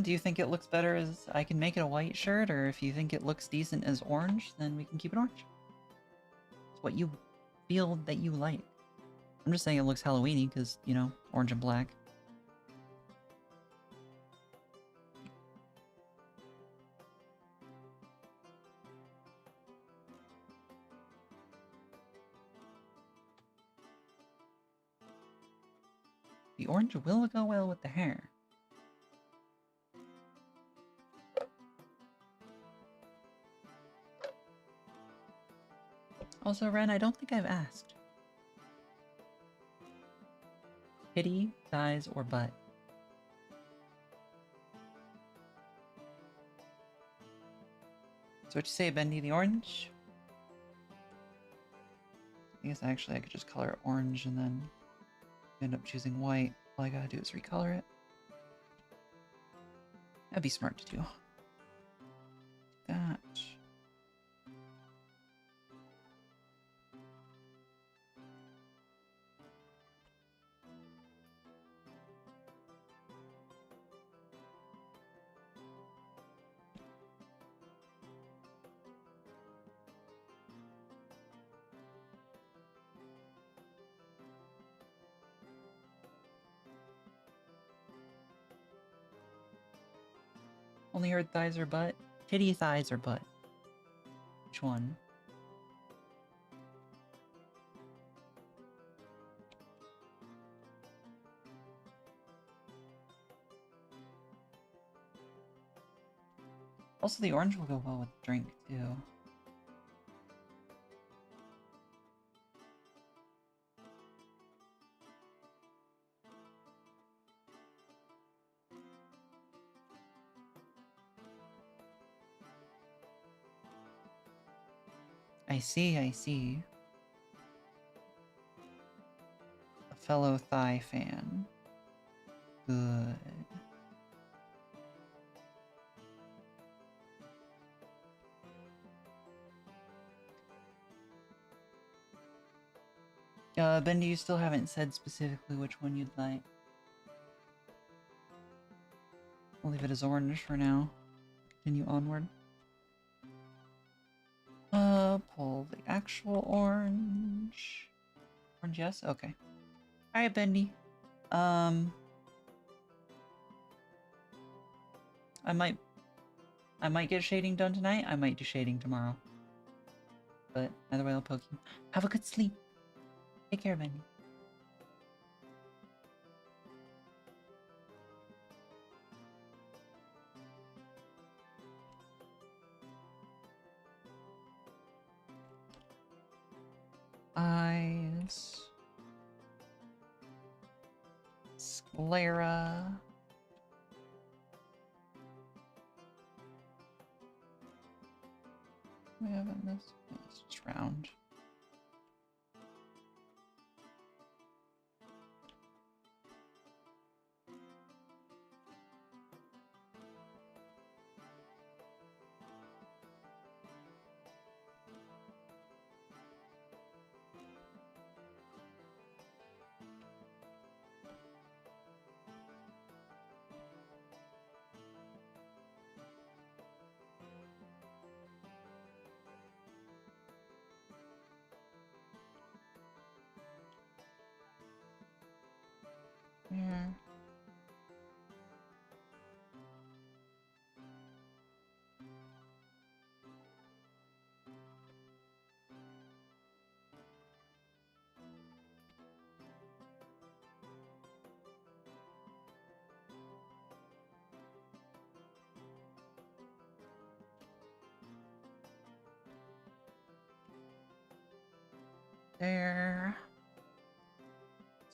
Do you think it looks better as I can make it a white shirt, or if you think it looks decent as orange, then we can keep it orange. It's what you feel that you like. I'm just saying it looks Halloween-y because, you know, orange and black. The orange will go well with the hair. Also, Ren, I don't think I've asked. Titty, thighs, or butt? So what you say, Bendy, the orange? I guess actually I could just color it orange and then end up choosing white. All I gotta do is recolor it. That'd be smart to do. That. Only heard thighs or butt? Titty, thighs, or butt? Which one? Also, the orange will go well with the drink, too. I see, I see. A fellow Thigh fan. Good. Bendy, you still haven't said specifically which one you'd like. I'll leave it as orange for now. Continue onward. Pull the actual orange. Orange, yes? Okay. Alright, Bendy. I might get shading done tonight. I might do shading tomorrow. But either way, I'll poke you. Have a good sleep. Take care, Bendy. Eyes. Sclera. We have in this. It's just round. Yeah. There.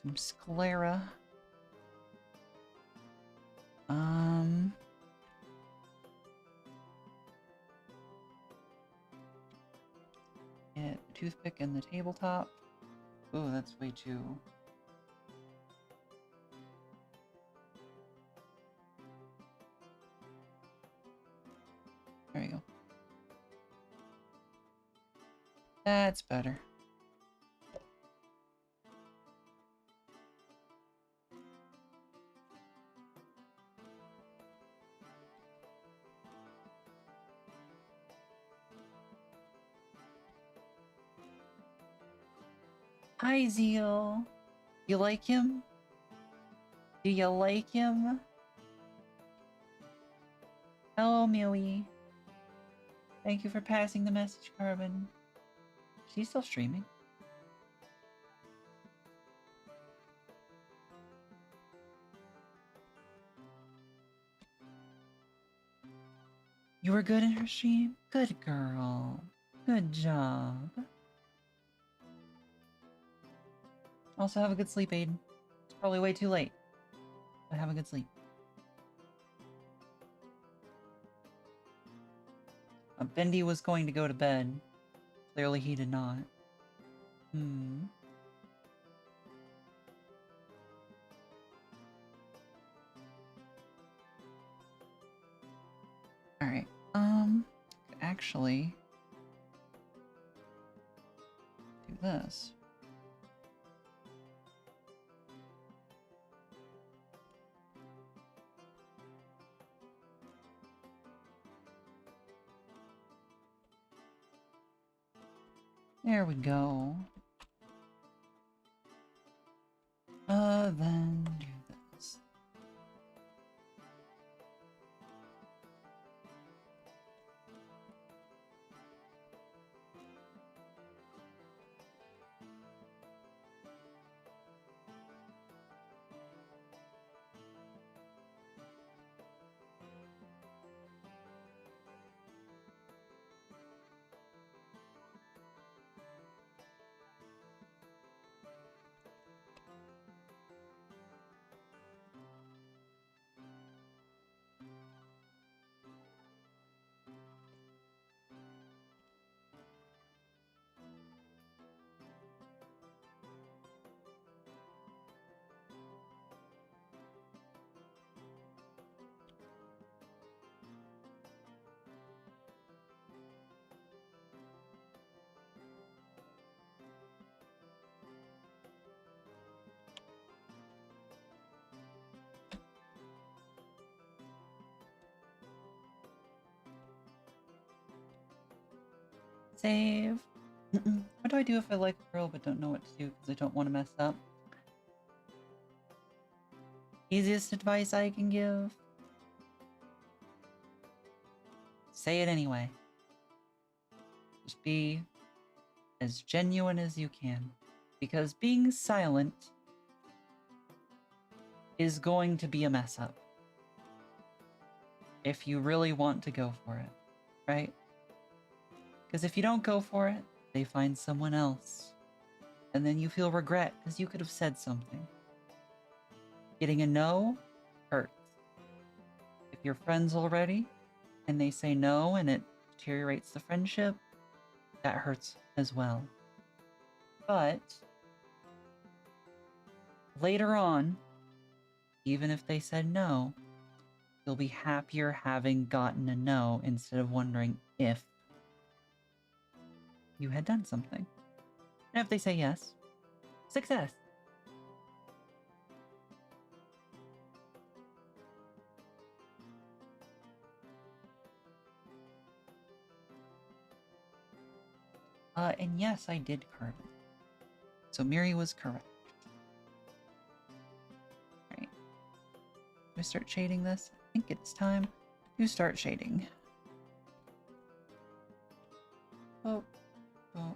Some sclera. Get the toothpick and the tabletop. Oh, that's way too... There you go. That's better. Hi, Zeal. You like him? Do you like him? Hello, Mewy. Thank you for passing the message, Carbon. She's still streaming. You were good in her stream? Good girl. Good job. Also, have a good sleep, Aiden. It's probably way too late, but have a good sleep. Bendy was going to go to bed. Clearly he did not. Alright, actually do this. There we go. Then do this. Save. What do I do if I like a girl but don't know what to do because I don't want to mess up? Easiest advice I can give? Say it anyway. Just be as genuine as you can. Because being silent is going to be a mess up. If you really want to go for it, right? Because if you don't go for it, they find someone else. And then you feel regret because you could have said something. Getting a no hurts. If you're friends already and they say no and it deteriorates the friendship, that hurts as well. But later on, even if they said no, you'll be happier having gotten a no instead of wondering if you had done something. And if they say yes, success. And yes, I did carve it. So Miri was correct. we start shading this? I think it's time to start shading. Oh, oh.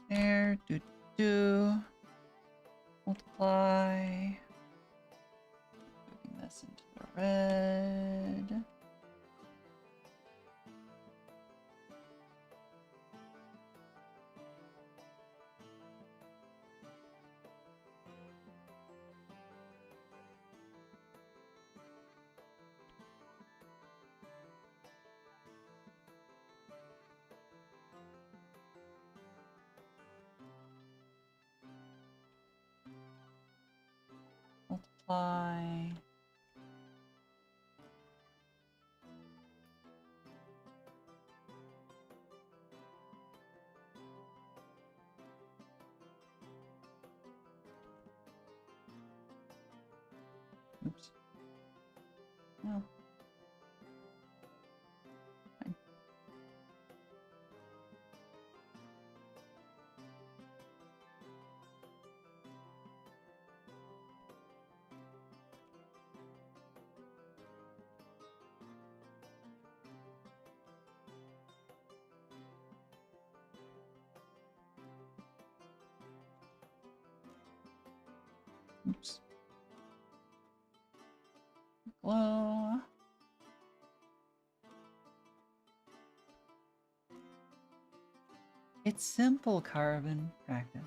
There, do. Multiply. Moving this into the red. Multiply. Oops. No. Fine. Oops. Glow. It's simple, Carbon. Practice.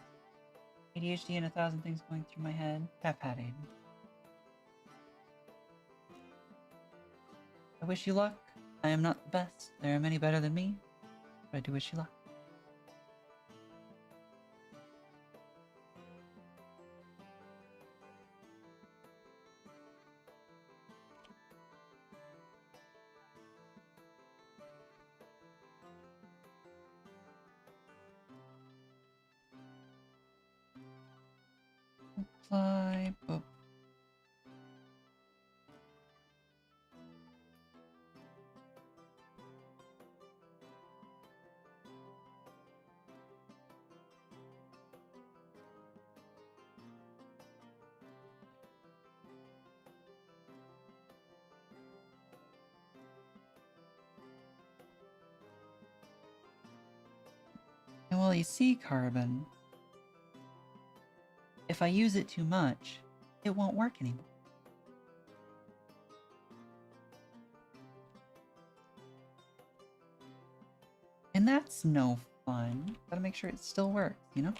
ADHD and 1,000 things going through my head. Pat pat, Aiden. I wish you luck. I am not the best. There are many better than me. But I do wish you luck. Apply. Boop. And well, you see, Carbon, if I use it too much, it won't work anymore. And that's no fun. Gotta make sure it still works, you know?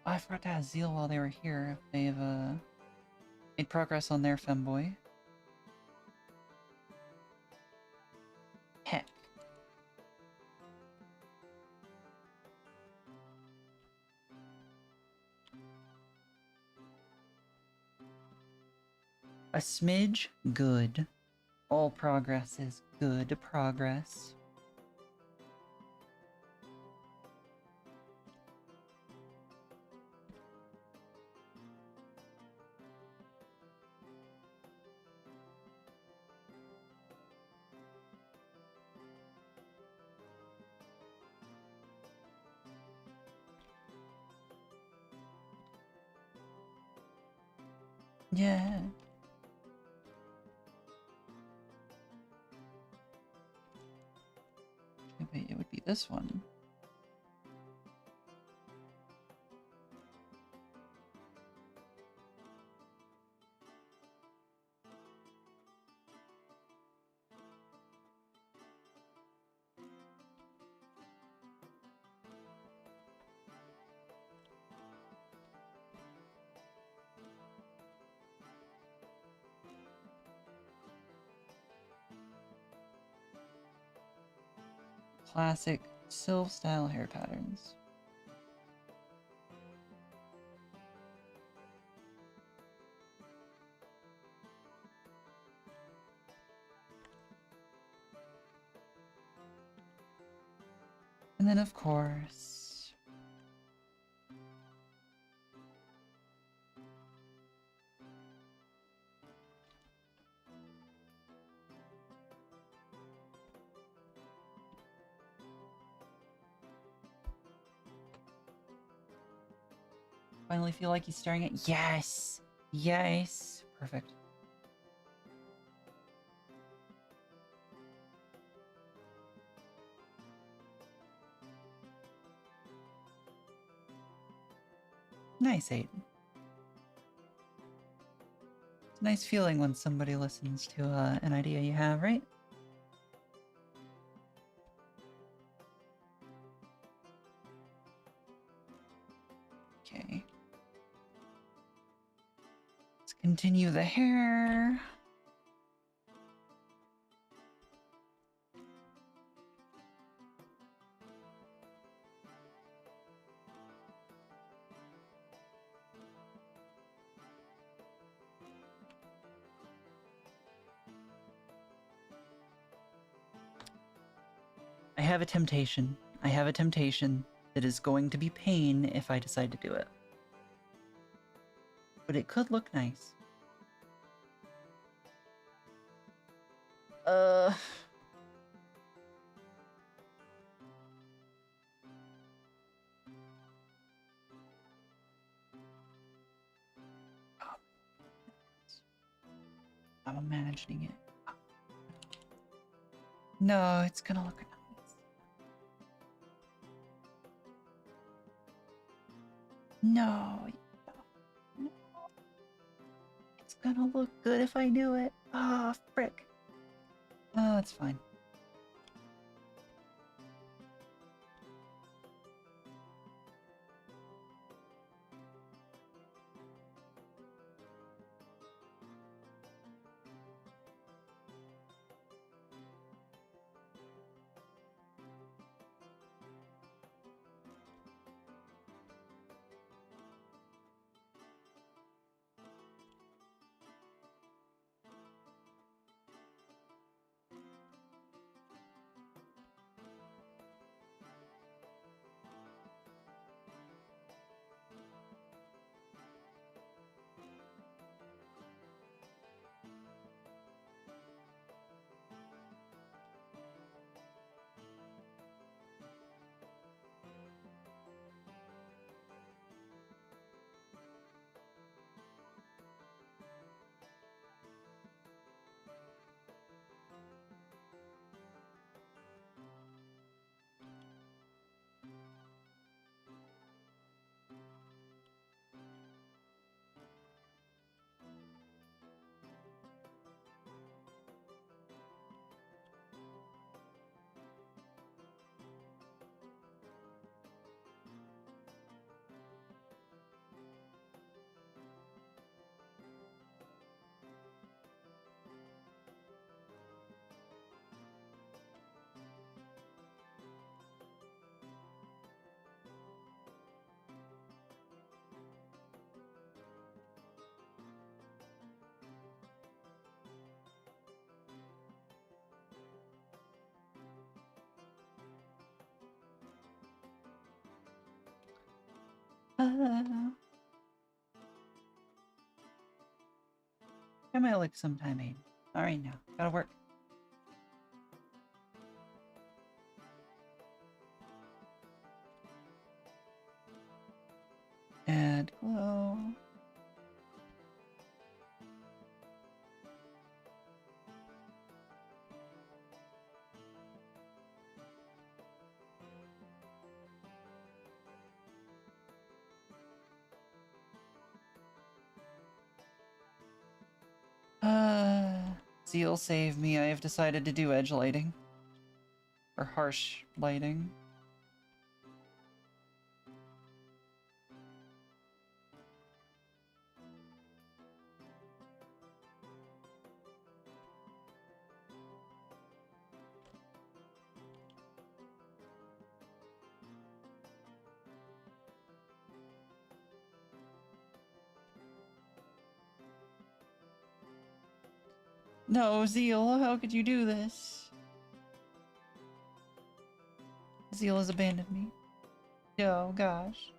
Oh, I forgot to ask Zeal while they were here. If they've made progress on their femboy. Heck. A smidge, good. All progress is good progress. Yeah. Maybe it would be this one. classic sylph style hair patterns. And then, of course, finally feel like he's staring at. Yes! Yes! Perfect. Nice, Aiden. It's a nice feeling when somebody listens to an idea you have, right? Okay. Let's continue the hair. I have a temptation. I have a temptation that is going to be pain if I decide to do it. But it could look nice. I'm imagining it. No, it's gonna look nice. No. No. It's gonna look good if I do it. Ah, frick. Oh, that's fine. I might look sometime, Aiden. Alright now. Gotta work. Add glow. Zeal save me. I have decided to do edge lighting. Or harsh lighting. No, Zeal, how could you do this? Zeal has abandoned me. Oh, gosh.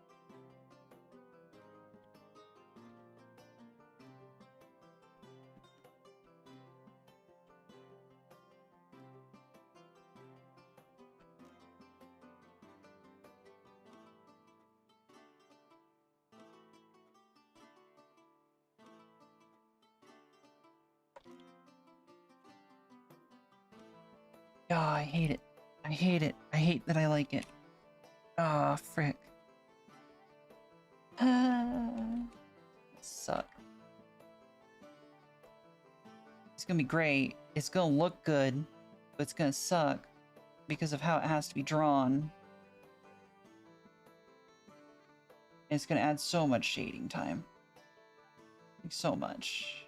Oh, I hate it. I hate it. I hate that I like it. Ah, frick. Suck. It's gonna be great. It's gonna look good, but it's gonna suck because of how it has to be drawn. It's gonna add so much shading time. Like, so much.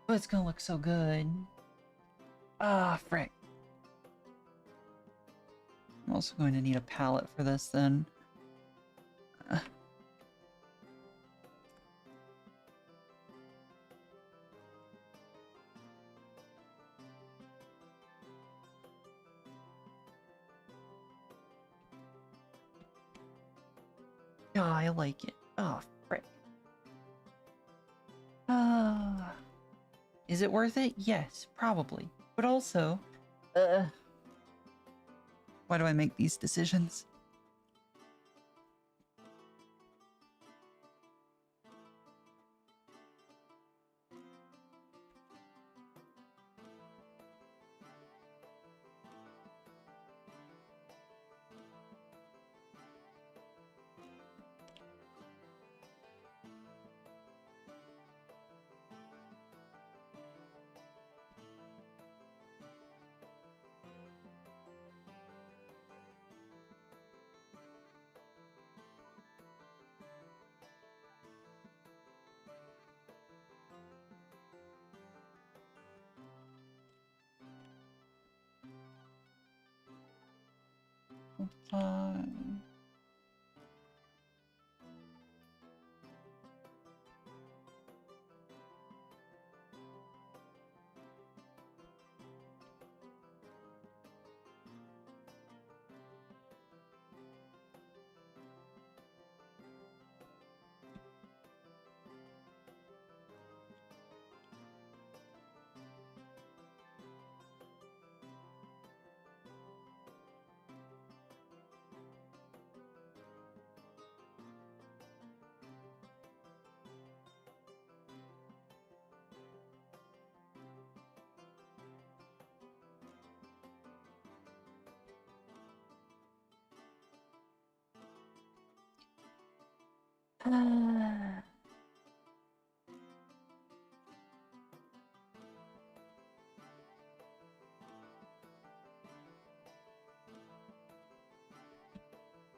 But it's gonna look so good. Ah, frick. I'm also going to need a palette for this then. Oh, I like it. Oh, frick. Is it worth it? Yes, probably. But also, why do I make these decisions? Fine.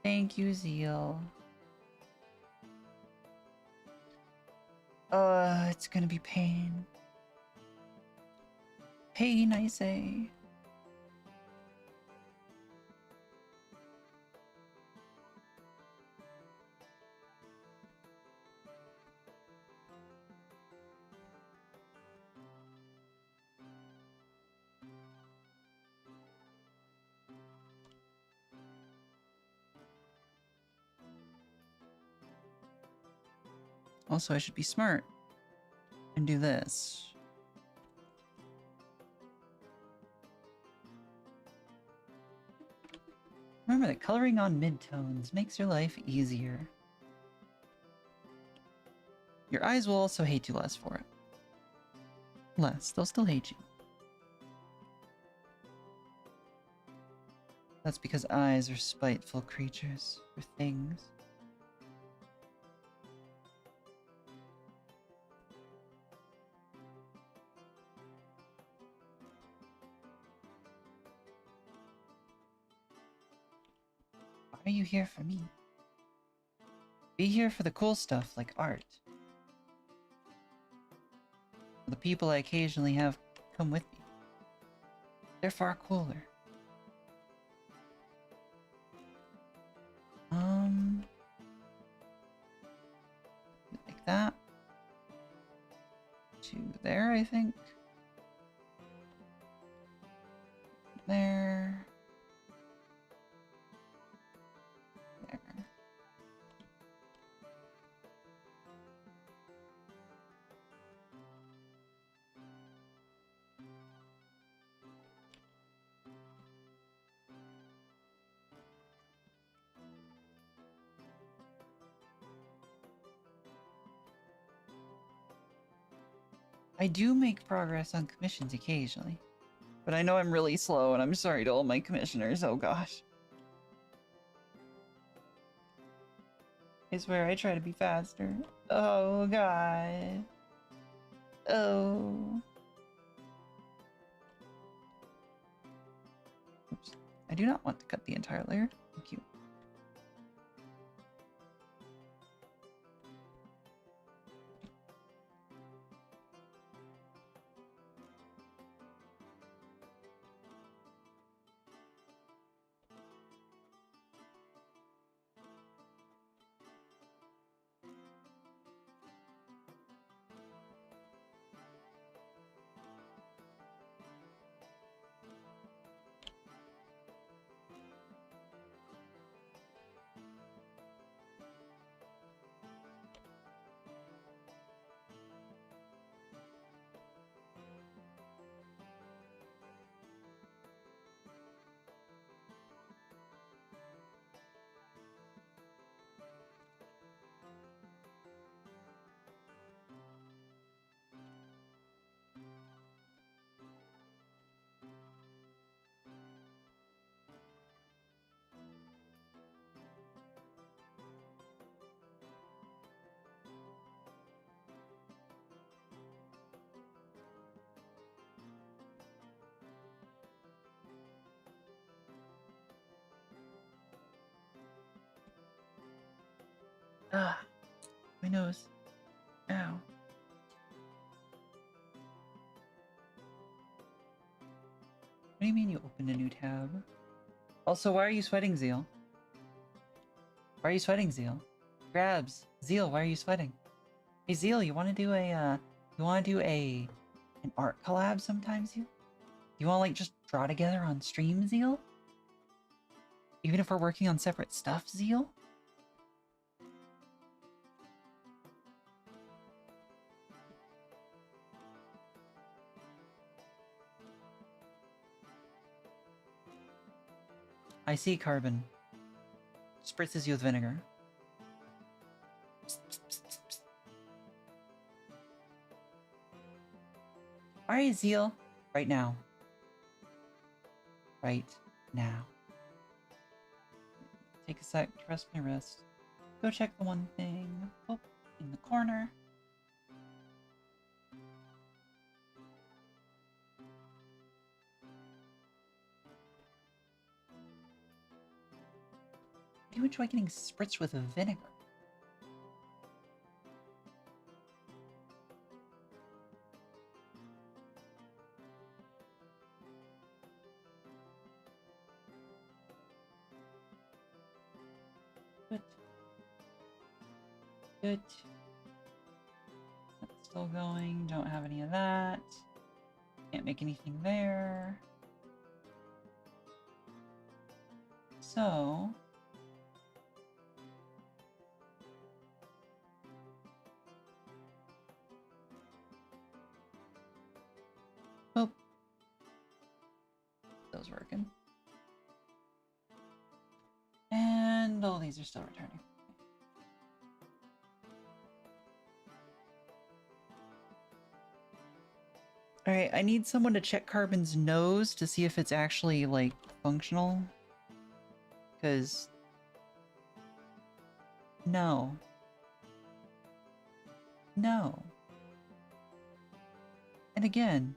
Thank you, Zeal. It's gonna be pain. Pain, I say. Also, I should be smart and do this. Remember that coloring on midtones makes your life easier. Your eyes will also hate you less for it. Less. They'll still hate you. That's because eyes are spiteful creatures, or things. Why are you here for me? Be here for the cool stuff like art. For the people I occasionally have come with me. They're far cooler. Like that. To there, I think. There. There. I do make progress on commissions occasionally, but I know I'm really slow, and I'm sorry to all my commissioners. Oh gosh. I swear I try to be faster. Oh god. Oh. Oops. I do not want to cut the entire layer. Thank you. Ah, my nose. Ow. What do you mean you opened a new tab? Also, why are you sweating, Zeal? Why are you sweating, Zeal? Grabs. Zeal, why are you sweating? Hey, Zeal, you want to do a, an art collab sometime, Zeal? You want to, like, just draw together on stream, Zeal? Even if we're working on separate stuff, Zeal? I see, Carbon. Spritzes you with vinegar. Alright, Zeal. Right now. Right now. Take a sec to rest my wrist. Go check the one thing. Oh, in the corner. I do enjoy getting spritzed with vinegar. Good. Good. That's still going. Don't have any of that. Can't make anything there. So... oh. Those working. And all these are still returning. Alright, I need someone to check Carbon's nose to see if it's actually, like, functional. Because... no. No. And again.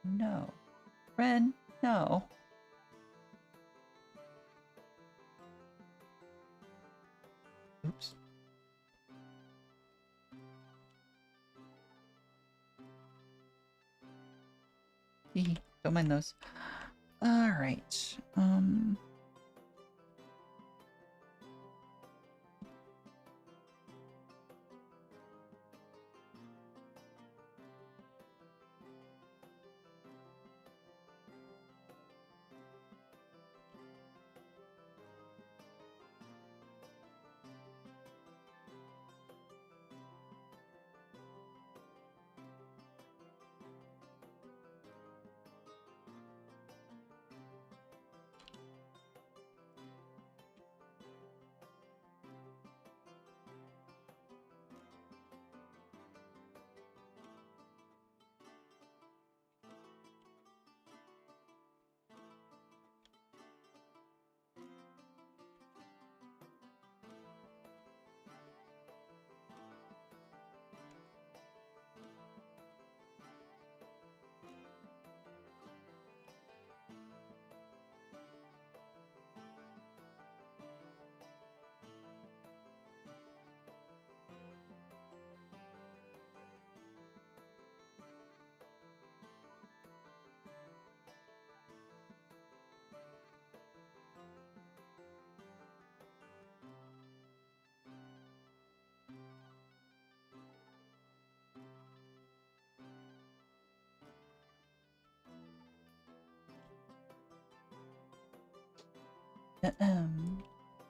No. Ren, no. Oops. Don't mind those. Alright.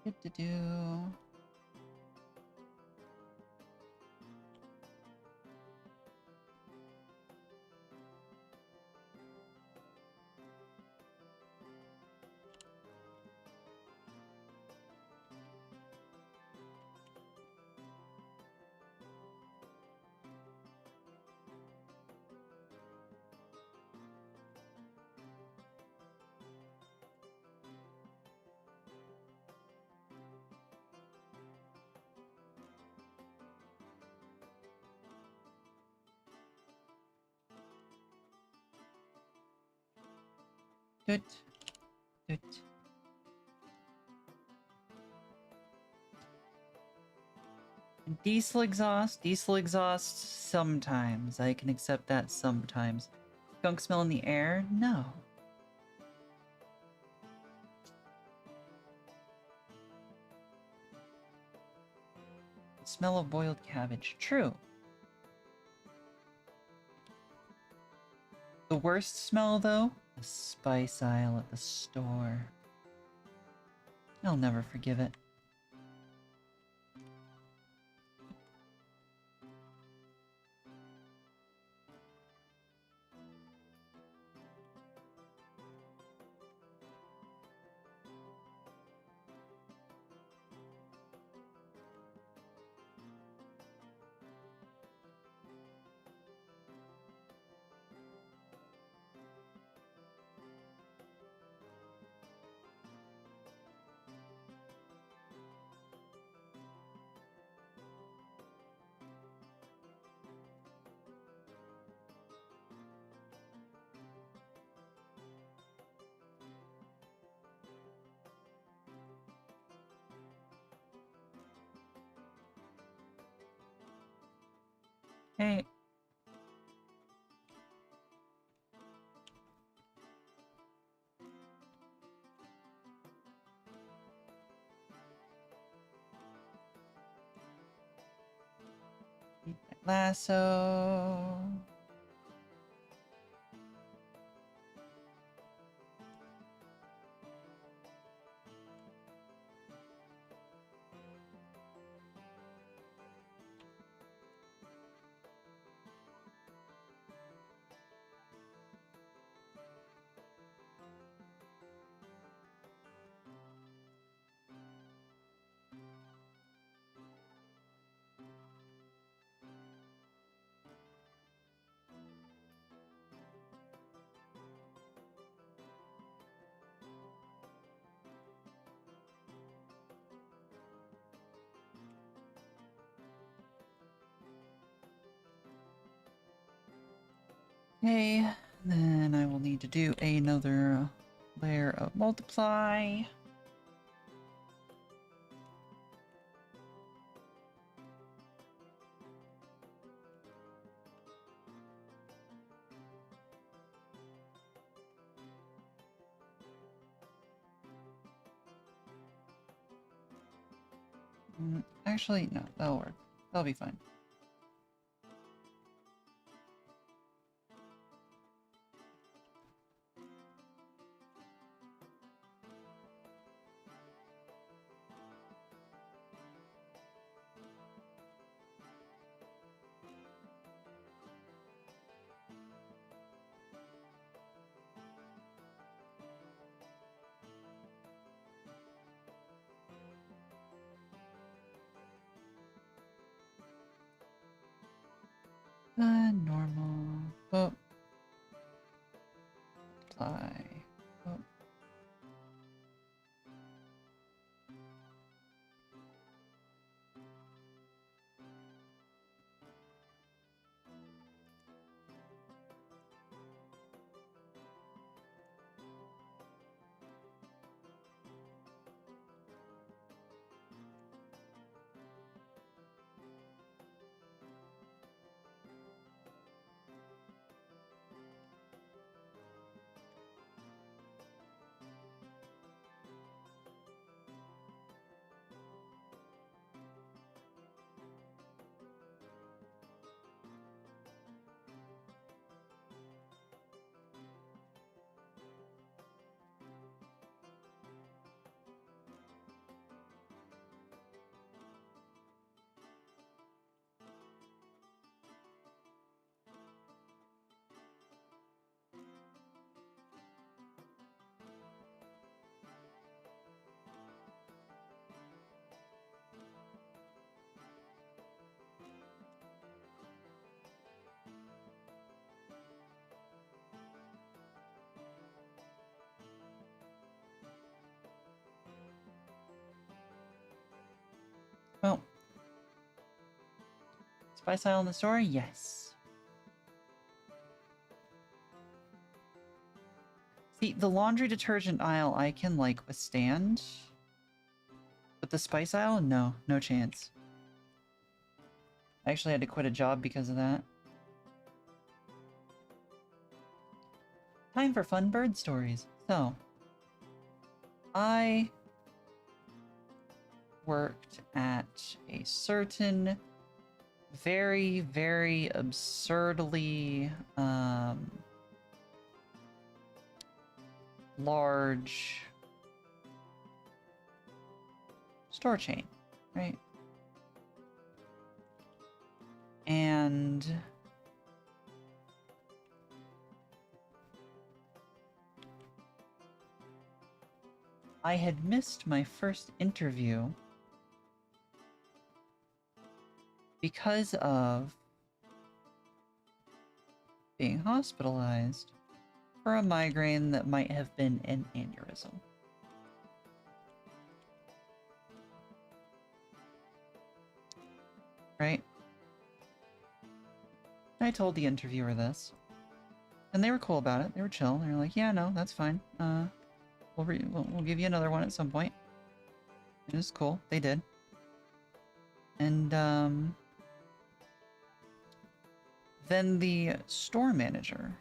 Good to do. Good. Good. Diesel exhaust sometimes. I can accept that sometimes. Skunk smell in the air? No. Smell of boiled cabbage. True. The worst smell, though? The spice aisle at the store. I'll never forgive it. Hey. Lasso. Okay, then I will need to do another layer of multiply. Actually, no, that'll work. That'll be fine. Normal. Oh. Apply. Oh. Well, spice aisle in the store? Yes. See, the laundry detergent aisle I can, like, withstand. But the spice aisle? No. No chance. I actually had to quit a job because of that. Time for fun bird stories. So, I worked at a certain very, very absurdly large store chain, right? And I had missed my first interview because of being hospitalized for a migraine that might have been an aneurysm. Right? I told the interviewer this, and they were cool about it. They were chill. They were like, "Yeah, no, that's fine. We'll give you another one at some point." It was cool. They did. And then the store manager.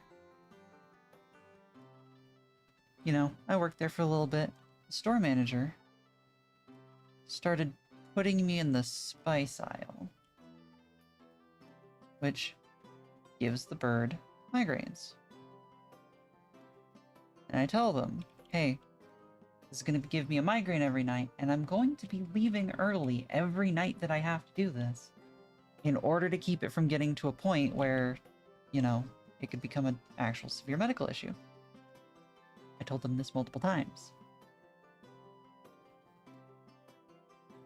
You know, I worked there for a little bit. The store manager started putting me in the spice aisle, which gives the bird migraines. And I tell them, hey, this is going to give me a migraine every night, and I'm going to be leaving early every night that I have to do this in order to keep it from getting to a point where, you know, it could become an actual severe medical issue. I told them this multiple times.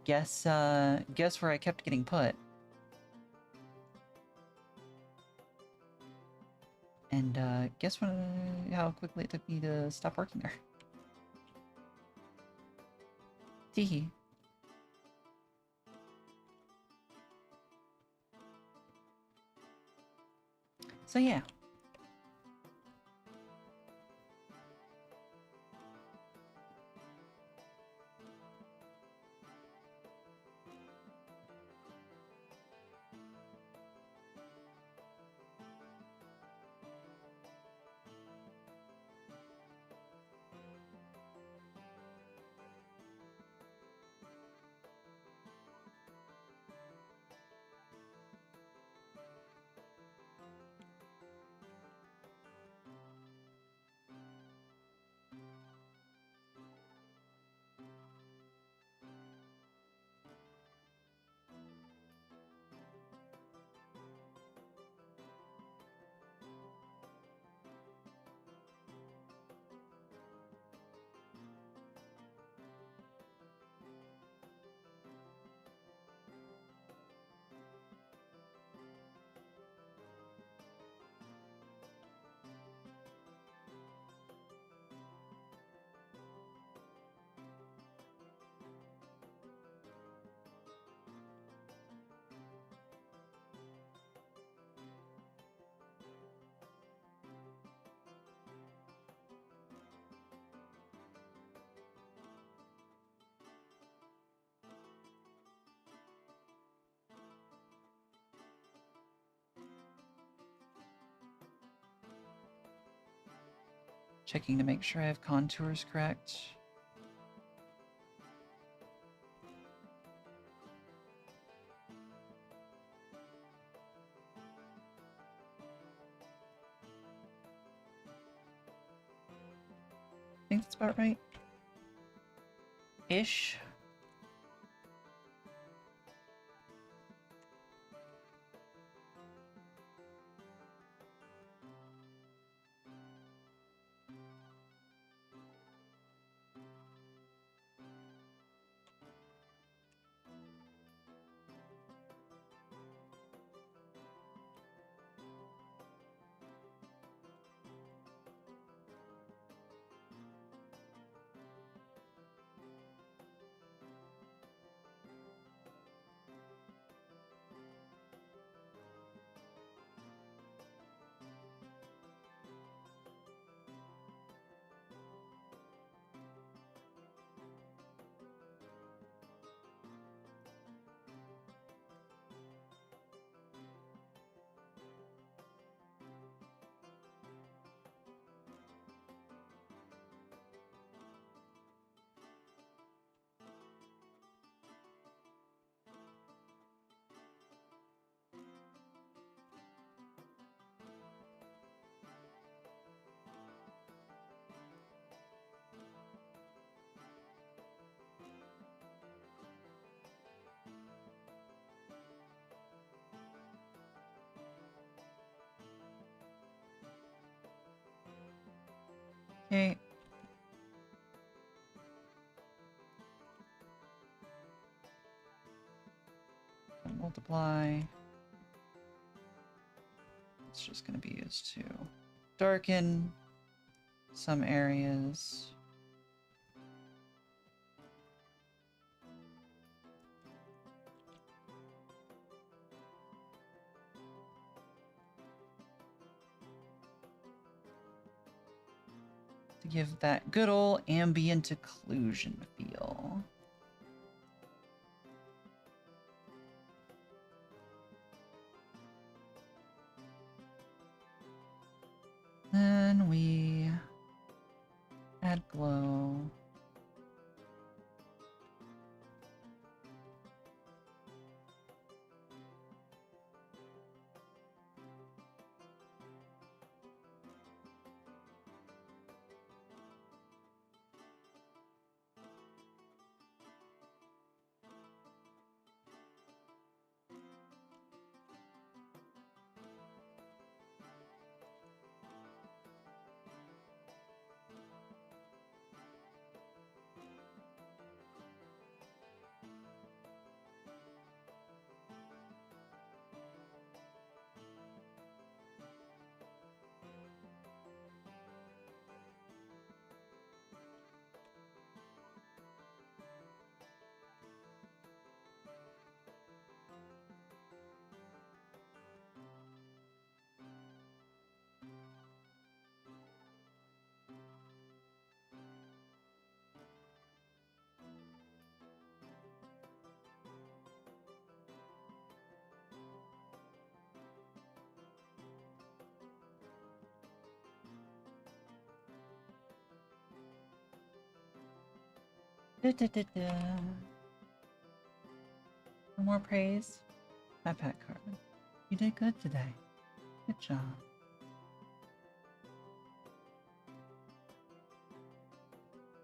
Guess where I kept getting put. And guess how quickly it took me to stop working there. Teehee. So yeah. Checking to make sure I have contours correct. I think that's about right. Ish. Okay. Multiply. It's just going to be used to darken some areas. To give that good old ambient occlusion feel. Then we add glow. Da, da, da, da. For more praise, my pet card. You did good today. Good job.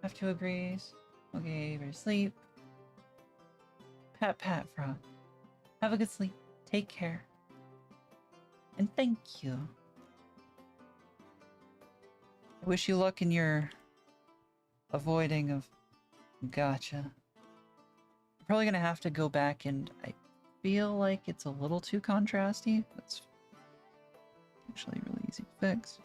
F2 agrees. Okay, better sleep. Pat, pat, frog. Have a good sleep. Take care. And thank you. I wish you luck in your avoiding of gotcha. I'm probably gonna have to go back, and I feel like it's a little too contrasty. That's actually really easy to fix.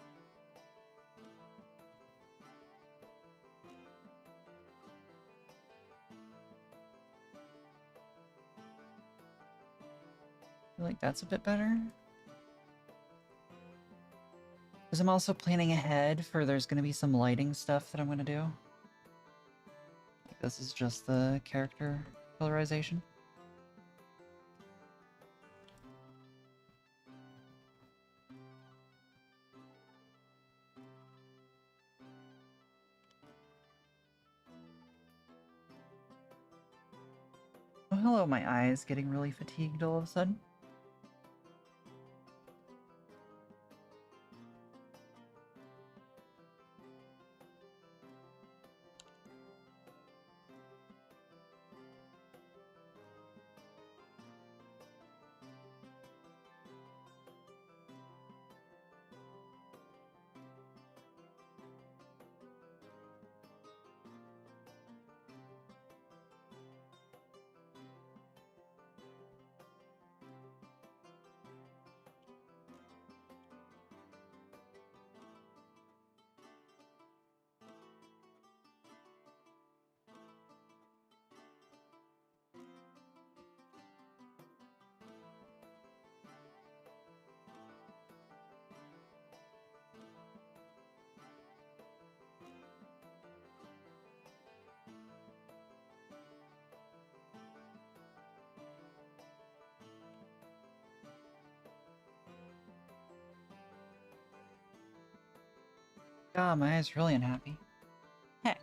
I feel like that's a bit better. Because I'm also planning ahead for there's going to be some lighting stuff that I'm going to do. Like this is just the character colorization. hello, my eye is getting really fatigued all of a sudden. God, my eye's really unhappy. Heck.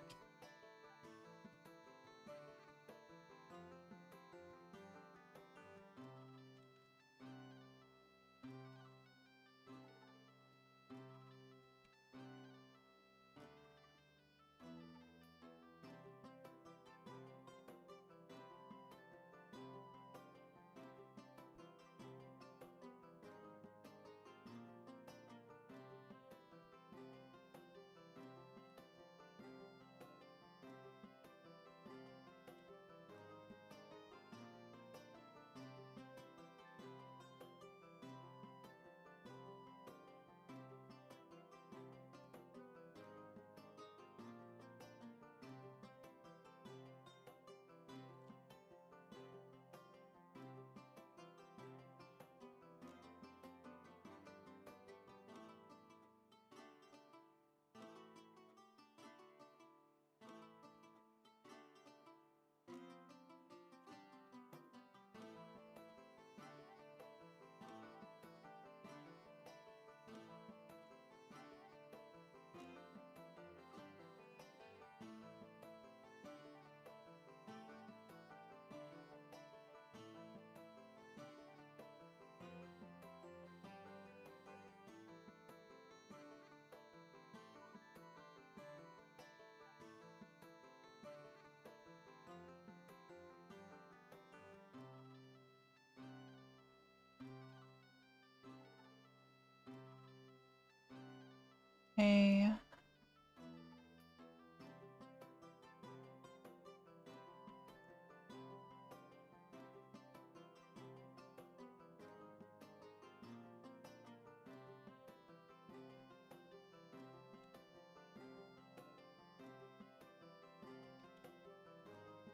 Hey.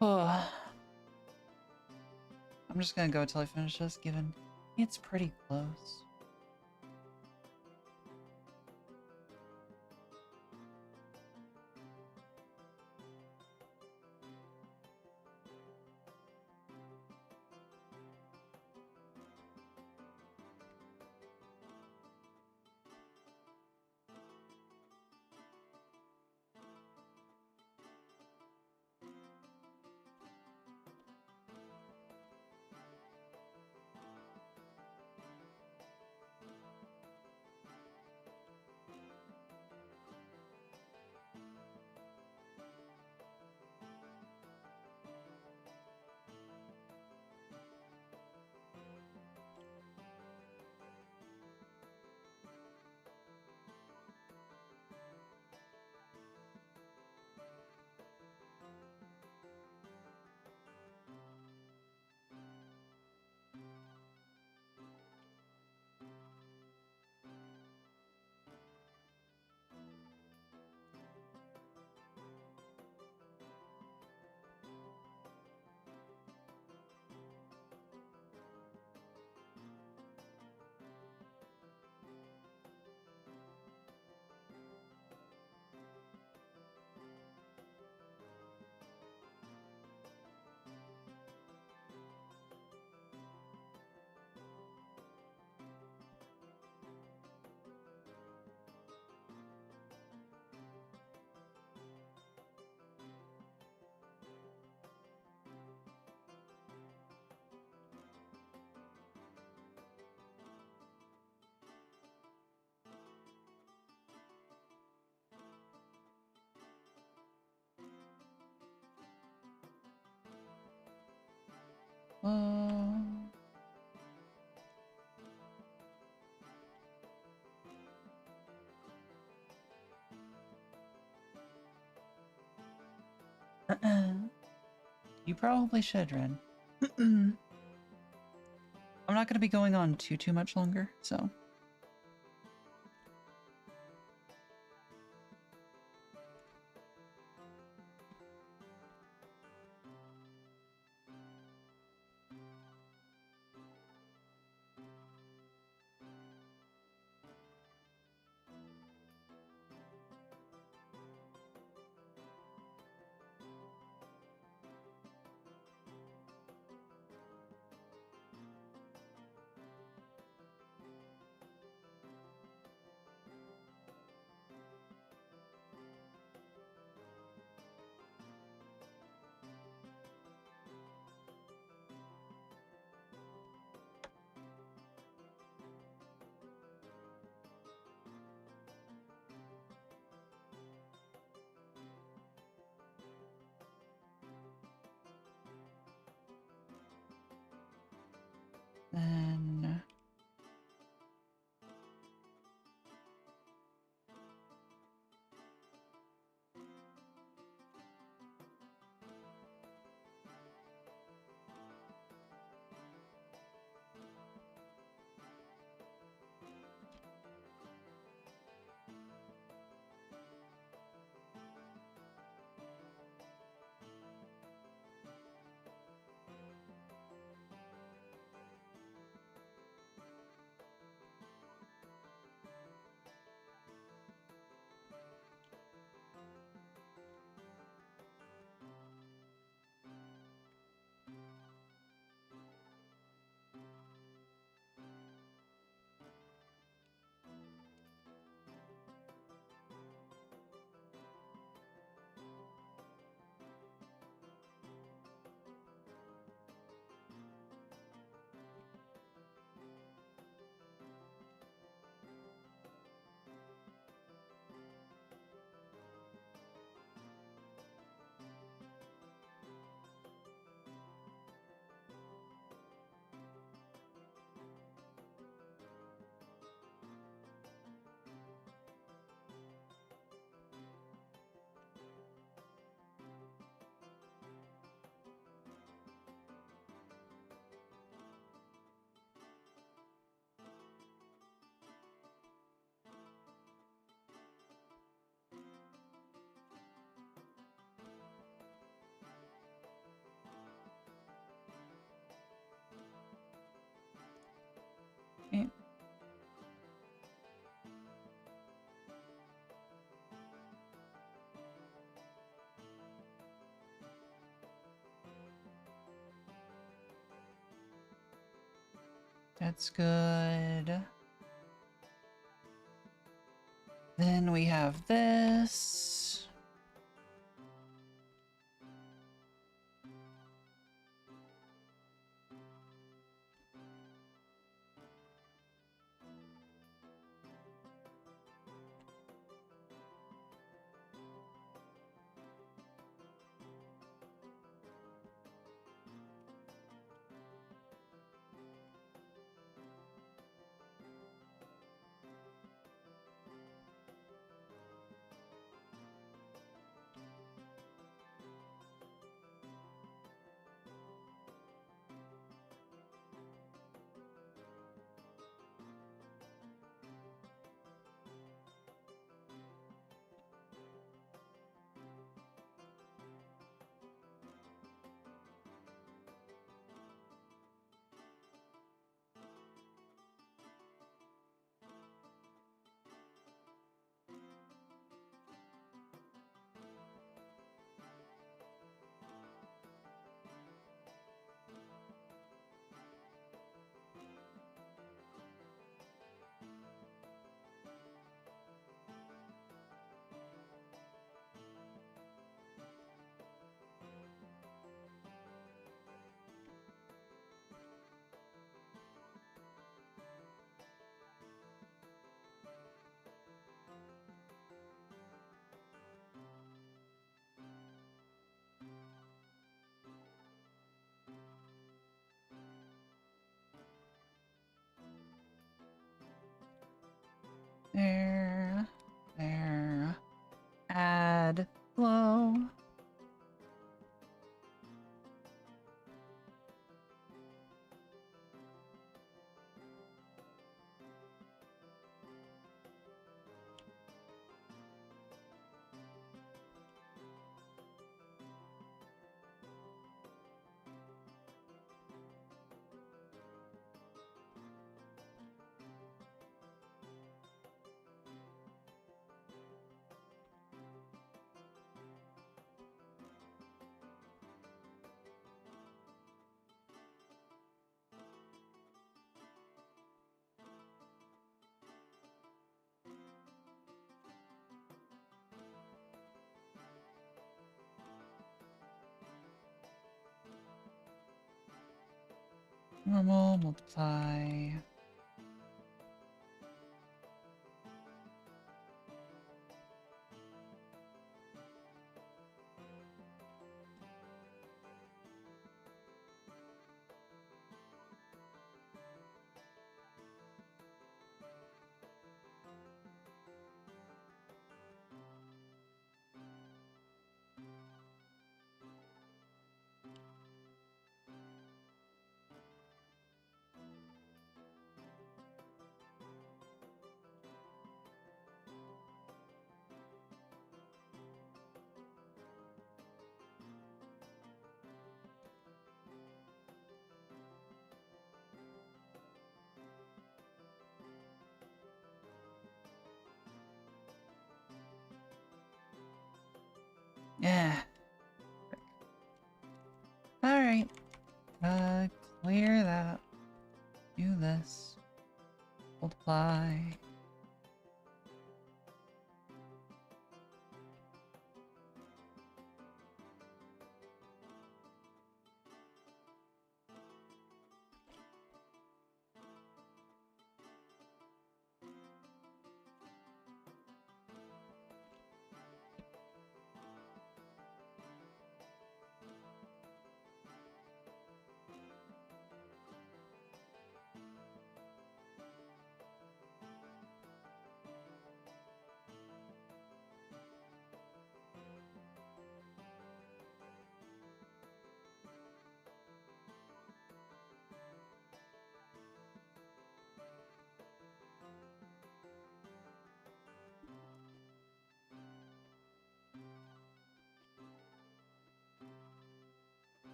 Oh. I'm just gonna go until I finish this, given it's pretty close. You probably should, Ren. I'm not going to be going on too much longer, so... Then... Okay. That's good. Then we have this. There. Add flow. Normal, multiply. Yeah. Alright. Clear that. Do this. Multiply.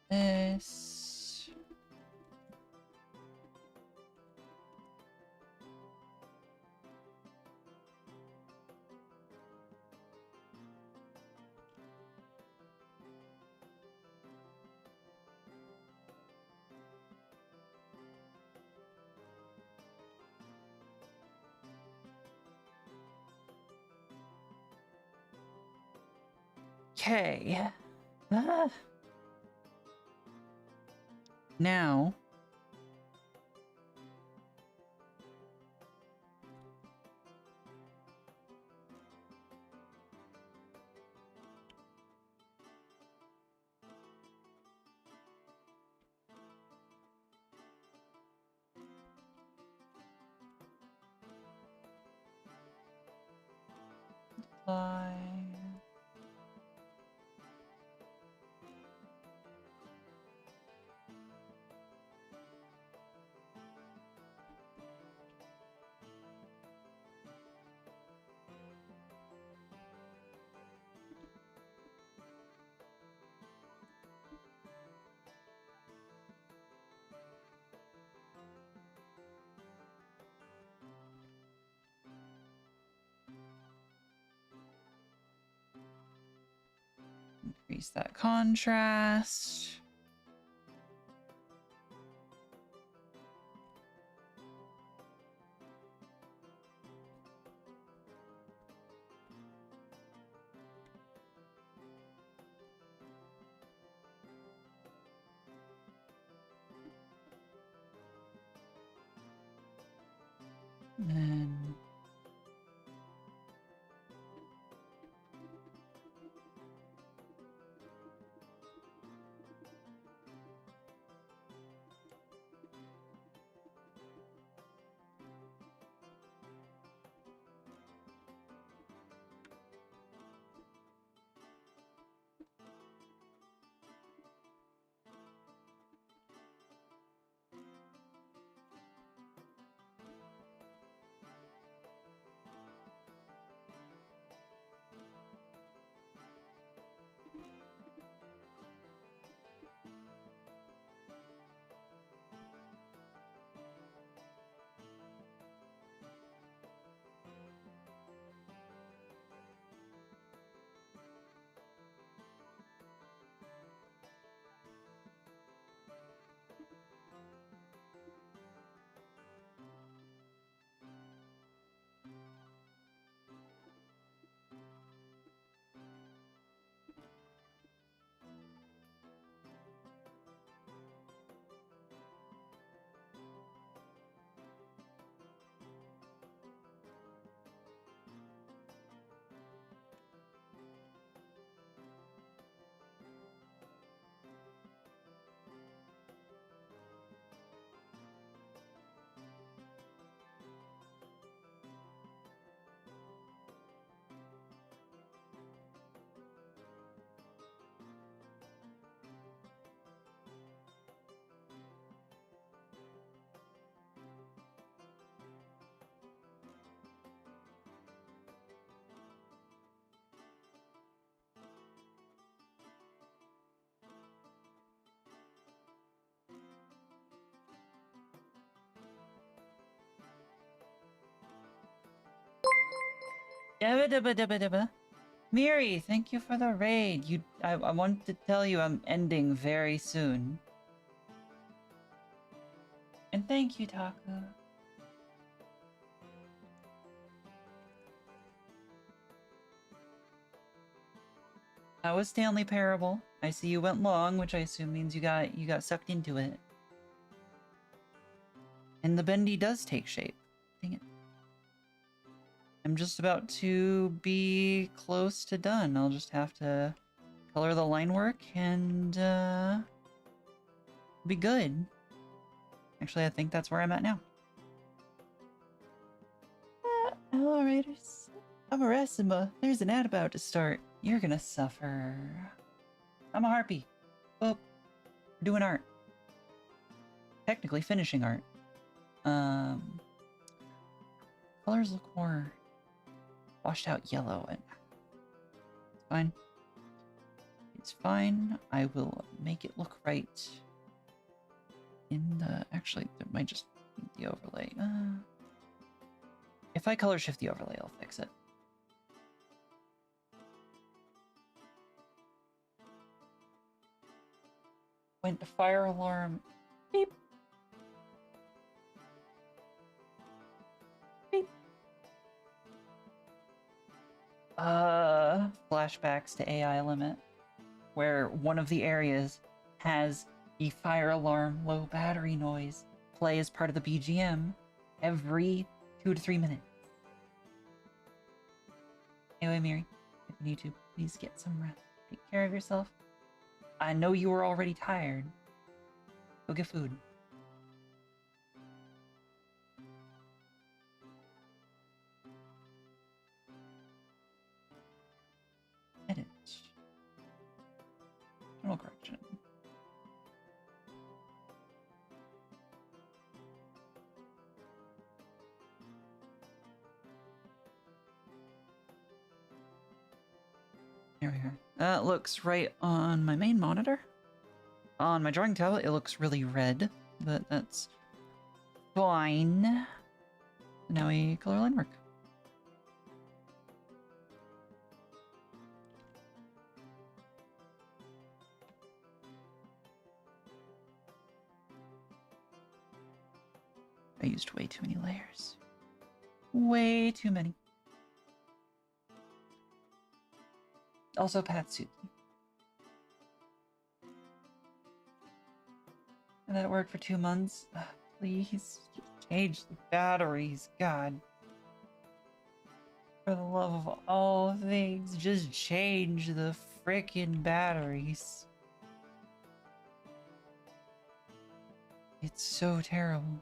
This. Okay. Now. Multiply. Increase that contrast. And then Dabba dabba dabba dabba. Miri, thank you for the raid. I wanted to tell you I'm ending very soon. And thank you, Taku. How was Stanley Parable? I see you went long, which I assume means you got sucked into it. And the bendy does take shape. Dang it. I'm just about to be close to done. I'll just have to color the line work and be good. Actually, I think that's where I'm at now. Hello, Raiders. I'm Aresima. There's an ad about to start. You're gonna suffer. I'm a Harpy. Oh, we're doing art. Technically finishing art. Colors look more washed out yellow. And it's fine. It's fine. I will make it look right. In the... Actually, it might just need the overlay. If I color shift the overlay, I'll fix it. Went to fire alarm. Beep. Beep. Flashbacks to AI limit, where one of the areas has the fire alarm low battery noise play as part of the BGM every 2 to 3 minutes. Anyway, Miri, if you need to, please get some rest. Take care of yourself. I know you were already tired. Go get food. Edit. General correction. There we are. That looks right on my main monitor. On my drawing tablet, it looks really red, but that's fine. Now we color line work. I used way too many layers. Way too many. Also, Patsuki. And that worked for 2 months. Please, just change the batteries, God. For the love of all things, just change the frickin' batteries. It's so terrible.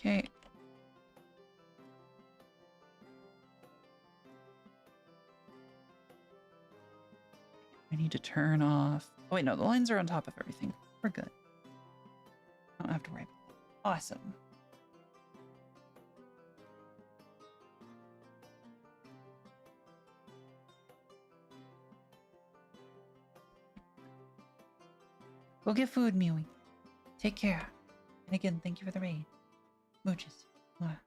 Okay. I need to turn off... Oh wait, no, the lines are on top of everything. We're good. I don't have to worry about that. Awesome. Go get food, Miwi. Take care. And again, thank you for the raid. Mooches. Mwah.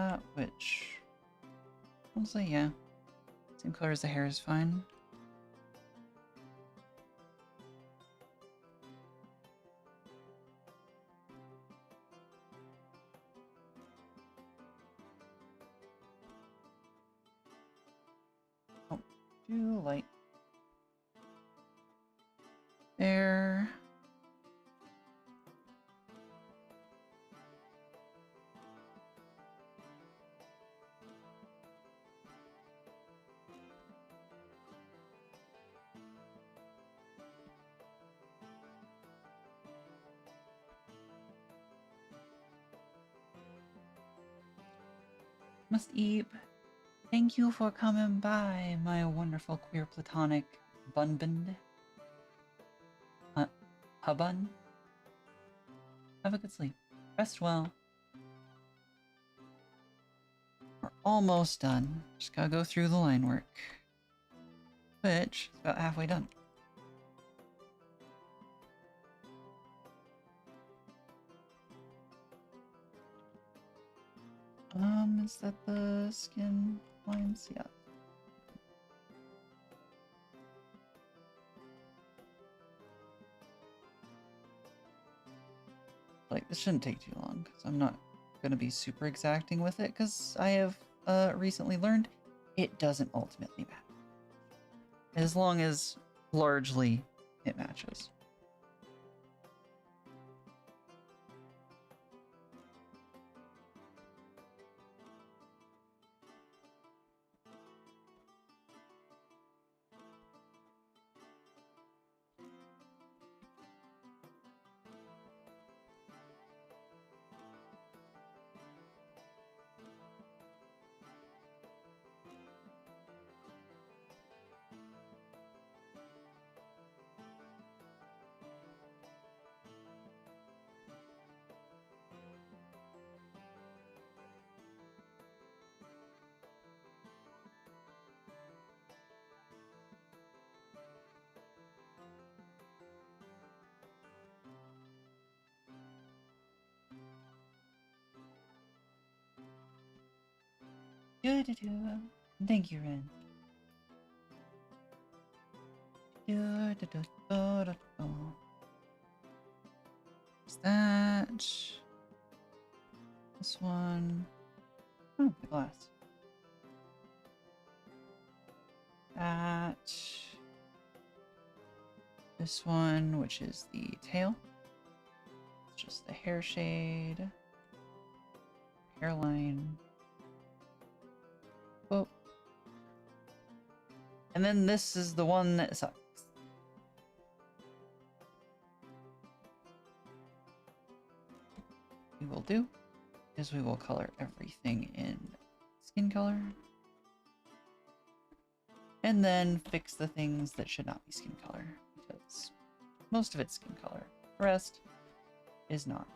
that, which... honestly, yeah. Same color as the hair is fine. Oh, too light. There. Must eat. Thank you for coming by, my wonderful queer platonic bunbund. Hubun. Have a good sleep. Rest well. We're almost done. Just gotta go through the line work. Which is about halfway done. Is that the skin lines? Yeah. Like, this shouldn't take too long, because I'm not going to be super exacting with it, because I have recently learned it doesn't ultimately matter. As long as, largely, it matches. Thank you, Ren. What's that? This one. Oh, the glass. That. This one, which is the tail. It's just the hair shade. Hairline. Oh. And then this is the one that sucks. We will do is we will color everything in skin color. And then fix the things that should not be skin color, because most of it's skin color. The rest is not.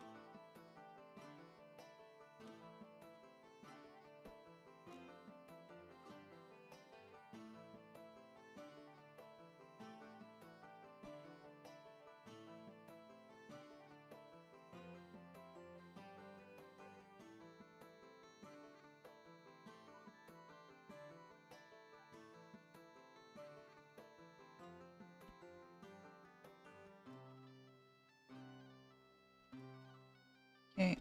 Okay.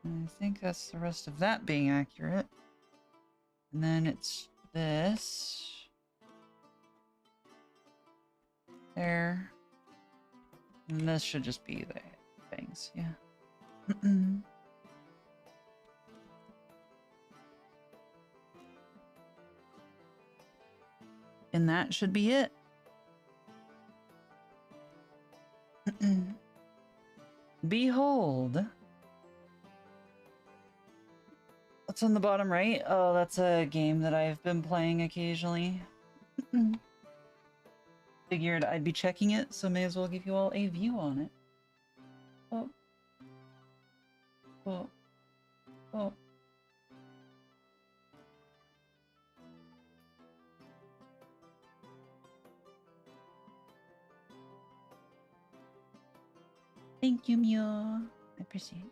I think that's the rest of that being accurate. And then it's this. There. And this should just be the things, yeah. And that should be it. Behold. What's on the bottom right? Oh, that's a game that I've been playing occasionally. Figured I'd be checking it, so may as well give you all a view on it. Oh. Oh. Oh. Thank you, Mio. I appreciate it.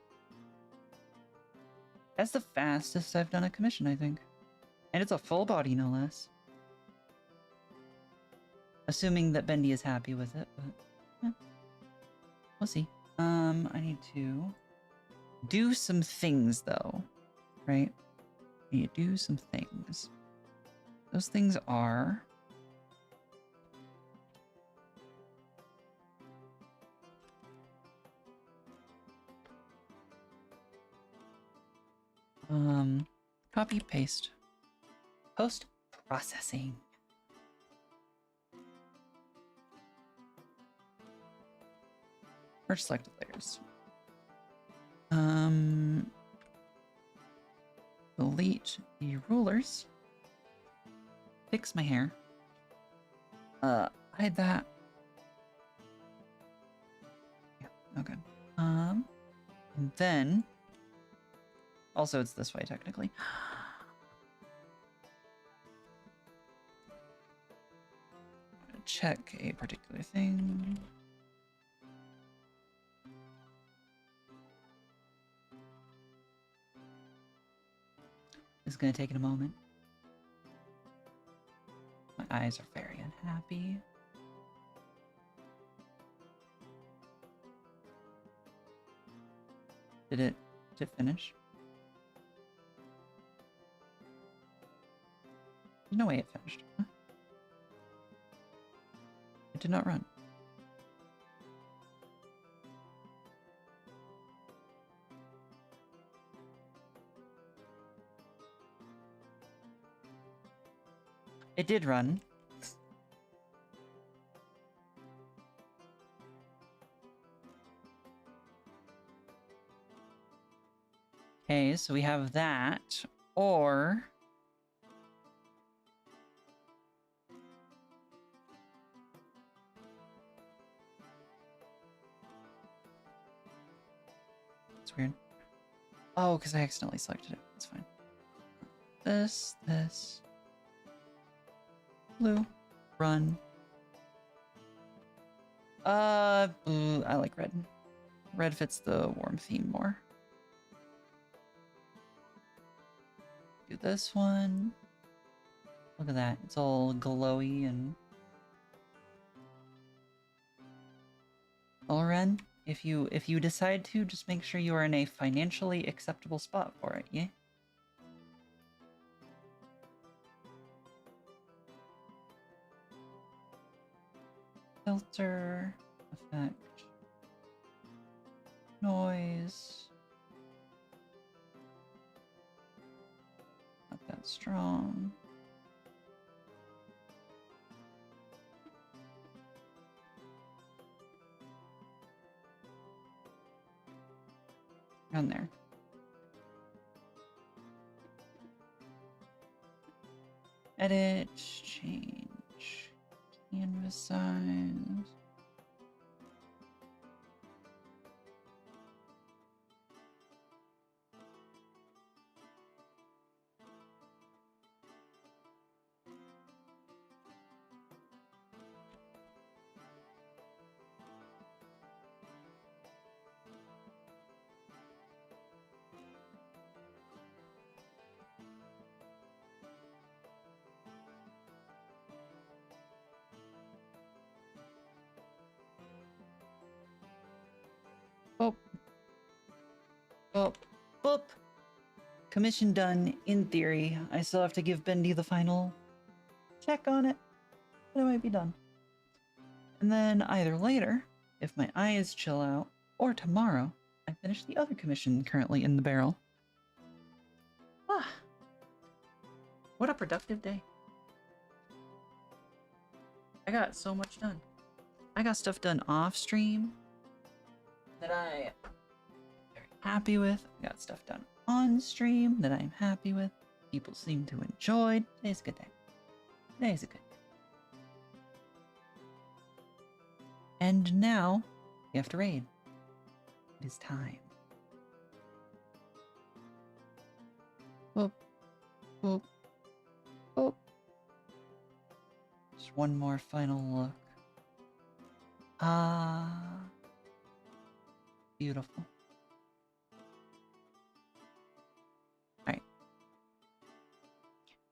That's the fastest I've done a commission, I think. And it's a full body, no less. Assuming that Bendy is happy with it, but yeah. We'll see. I need to do some things, though. Right? I need to do some things. Those things are... copy, paste. Post-processing. Merge selected layers. Delete the rulers. Fix my hair. Hide that. Yeah, okay. And then... Also, it's this way, technically. Check a particular thing. This is going to take a moment. My eyes are very unhappy. Did it finish? No way it finished. Huh? It did not run. It did run. Okay, so we have that, or... It's weird. Oh, because I accidentally selected it. That's fine. This. Blue. Run. Blue. I like red. Red fits the warm theme more. Do this one. Look at that. It's all glowy and... Ren, if you decide to, just make sure you are in a financially acceptable spot for it, yeah? Filter, effect, noise. Not that strong. Around there. Edit, change, canvas size. Boop. Boop. Boop. Commission done, in theory. I still have to give Bendy the final check on it, but it might be done. And then either later, if my eyes chill out, or tomorrow, I finish the other commission currently in the barrel. Ah. What a productive day. I got so much done. I got stuff done off stream that I am very happy with. I got stuff done on stream that I'm happy with. People seem to enjoy. Today's a good day. Today's a good day. And now, we have to raid. It is time. Whoop. Whoop. Whoop. Just one more final look. Beautiful. Alright.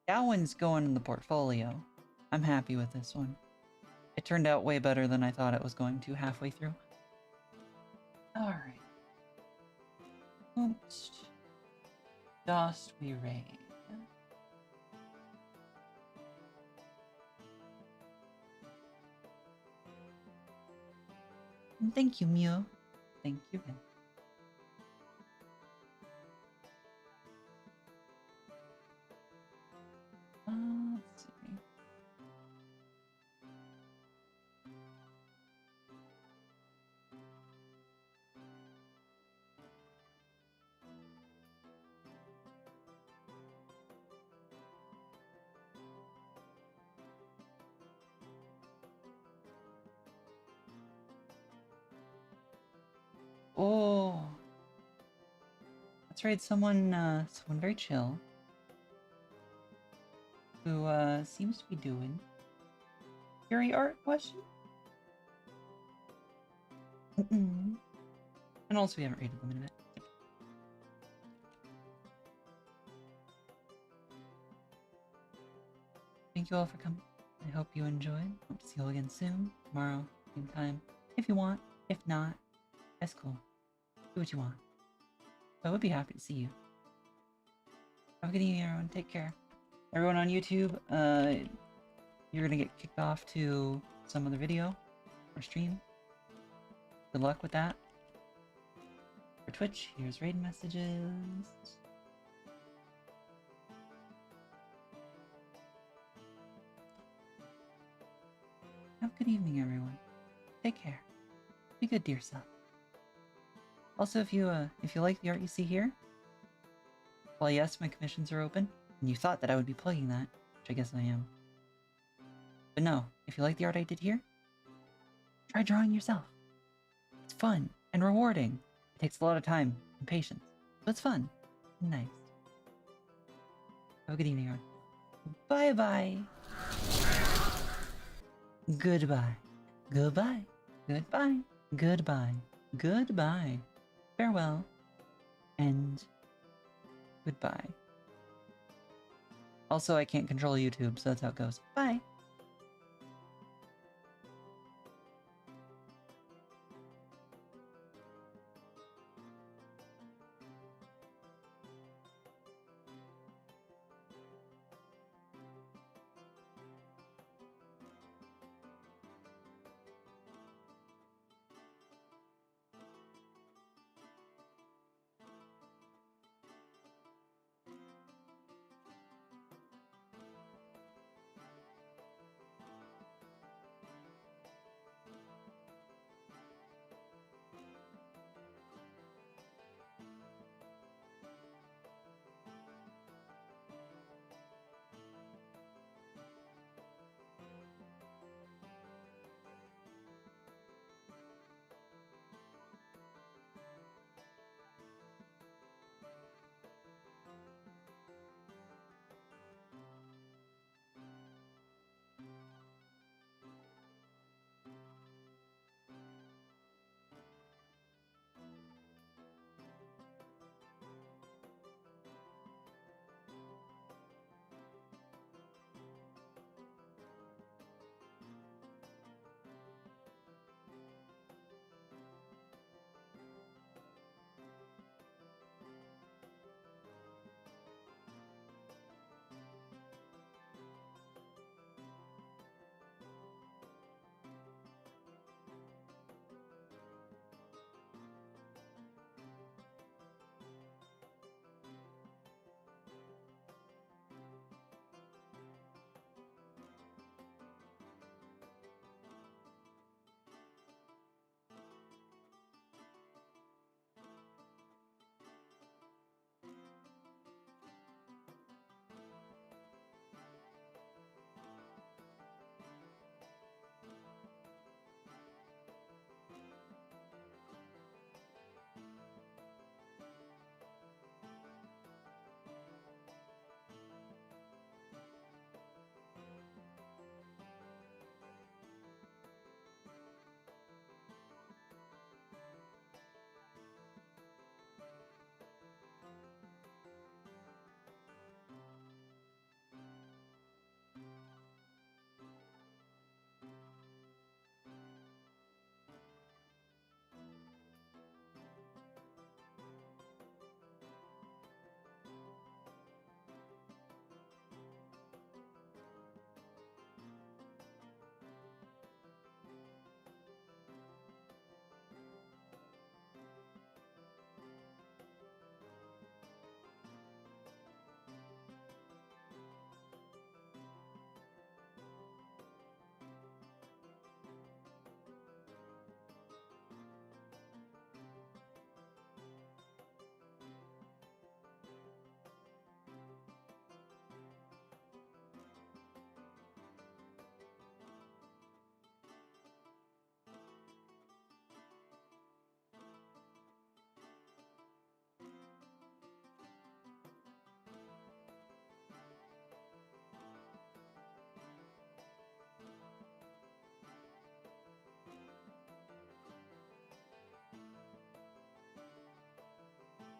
That one's going in the portfolio. I'm happy with this one. It turned out way better than I thought it was going to halfway through. Alright. Oops. Dost we raid? Thank you, Mew. Thank you. Let's see. Oh, let's raid someone very chill, who seems to be doing Fury art question. And also we haven't raided them in a bit. Thank you all for coming. I hope you enjoyed. Hope to see you all again soon. Tomorrow, same time. If you want. If not, that's cool. Do what you want. I would be happy to see you. Have a good evening, everyone. Take care. Everyone on YouTube, you're gonna get kicked off to some other video or stream. Good luck with that. For Twitch, here's raid messages. Have a good evening, everyone. Take care. Be good to yourself. Also, if you like the art you see here, well, yes, my commissions are open, and you thought that I would be plugging that, which I guess I am. But no, if you like the art I did here, try drawing yourself. It's fun and rewarding. It takes a lot of time and patience, but it's fun and nice. Have a good evening, everyone. Bye-bye. Goodbye. Goodbye. Goodbye. Goodbye. Goodbye. Farewell. And goodbye. Also, I can't control YouTube, so that's how it goes. Bye.